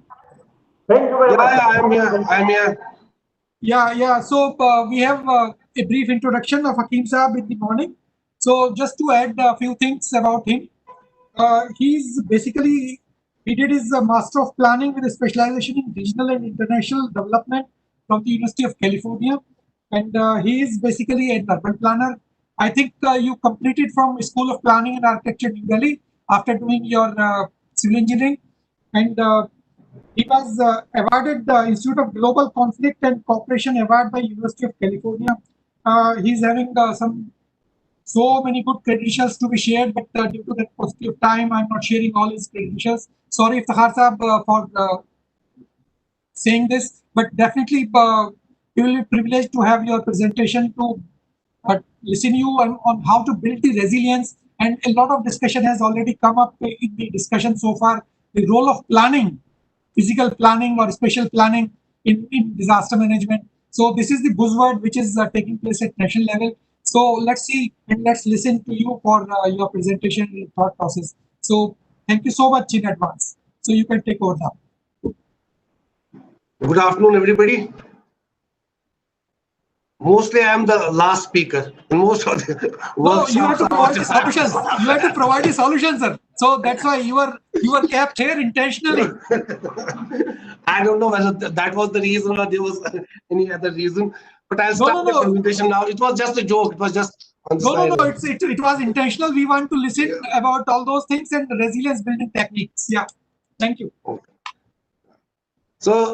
Speaker 7: Thank you very much.
Speaker 9: I'm here.
Speaker 1: Yeah. So we have a brief introduction of Hakim Sahab in the morning. So just to add a few things about him, he did his Master of Planning with a specialization in regional and international development from the University of California, and he is basically an urban planner. I think you completed from School of Planning and Architecture, New Delhi, after doing your civil engineering, and he was awarded the Institute of Global Conflict and Cooperation Award by University of California. He's having so many good credentials to be shared, but due to that paucity of time, I'm not sharing all his credentials. Sorry, Iftihar Sahab, for saying this, but definitely we will be privileged to have your presentation to listen you on how to build the resilience. And a lot of discussion has already come up in the discussion so far. The role of planning, physical planning or spatial planning in disaster management. So this is the buzzword which is taking place at national level. So let's see and let's listen to you for your presentation and thought process. So thank you so much in advance. So you can take over now.
Speaker 9: Good afternoon, everybody. Mostly I am the last speaker in most of the workshops.
Speaker 1: You have to provide the solutions. You have to provide the solutions, sir. So that's why you were kept here intentionally.
Speaker 9: I don't know whether that was the reason or there was any other reason. But I'll start the presentation now. It was just a joke. It was just on the side.
Speaker 1: It was intentional. We want to listen about all those things and the resilience building techniques. Yeah. Thank you.
Speaker 9: Okay. So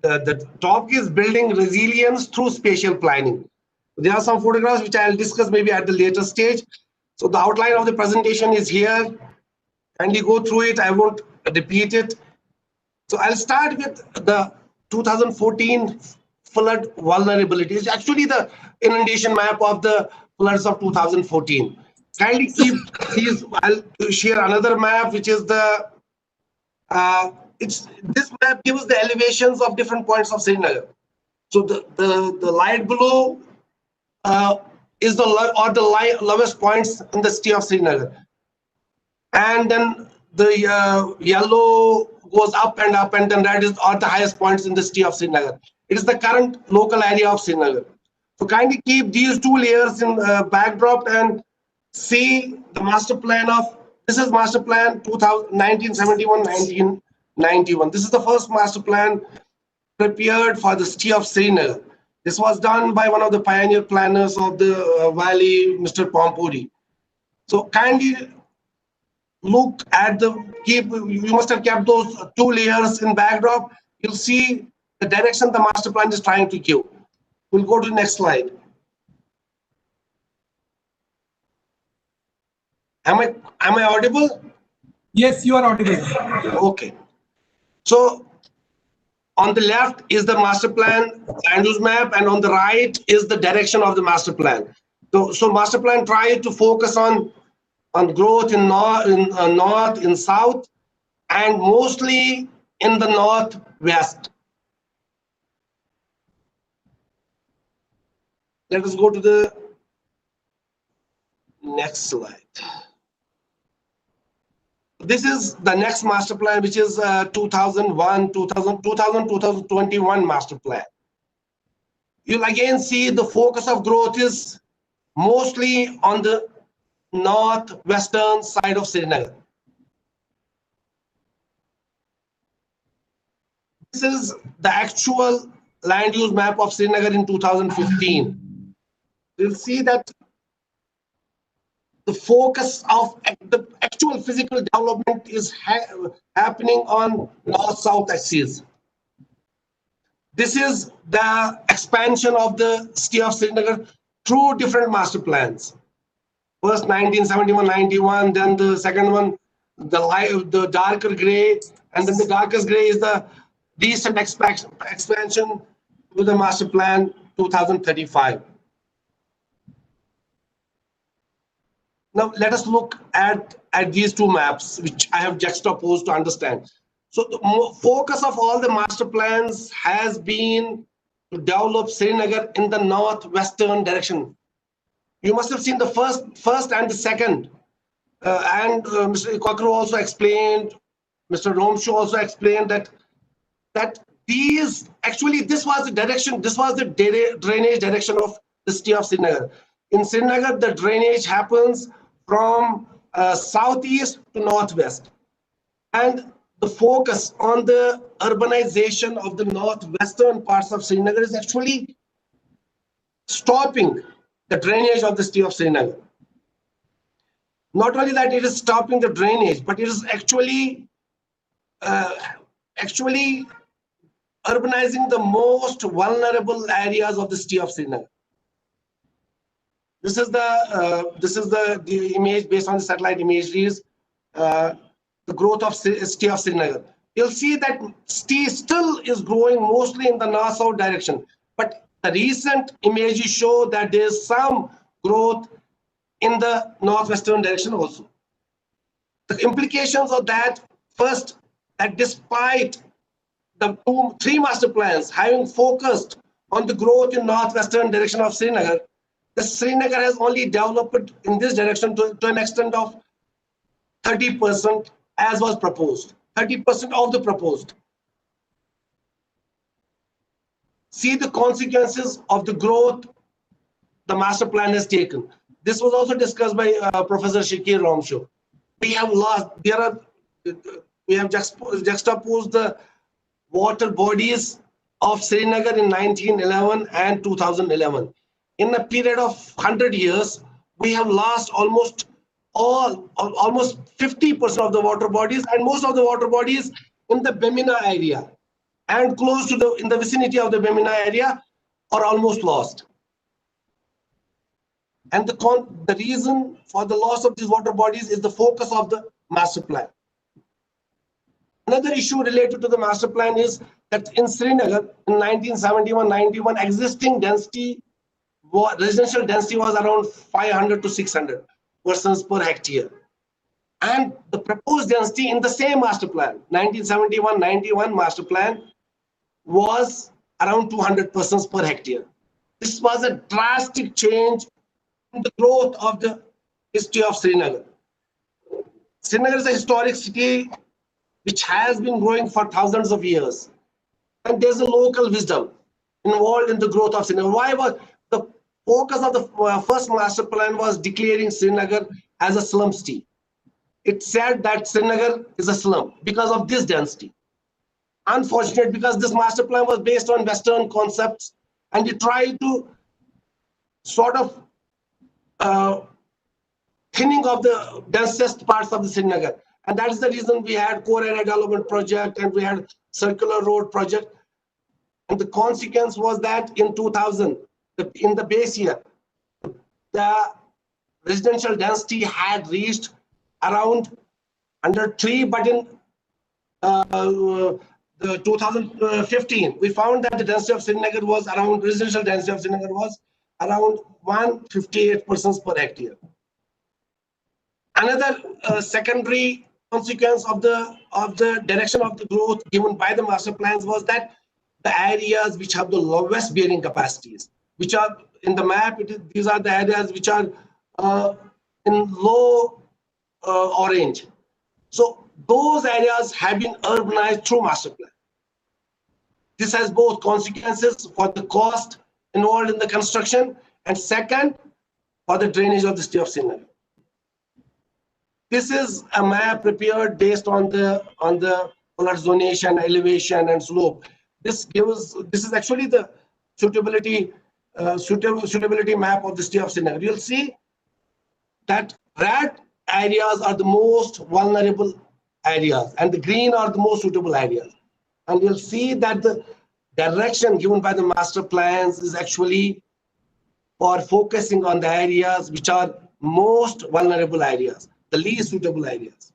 Speaker 9: the topic is building resilience through spatial planning. There are some photographs which I'll discuss maybe at the later stage. So the outline of the presentation is here. Kindly go through it. I won't repeat it. So I'll start with the 2014 flood vulnerabilities. Actually, the inundation map of the floods of 2014. Kindly keep these. I'll share another map, which is the this map gives the elevations of different points of Srinagar. So the light blue is the lowest points in the city of Srinagar, and then the yellow goes up, and then red are the highest points in the city of Srinagar. It is the current local area of Srinagar. So kindly keep these two layers in backdrop and see the master plan of This is master plan 1971-1991. This is the first master plan prepared for the city of Srinagar. This was done by one of the pioneer planners of the valley, Mr. Pompuri. So kindly look at you must have kept those two layers in backdrop. You'll see the direction the master plan is trying to give. We'll go to the next slide. Am I audible?
Speaker 1: Yes, you are audible.
Speaker 9: Okay. So on the left is the master plan land use map, and on the right is the direction of the master plan. So master plan tries to focus on growth in north, in south, and mostly in the northwest. Let us go to the next slide. This is the next master plan, which is 2021 master plan. You'll again see the focus of growth is mostly on the northwestern side of Srinagar. This is the actual land use map of Srinagar in 2015. You'll see that the focus of the actual physical development is happening on north-south axis. This is the expansion of the city of Srinagar through different master plans. First 1971-91, then the second one, the darker gray, and then the darkest gray is the recent expansion to the master plan 2035. Now let us look at these two maps, which I have juxtaposed to understand. So the focus of all the master plans has been to develop Srinagar in the northwestern direction. You must have seen the first and the second. Mr. Kokru also explained, Mr. Romshu also explained that these, actually this was the direction, this was the drainage direction of the city of Srinagar. In Srinagar, the drainage happens from southeast to northwest. And the focus on the urbanization of the northwestern parts of Srinagar is actually stopping the drainage of the city of Srinagar. Not only that, it is stopping the drainage, but it is actually urbanizing the most vulnerable areas of the city of Srinagar. This is the image based on the satellite imageries, the growth of city of Srinagar. You'll see that city still is growing mostly in the north-south direction, but the recent images show that there is some growth in the northwestern direction also. The implications of that, first, that despite the three master plans having focused on the growth in northwestern direction of Srinagar, the Srinagar has only developed in this direction to an extent of 30% as was proposed, 30% of the proposed. See the consequences of the growth the master plan has taken. This was also discussed by Professor Shakir Romsho. We have lost, we have juxtaposed the water bodies of Srinagar in 1911 and 2011. In a period of 100 years, we have lost almost 50% of the water bodies, and most of the water bodies in the Bemina area and close to in the vicinity of the Bemina area are almost lost. And the reason for the loss of these water bodies is the focus of the master plan. Another issue related to the master plan is that in Srinagar in 1971-91, existing density, residential density was around 500 to 600 persons per hectare. And the proposed density in the same master plan, 1971-91 master plan, was around 200 persons per hectare. This was a drastic change in the growth of the history of Srinagar. Srinagar is a historic city which has been growing for thousands of years. And there's a local wisdom involved in the growth of Srinagar. Why was the focus of the first master plan was declaring Srinagar as a slum city? it said that Srinagar is a slum because of this density. Unfortunate, because this master plan was based on Western concepts, and it tried to sort of thinning of the densest parts of the Srinagar. And that is the reason we had core area development project and we had circular road project. And the consequence was that in 2000, in the base year, the residential density had reached around under 3, but in the 2015, we found that the density of Srinagar was around, residential density of Srinagar was around 158 persons per hectare. Another secondary consequence of the direction of the growth given by the master plans was that the areas which have the lowest bearing capacities, which are in the map, these are the areas which are in low orange. So those areas have been urbanized through master plan. This has both consequences for the cost involved in the construction, and second, for the drainage of the state of Srinagar. This is a map prepared based on the flood zonation, elevation, and slope. This is actually the suitability map of the state of Srinagar. You'll see that red areas are the most vulnerable areas, and the green are the most suitable areas. And you'll see that the direction given by the master plans is actually for focusing on the areas which are most vulnerable areas, the least suitable areas.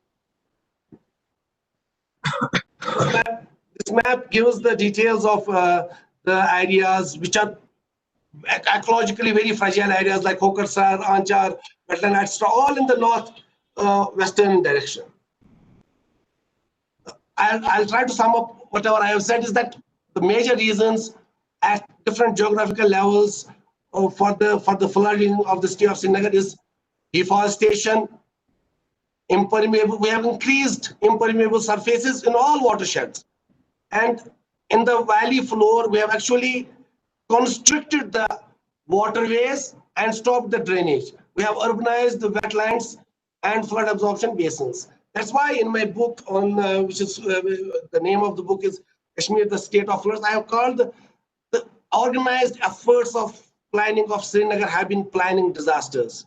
Speaker 9: This map gives the details of the areas which are ecologically very fragile areas like Hokersar, Anchar, Wetland, etc., all in the north western direction. I'll try to sum up whatever I have said is that the major reasons at different geographical levels for the flooding of the state of Srinagar is deforestation, impermeable. We have increased impermeable surfaces in all watersheds, and in the valley floor we have actually constricted the waterways and stopped the drainage. We have urbanized the wetlands and flood absorption basins. That's why in my book on which is the name of the book is Kashmir, the State of Floods, I have called the organized efforts of planning of Srinagar have been planning disasters.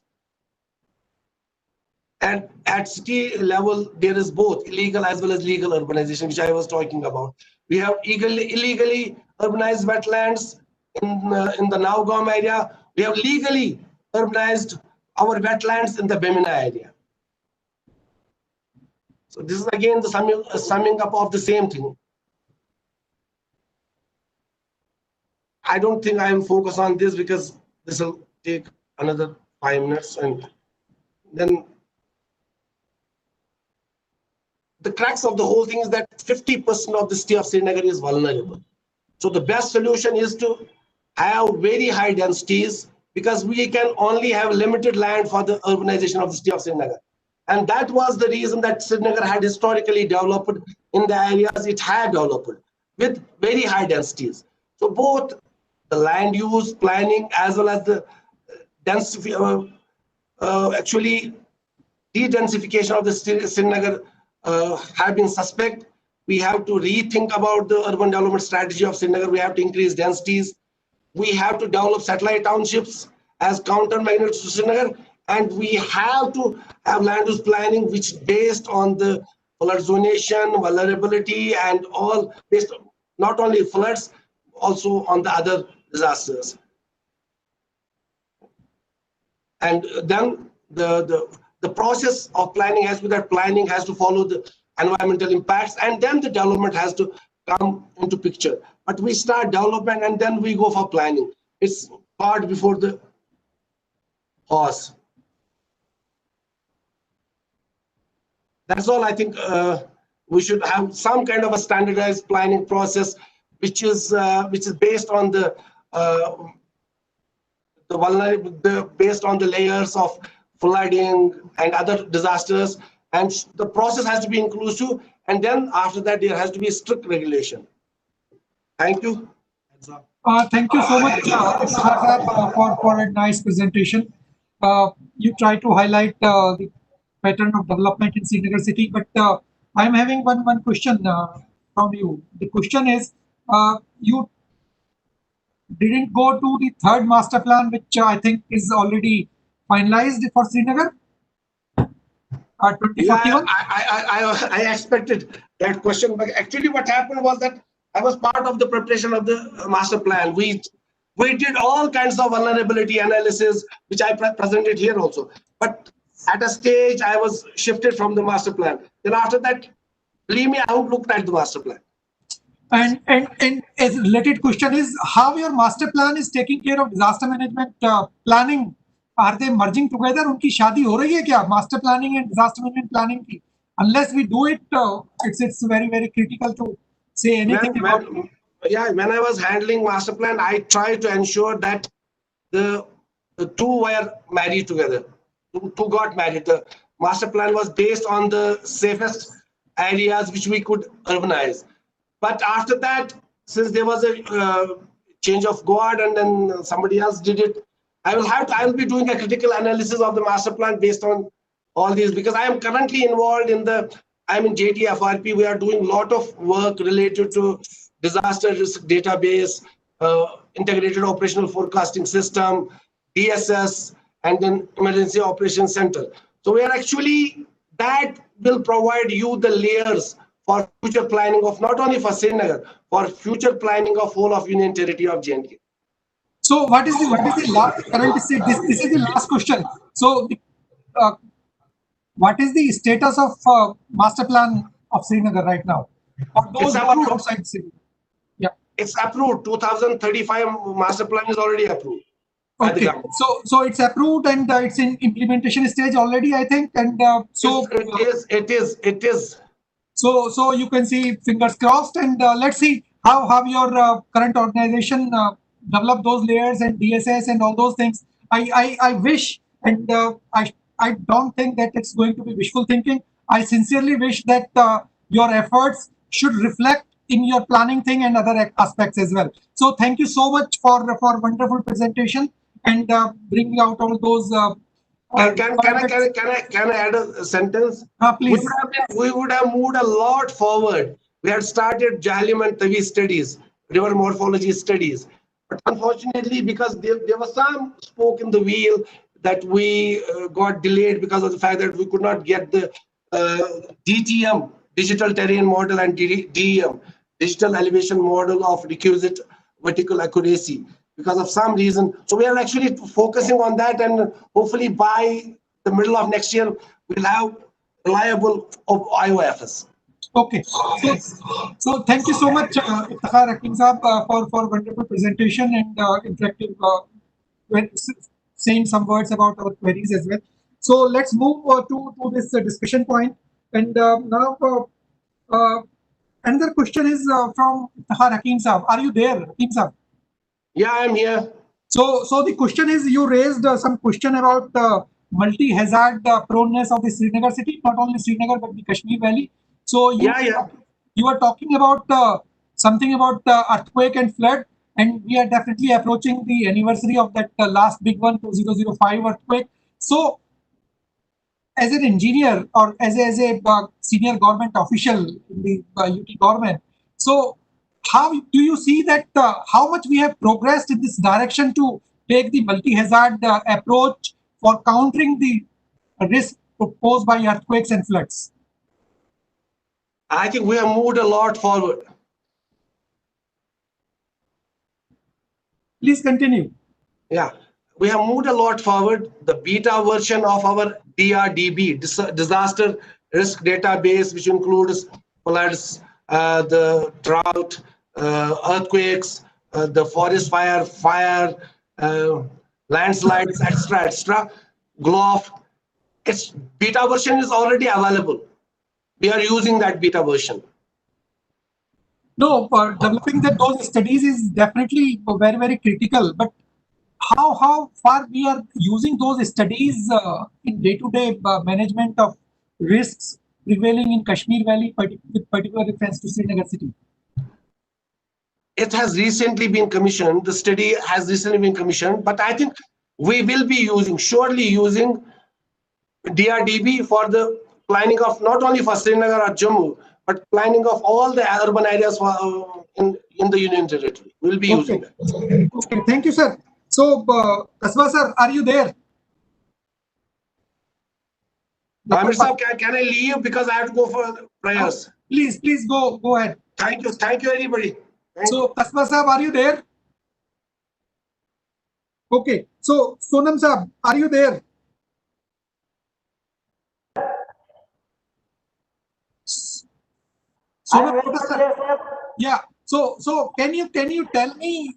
Speaker 9: And at city level, there is both illegal as well as legal urbanization, which I was talking about. We have illegally urbanized wetlands in the Naugam area. We have legally urbanized our wetlands in the Bemina area. So this is again the summing up of the same thing. I don't think I am focused on this because this will take another 5 minutes, and then the crux of the whole thing is that 50% of the state of Srinagar is vulnerable. So the best solution is to have very high densities, because we can only have limited land for the urbanization of the state of Srinagar. And that was the reason that Srinagar had historically developed in the areas it had developed with very high densities. So both the land use planning as well as the density, actually de-densification of the Srinagar have been suspect. We have to rethink about the urban development strategy of Srinagar. We have to increase densities. We have to develop satellite townships as countermeasures to Srinagar. And we have to have land use planning which based on the flood zonation, vulnerability, and all based on not only floods, also on the other disasters. And then the process of planning has to be that planning has to follow the environmental impacts, and then the development has to come into picture. But we start development and then we go for planning. It's cart before the horse. That's all. I think we should have some kind of a standardized planning process, which is based on based on the layers of flooding and other disasters, and the process has to be inclusive. And then after that, there has to be strict regulation. Thank you.
Speaker 1: Thank you so much, for a nice presentation. You try to highlight the pattern of development in Srinagar city. But I'm having one question from you. The question is, you didn't go to the third master plan, which I think is already finalized for Srinagar. 2041.
Speaker 9: I expected that question, but actually what happened was that I was part of the preparation of the master plan. We did all kinds of vulnerability analysis, which I presented here also. But at a stage, I was shifted from the master plan. Then after that, believe me, I haven't looked at the master plan.
Speaker 1: And a related question is how your master plan is taking care of disaster management planning. Are they merging together? उनकी शादी हो रही है क्या? Master planning and disaster management planning की. Unless we do it, it's very critical to say anything about it.
Speaker 9: Yeah, when I was handling master plan, I tried to ensure that the two were married together. Two got married. The master plan was based on the safest areas which we could urbanize. But after that, since there was a change of guard and then somebody else did it, I will be doing a critical analysis of the master plan based on all these, because I am currently involved in I'm in JTFRP. We are doing a lot of work related to disaster risk database, integrated operational forecasting system, DSS, and then emergency operations center. So we are actually, that will provide you the layers for future planning of not only for Srinagar, for future planning of whole of Union Territory of J&K.
Speaker 1: So what is the last current? This is the last question. So what is the status of master plan of Srinagar right now? For those who are outside Srinagar. Yeah,
Speaker 9: it's approved. 2035 master plan is already approved.
Speaker 1: Okay, so it's approved and it's in implementation stage already, I think, and so
Speaker 9: it is.
Speaker 1: So you can see, fingers crossed, and let's see how your current organization develop those layers and DSS and all those things. I wish, and I don't think that it's going to be wishful thinking. I sincerely wish that your efforts should reflect in your planning thing and other aspects as well. So thank you so much for wonderful presentation and bringing out all those.
Speaker 9: Can I add a sentence?
Speaker 1: Please.
Speaker 9: We would have moved a lot forward. We had started Jahlim and Tavi studies, river morphology studies. But unfortunately, because there was some spoke in the wheel, that we got delayed because of the fact that we could not get the DTM, digital terrain model, and DEM, digital elevation model of requisite vertical accuracy, because of some reason. So we are actually focusing on that, and hopefully by the middle of next year, we'll have reliable IOFS.
Speaker 1: Okay, so thank you so much, Iftikhar Hakim Saab, for wonderful presentation and interactive, saying some words about our queries as well. So let's move to this discussion point. And now another question is from Iftikhar Hakim Saab. Are you there, Hakim Saab?
Speaker 9: Yeah, I'm here.
Speaker 1: So the question is, you raised some question about multi-hazard proneness of the Srinagar city, not only Srinagar but the Kashmir Valley. So you are talking about something about earthquake and flood, and we are definitely approaching the anniversary of that last big one, 2005 earthquake. So as an engineer or as a senior government official in the UT government, so how do you see that how much we have progressed in this direction to take the multi-hazard approach for countering the risk posed by earthquakes and floods?
Speaker 9: I think we have moved a lot forward.
Speaker 1: Please continue.
Speaker 9: Yeah, we have moved a lot forward. The beta version of our DRDB, disaster risk database, which includes floods, the drought, earthquakes, the forest fire, landslides, etc. GLOF. Its beta version is already available. We are using that beta version.
Speaker 1: No, developing those studies is definitely very critical. But how far we are using those studies in day-to-day management of risks prevailing in Kashmir Valley, with particular reference to Srinagar city?
Speaker 9: It has recently been commissioned. The study has recently been commissioned, but I think we will be surely using DRDB for the planning of not only for Srinagar or Jammu, but planning of all the urban areas in the Union Territory. We'll be using that.
Speaker 1: Okay, thank you, sir. So, Kasba sir, are you there?
Speaker 9: Amir sir, can I leave because I have to go for prayers?
Speaker 1: Please go ahead.
Speaker 9: Thank you, everybody.
Speaker 1: So, Kasba sir, are you there? Okay, so Sonam sir, are you there? Sonam, yeah. So can you tell me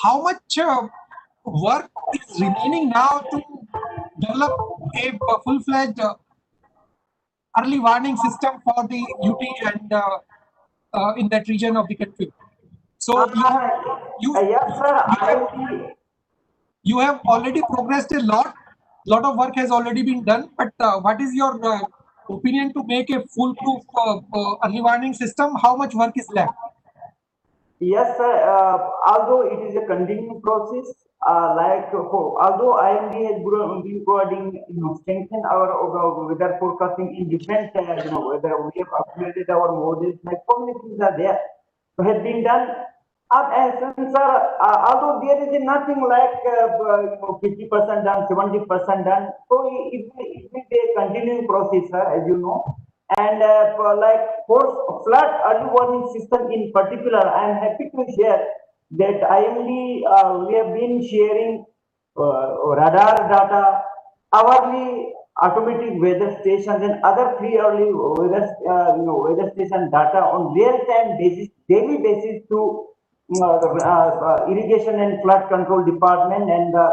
Speaker 1: how much work is remaining now to develop a full-fledged early warning system for the UT and in that region of the country? So you have already progressed a lot. Lot of work has already been done. But what is your opinion to make a foolproof early warning system? How much work is left?
Speaker 7: Yes, sir. Although it is a continuing process, although IMD has been providing, strengthen our weather forecasting in different, whether we have upgraded our models, like so many things are there, so has been done. And since, although there is nothing like 50% done, 70% done, so it will be a continuing process, sir, as you know. And for flood early warning system in particular, I am happy to share that IMD, we have been sharing radar data, hourly automatic weather stations, and other free early weather, weather station data on real-time basis, daily basis to irrigation and flood control department and the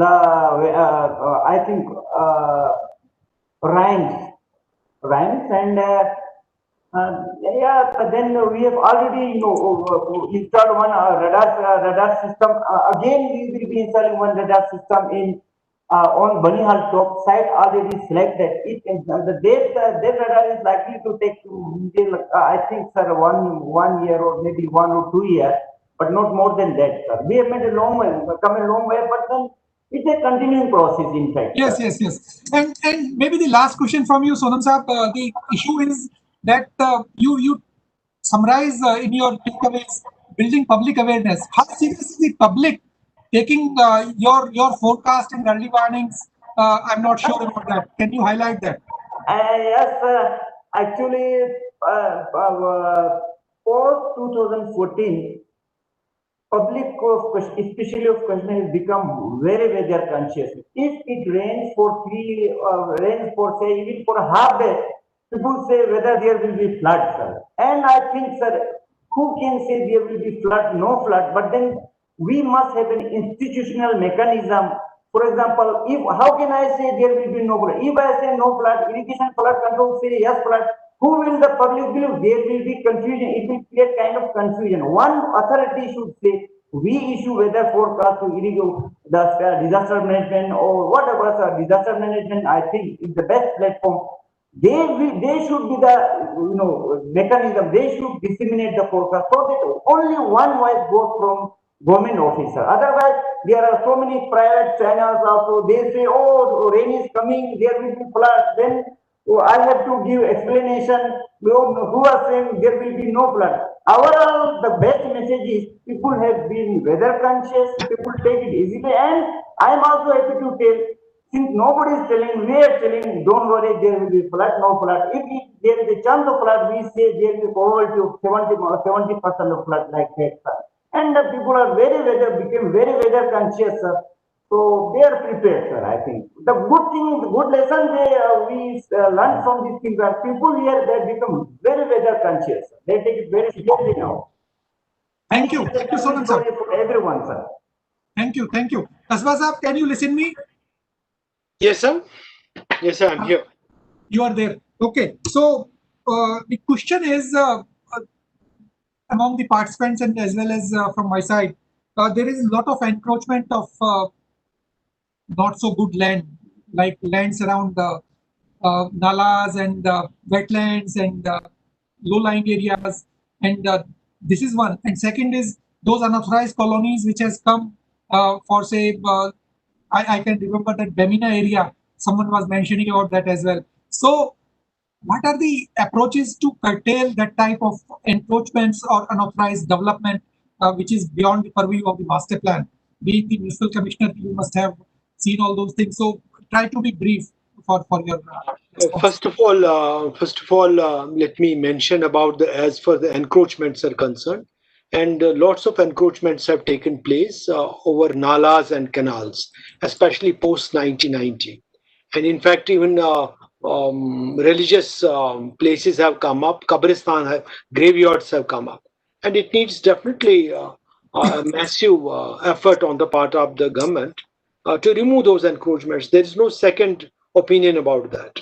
Speaker 7: I think rhymes and yeah. But then we have already installed one radar system. Again, we will be installing one radar system in on Banihal top site already selected. That radar is likely to take I think, sir, one year or maybe 1 or 2 years, but not more than that, sir. We have made a long way, come a long way, but then it's a continuing process, in fact.
Speaker 1: Yes. And maybe the last question from you, Sonam Saab, the issue is that you summarize in your takeaways building public awareness. How serious is the public taking your forecast and early warnings? I'm not sure about that. Can you highlight that?
Speaker 7: Yes, actually, post 2014, public, especially of Kashmir, has become very weather conscious. If it rains for say even for a half day, people say whether there will be flood, sir. And I think, sir, who can say there will be flood, no flood? But then we must have an institutional mechanism. For example, how can I say there will be no flood? If I say no flood, irrigation flood control say yes flood, who will the public believe? There will be confusion. It will create kind of confusion. One authority should say, we issue weather forecast to irrigate the disaster management or whatever, sir. Disaster management, I think, is the best platform. They should be the mechanism. They should disseminate the forecast so that only one voice goes from government officer. Otherwise, there are so many private channels also. They say, oh, rain is coming, there will be flood. Then I have to give explanation. Who are saying there will be no flood? Overall, the best message is people have been weather conscious. People take it easily, and I am also happy to tell. Since nobody is telling, we are telling, don't worry, there will be flood, no flood. If there is a chance of flood, we say there will be probability of 70% of flood like that, sir. And the people are became very weather conscious, sir. So they are prepared, sir, I think. The good thing, the good lesson we learned from these things are people here, they become very weather conscious. They take it very seriously now.
Speaker 1: Thank you so much, sir.
Speaker 7: For everyone, sir.
Speaker 1: Thank you. Kasba Saab, can you listen me?
Speaker 8: Yes, sir. Yes, sir, I'm here.
Speaker 1: You are there. Okay. So the question is among the participants and as well as from my side, there is a lot of encroachment of not so good land, like lands around the nalas and wetlands and low-lying areas. And this is one. And second is those unauthorized colonies which has come for say I can remember that Bemina area, someone was mentioning about that as well. So what are the approaches to curtail that type of encroachments or unauthorized development, which is beyond the purview of the master plan? Being the municipal commissioner, you must have seen all those things. So try to be brief for your response.
Speaker 8: First of all, let me mention about as far the encroachments are concerned, and lots of encroachments have taken place over nalas and canals, especially post 1990, and in fact, even religious places have come up, graveyards have come up, and it needs definitely a massive effort on the part of the government to remove those encroachments. There is no second opinion about that.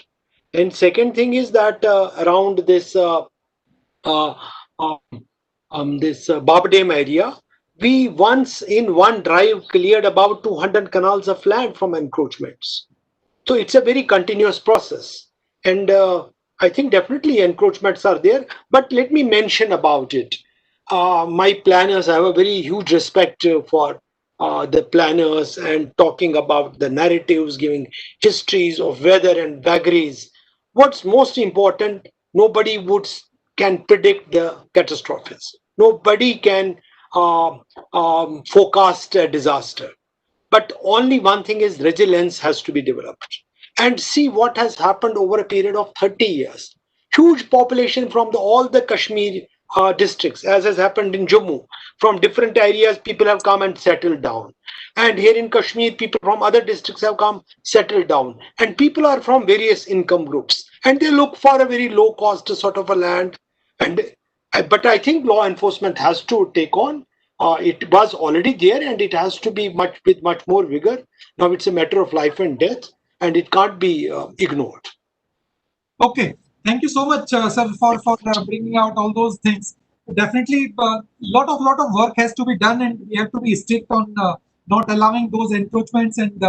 Speaker 8: And second thing is that around this uh, um, Babadem area, we once in one drive cleared about 200 canals of land from encroachments. So it's a very continuous process. And I think definitely encroachments are there. But let me mention about it. My planners, I have a very huge respect for the planners and talking about the narratives, giving histories of weather and vagaries. What's most important, nobody can predict the catastrophes. Nobody can forecast a disaster. But only one thing is resilience has to be developed. And see what has happened over a period of 30 years. Huge population from all the Kashmir districts, as has happened in Jammu. From different areas, people have come and settled down. And here in Kashmir, people from other districts have come, settled down. And people are from various income groups. And they look for a very low cost sort of a land. But I think law enforcement has to take on. It was already there, and it has to be with much more vigor. Now it's a matter of life and death, and it can't be ignored.
Speaker 1: Okay, thank you so much, sir, for bringing out all those things. Definitely, lot of work has to be done, and we have to be strict on not allowing those encroachments and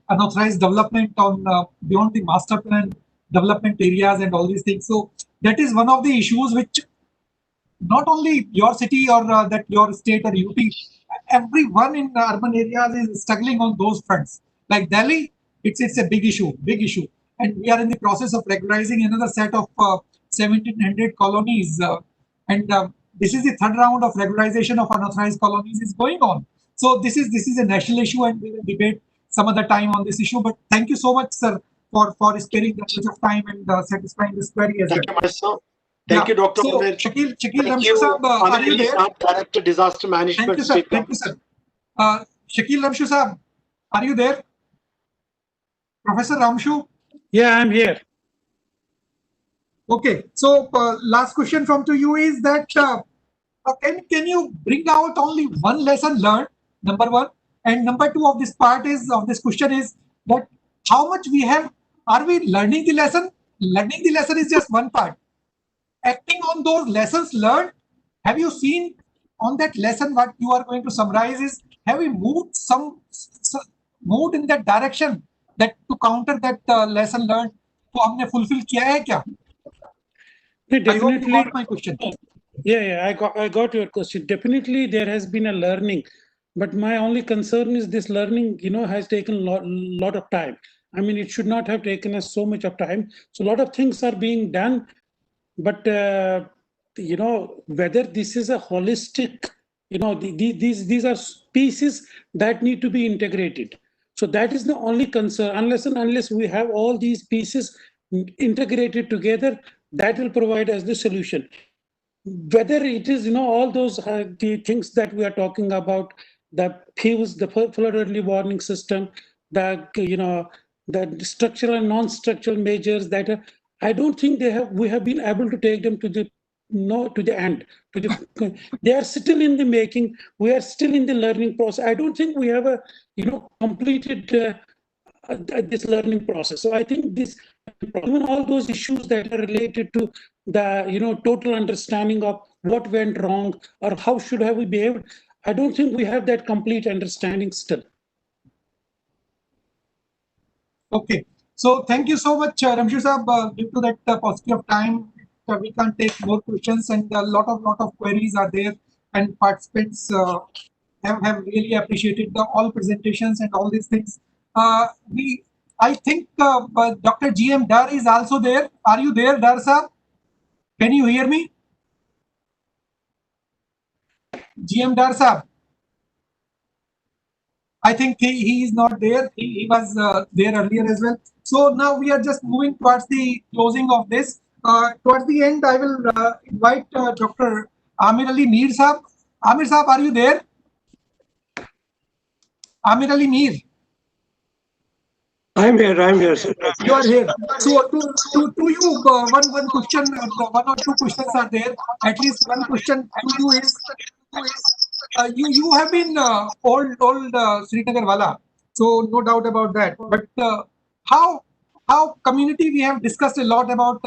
Speaker 1: unauthorized development on beyond the master plan development areas and all these things. So that is one of the issues which not only your city or that your state or UT, everyone in the urban areas is struggling on those fronts. Like Delhi, it's a big issue, and we are in the process of regularizing another set of 1,700 colonies, and this is the third round of regularization of unauthorized colonies is going on. So this is a national issue, and we will debate some other time on this issue. But thank you so much, sir, for sparing that much of time and satisfying this query as
Speaker 8: Thank
Speaker 1: well.
Speaker 8: you, myself. Thank you, Dr.
Speaker 1: So,
Speaker 8: Amir.
Speaker 1: Shakil
Speaker 8: Thank
Speaker 1: Ramshu
Speaker 8: you,
Speaker 1: Saab, are you there?
Speaker 8: Director Disaster Management.
Speaker 1: Thank you, sir.
Speaker 8: State
Speaker 1: Thank you, sir. Shakil Ramshu Saab, are you there? Professor Ramshu?
Speaker 4: Yeah, I'm here.
Speaker 1: Okay. So, last question from to you is that can you bring out only one lesson learned? Number one, and number two of this part is of this question is that how much we have are we learning the lesson? Learning the lesson is just one part. Acting on those lessons learned, have you seen on that lesson what you are going to summarize is have we moved moved in that direction that to counter that lesson learned? तो हमने fulfill किया है क्या? I hope you got my question.
Speaker 4: Yeah, I got your question. Definitely, there has been a learning, but my only concern is this learning, has taken lot of time. I mean, it should not have taken us so much of time. So a lot of things are being done, but whether this is a holistic, these are pieces that need to be integrated. So that is the only concern. Unless we have all these pieces integrated together, that will provide us the solution. Whether it is, all those the things that we are talking about, the PIVs, the flood early warning system, the the structural and non-structural measures that I don't think we have been able to take them to the end. They are still in the making. We are still in the learning process. I don't think we have a completed this learning process. So I think even all those issues that are related to the total understanding of what went wrong or how should have we behaved, I don't think we have that complete understanding still.
Speaker 1: Okay. So thank you so much, Ramshu Saab. Due to that paucity of time, we can't take more questions, and a lot of queries are there, and participants have really appreciated all presentations and all these things. I think Dr. GM Dar is also there. Are you there, Dar sir? Can you hear me? GM Dar sir. I think he is not there. He was there earlier as well. So now we are just moving towards the closing of this. Towards the end, I will invite Dr. Amir Ali Mir Saab. Amir Saab, are you there? Amir Ali Mir.
Speaker 3: I'm here, sir.
Speaker 1: You are here. So to you, one question, one or two questions are there. At least one question to you is, you have been old Srinagar wala, so no doubt about that. But how community, we have discussed a lot about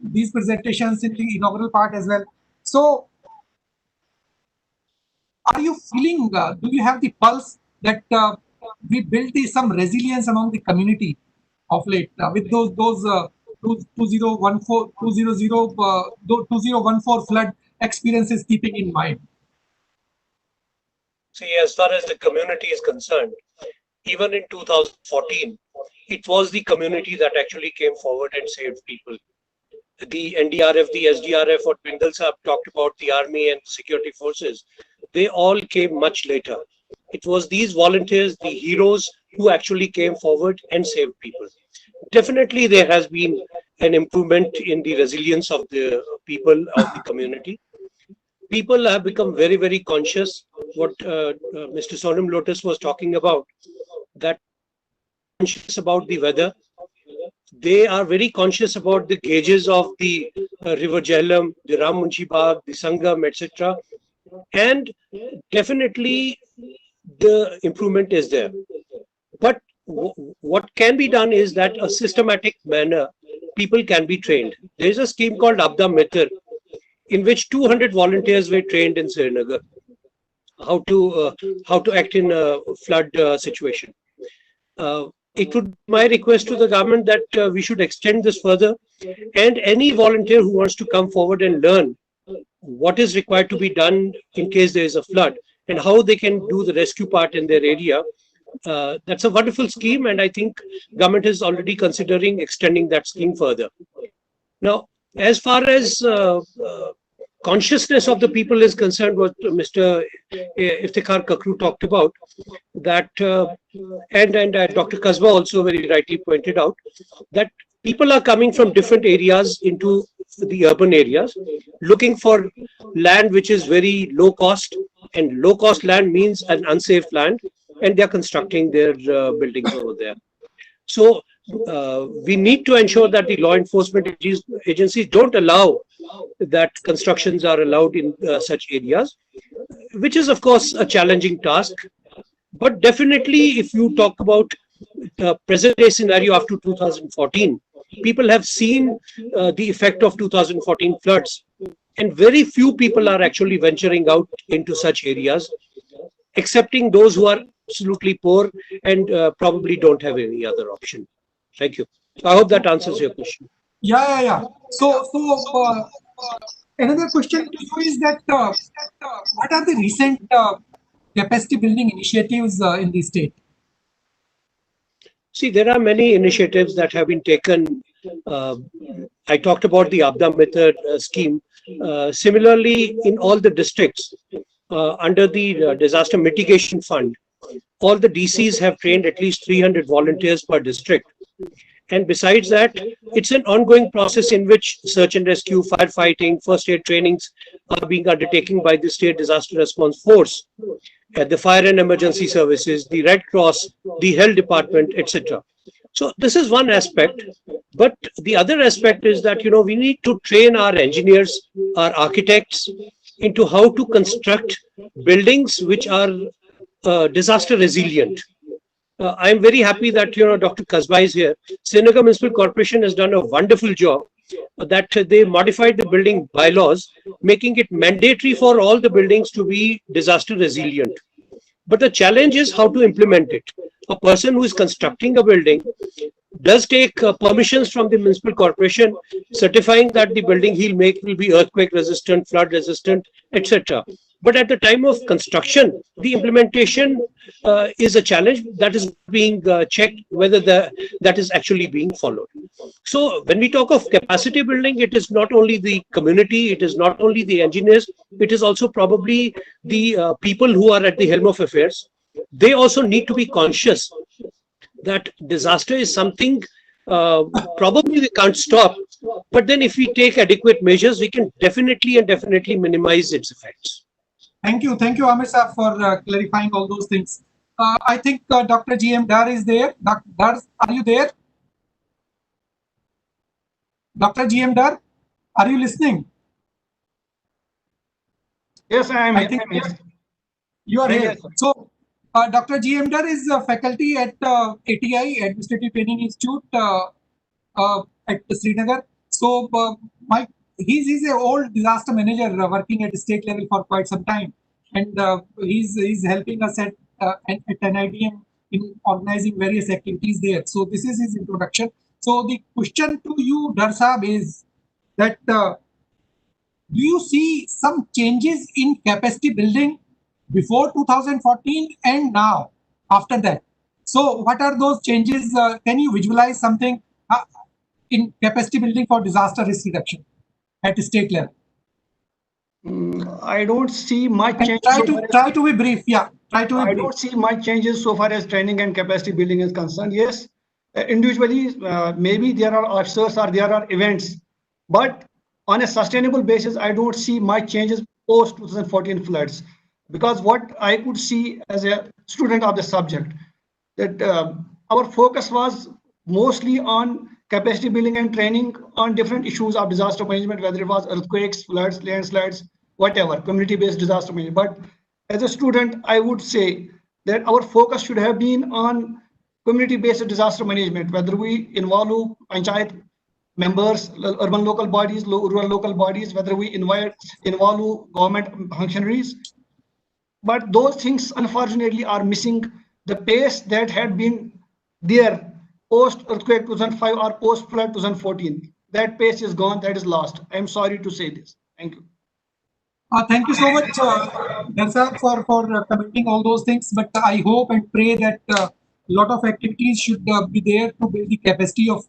Speaker 1: these presentations in the inaugural part as well. So are you feeling? Do you have the pulse that we built some resilience among the community of late with those 2014 flood experiences keeping in mind?
Speaker 3: See, as far as the community is concerned, even in 2014, it was the community that actually came forward and saved people. The NDRF, the SDRF, what Bindal Saab talked about, the army and security forces, they all came much later. It was these volunteers, the heroes, who actually came forward and saved people. Definitely, there has been an improvement in the resilience of the people of the community. People have become very, very conscious. What Mr. Sonam Lotus was talking about, that conscious about the weather. They are very conscious about the gauges of the river Jhelum, the Ram Munshi Bagh, the Sangam, etc. And definitely the improvement is there. But what can be done is that a systematic manner, people can be trained. There is a scheme called Abda Mitra, in which 200 volunteers were trained in Srinagar how to act in a flood situation. It would be my request to the government that we should extend this further, and any volunteer who wants to come forward and learn what is required to be done in case there is a flood and how they can do the rescue part in their area. That's a wonderful scheme, and I think government is already considering extending that scheme further. Now, as far as consciousness of the people is concerned, what Mr. Iftikhar Kakru talked about, that and Dr. Kasba also very rightly pointed out, that people are coming from different areas into the urban areas, looking for land which is very low cost, and low cost land means an unsafe land, and they are constructing their buildings over there. So we need to ensure that the law enforcement agencies don't allow that constructions are allowed in such areas, which is of course a challenging task. But definitely, if you talk about the present day scenario after 2014, people have seen the effect of 2014 floods, and very few people are actually venturing out into such areas, excepting those who are absolutely poor and probably don't have any other option. Thank you. I hope that answers your question.
Speaker 1: Yeah. So another question to you is that what are the recent capacity building initiatives in the state?
Speaker 3: See, there are many initiatives that have been taken. I talked about the Abda Mitra scheme. Similarly, in all the districts, under the Disaster Mitigation Fund, all the DCs have trained at least 300 volunteers per district. And besides that, it's an ongoing process in which search and rescue, firefighting, first aid trainings are being undertaken by the State Disaster Response Force, the Fire and Emergency Services, the Red Cross, the Health Department, etc. So this is one aspect. But the other aspect is that, we need to train our engineers, our architects into how to construct buildings which are disaster resilient. I'm very happy that Dr. Kasba is here. Srinagar Municipal Corporation has done a wonderful job that they modified the building bylaws, making it mandatory for all the buildings to be disaster resilient. But the challenge is how to implement it. A person who is constructing a building does take permissions from the municipal corporation, certifying that the building he'll make will be earthquake resistant, flood resistant, etc. But at the time of construction, the implementation is a challenge that is being checked whether that is actually being followed. So when we talk of capacity building, it is not only the community, it is not only the engineers, it is also probably the people who are at the helm of affairs. They also need to be conscious that disaster is something probably we can't stop, but then if we take adequate measures, we can definitely minimize its effects.
Speaker 1: Thank you, Amir sir, for clarifying all those things. I think Dr. GM Dar is there. Dr. Dar, are you there? Dr. GM Dar, are you listening?
Speaker 11: Yes, I am.
Speaker 1: I think you are here. So, Dr. GM Dar is faculty at ATI, Administrative Training Institute at Srinagar. So, he's an old disaster manager working at the state level for quite some time, and he's helping us at NIDM in organizing various activities there. So, this is his introduction. So, the question to you, Dar Saab, is that do you see some changes in capacity building before 2014 and now after that? So what are those changes? Can you visualize something in capacity building for disaster risk reduction at the state level?
Speaker 11: I don't see much change.
Speaker 1: Try to be brief. Yeah, try to be brief.
Speaker 11: I don't see much changes so far as training and capacity building is concerned. Yes, individually, maybe there are officers or there are events, but on a sustainable basis, I don't see much changes post 2014 floods, because what I could see as a student of the subject, that our focus was mostly on capacity building and training on different issues of disaster management, whether it was earthquakes, floods, landslides, whatever, community-based disaster management. But as a student, I would say that our focus should have been on community-based disaster management, whether we involve panchayat members, urban local bodies, rural local bodies, whether we involve government functionaries. But those things, unfortunately, are missing the pace that had been there post-earthquake 2005 or post-flood 2014. That pace is gone, that is lost. I'm sorry to say this. Thank you.
Speaker 1: Thank you so much, Darsab, for commenting all those things. But I hope and pray that a lot of activities should be there to build the capacity of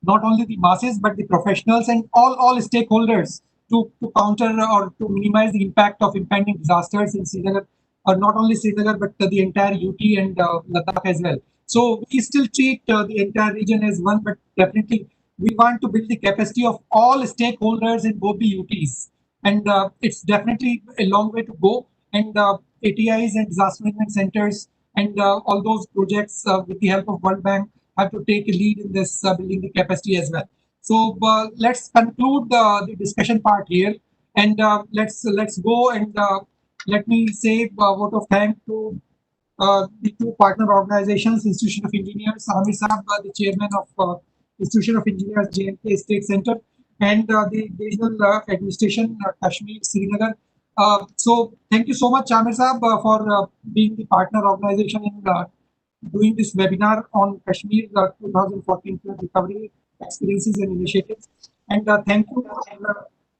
Speaker 1: not only the masses but the professionals and all stakeholders to counter or to minimize the impact of impending disasters in Srinagar, or not only Srinagar but the entire UT and Ladakh as well. So we still treat the entire region as one, but definitely we want to build the capacity of all stakeholders in both the UTs. And it's definitely a long way to go. And ATIs and disaster management centers and all those projects with the help of World Bank have to take a lead in this building the capacity as well. So let's conclude the discussion part here, and let's go and let me say a vote of thanks to the two partner organizations, Institution of Engineers, Amir Saab, the chairman of Institution of Engineers, JNK State Center, and the Divisional Administration, Kashmir, Srinagar. So thank you so much, Amir Saab, for being the partner organization in doing this webinar on Kashmir 2014 flood recovery experiences and initiatives. And thank you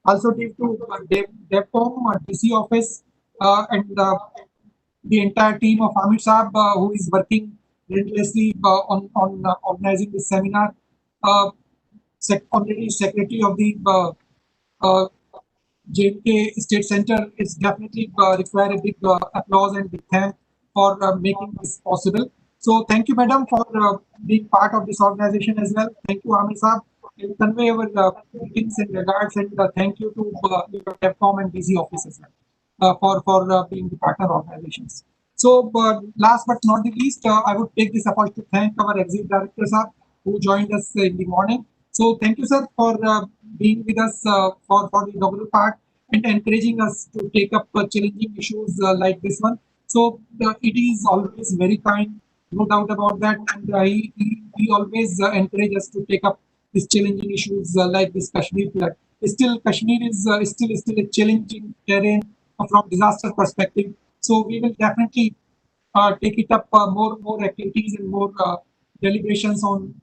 Speaker 1: also to DevCom, DC office, and the entire team of Amir Saab, who is working relentlessly on organizing this seminar. Already Secretary of the JNK State Center is definitely require a big applause and big thank for making this possible. So thank you, madam, for being part of this organization as well. Thank you, Amir Saab. And convey our greetings and regards, and thank you to DevCom and DC office as well for being the partner organizations. So last but not the least, I would take this opportunity to thank our Executive Director, sir, who joined us in the morning. So thank you, sir, for being with us for the inaugural part and encouraging us to take up challenging issues like this one. So it is always very kind, no doubt about that. And he always encourages us to take up these challenging issues like this Kashmir flood. Still, Kashmir is still a challenging terrain from disaster perspective. So we will definitely take it up more activities and more deliberations on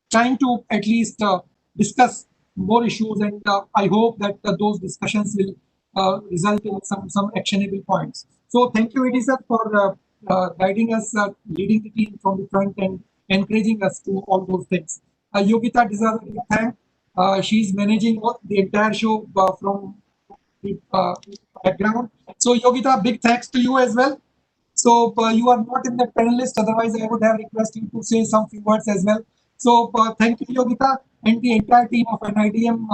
Speaker 1: trying to at least discuss more issues, and I hope that those discussions will result in some actionable points. So thank you, Edie sir, for guiding us, leading the team from the front and encouraging us to all those things. Yogita deserves a big thank. She's managing the entire show from the background. So Yogita, big thanks to you as well. So you are not in the panelist, otherwise I would have requested you to say some few words as well. So thank you, Yogita, and the entire team of NIDM,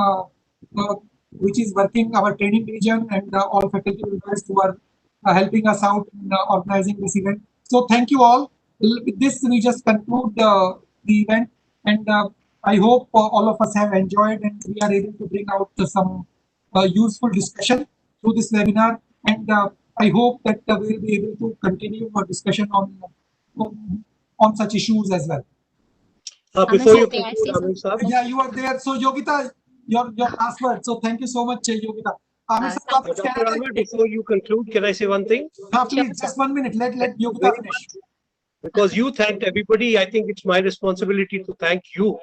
Speaker 1: which is working our training region, and all faculty members who are helping us out in organizing this event. So thank you all. With this, we just conclude the event, and I hope all of us have enjoyed and we are able to bring out some useful discussion through this webinar. And I hope that we will be able to continue our discussion on such issues as well.
Speaker 3: Before you conclude, Amir Saab.
Speaker 1: Yeah, you are there. So Yogita, your last word. So thank you so much, Yogita.
Speaker 3: Dr. Amir, before you conclude, can I say one thing?
Speaker 1: Please, just 1 minute. Let Yogita finish.
Speaker 3: Because you thanked everybody, I think it's my responsibility to thank you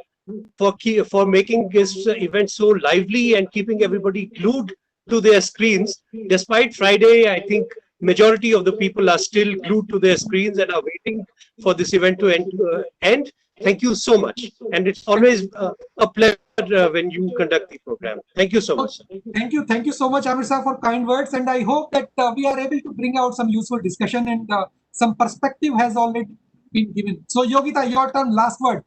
Speaker 3: for making this event so lively and keeping everybody glued to their screens. Despite Friday, I think majority of the people are still glued to their screens and are waiting for this event to end. Thank you so much. And it's always a pleasure when you conduct the program. Thank you so much.
Speaker 1: Thank you so much, Amir sir, for kind words. And I hope that we are able to bring out some useful discussion, and some perspective has already been given. So Yogita, your turn, last word.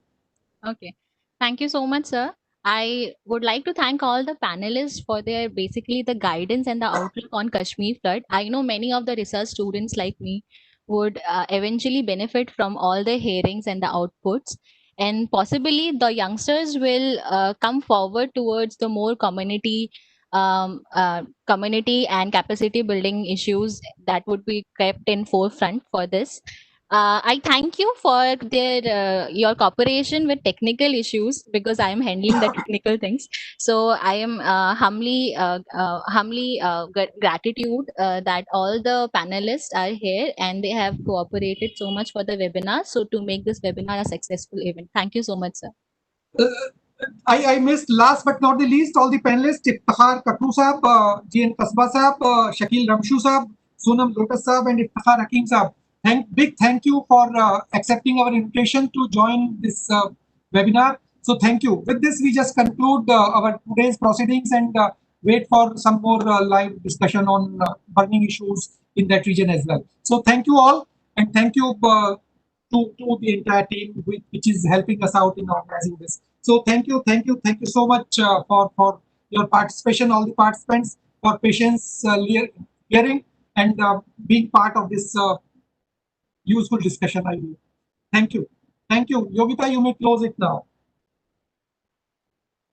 Speaker 5: Okay. Thank you so much, sir. I would like to thank all the panelists for their basically the guidance and the outlook on Kashmir flood. I know many of the research students like me would eventually benefit from all the hearings and the outputs, and possibly the youngsters will come forward towards the more community and capacity building issues that would be kept in forefront for this. I thank you for your cooperation with technical issues, because I am handling the technical things. So I am humbly gratitude that all the panelists are here and they have cooperated so much for the webinar. So to make this webinar a successful event. Thank you so much, sir.
Speaker 1: I missed last but not the least all the panelists: Iftikhar Kakru Sahab, GN Kasba Sahab, Shakil Ramshu Sahab, Sonam Lotus Sahab, and Iftikhar Hakim Sahab. Big thank you for accepting our invitation to join this webinar. So thank you. With this, we just conclude our today's proceedings and wait for some more live discussion on burning issues in that region as well. So thank you all, and thank you to the entire team which is helping us out in organizing this. So thank you so much for your participation, all the participants, for patience, hearing, and being part of this useful discussion. I do. Thank you. Yogita, you may close it now.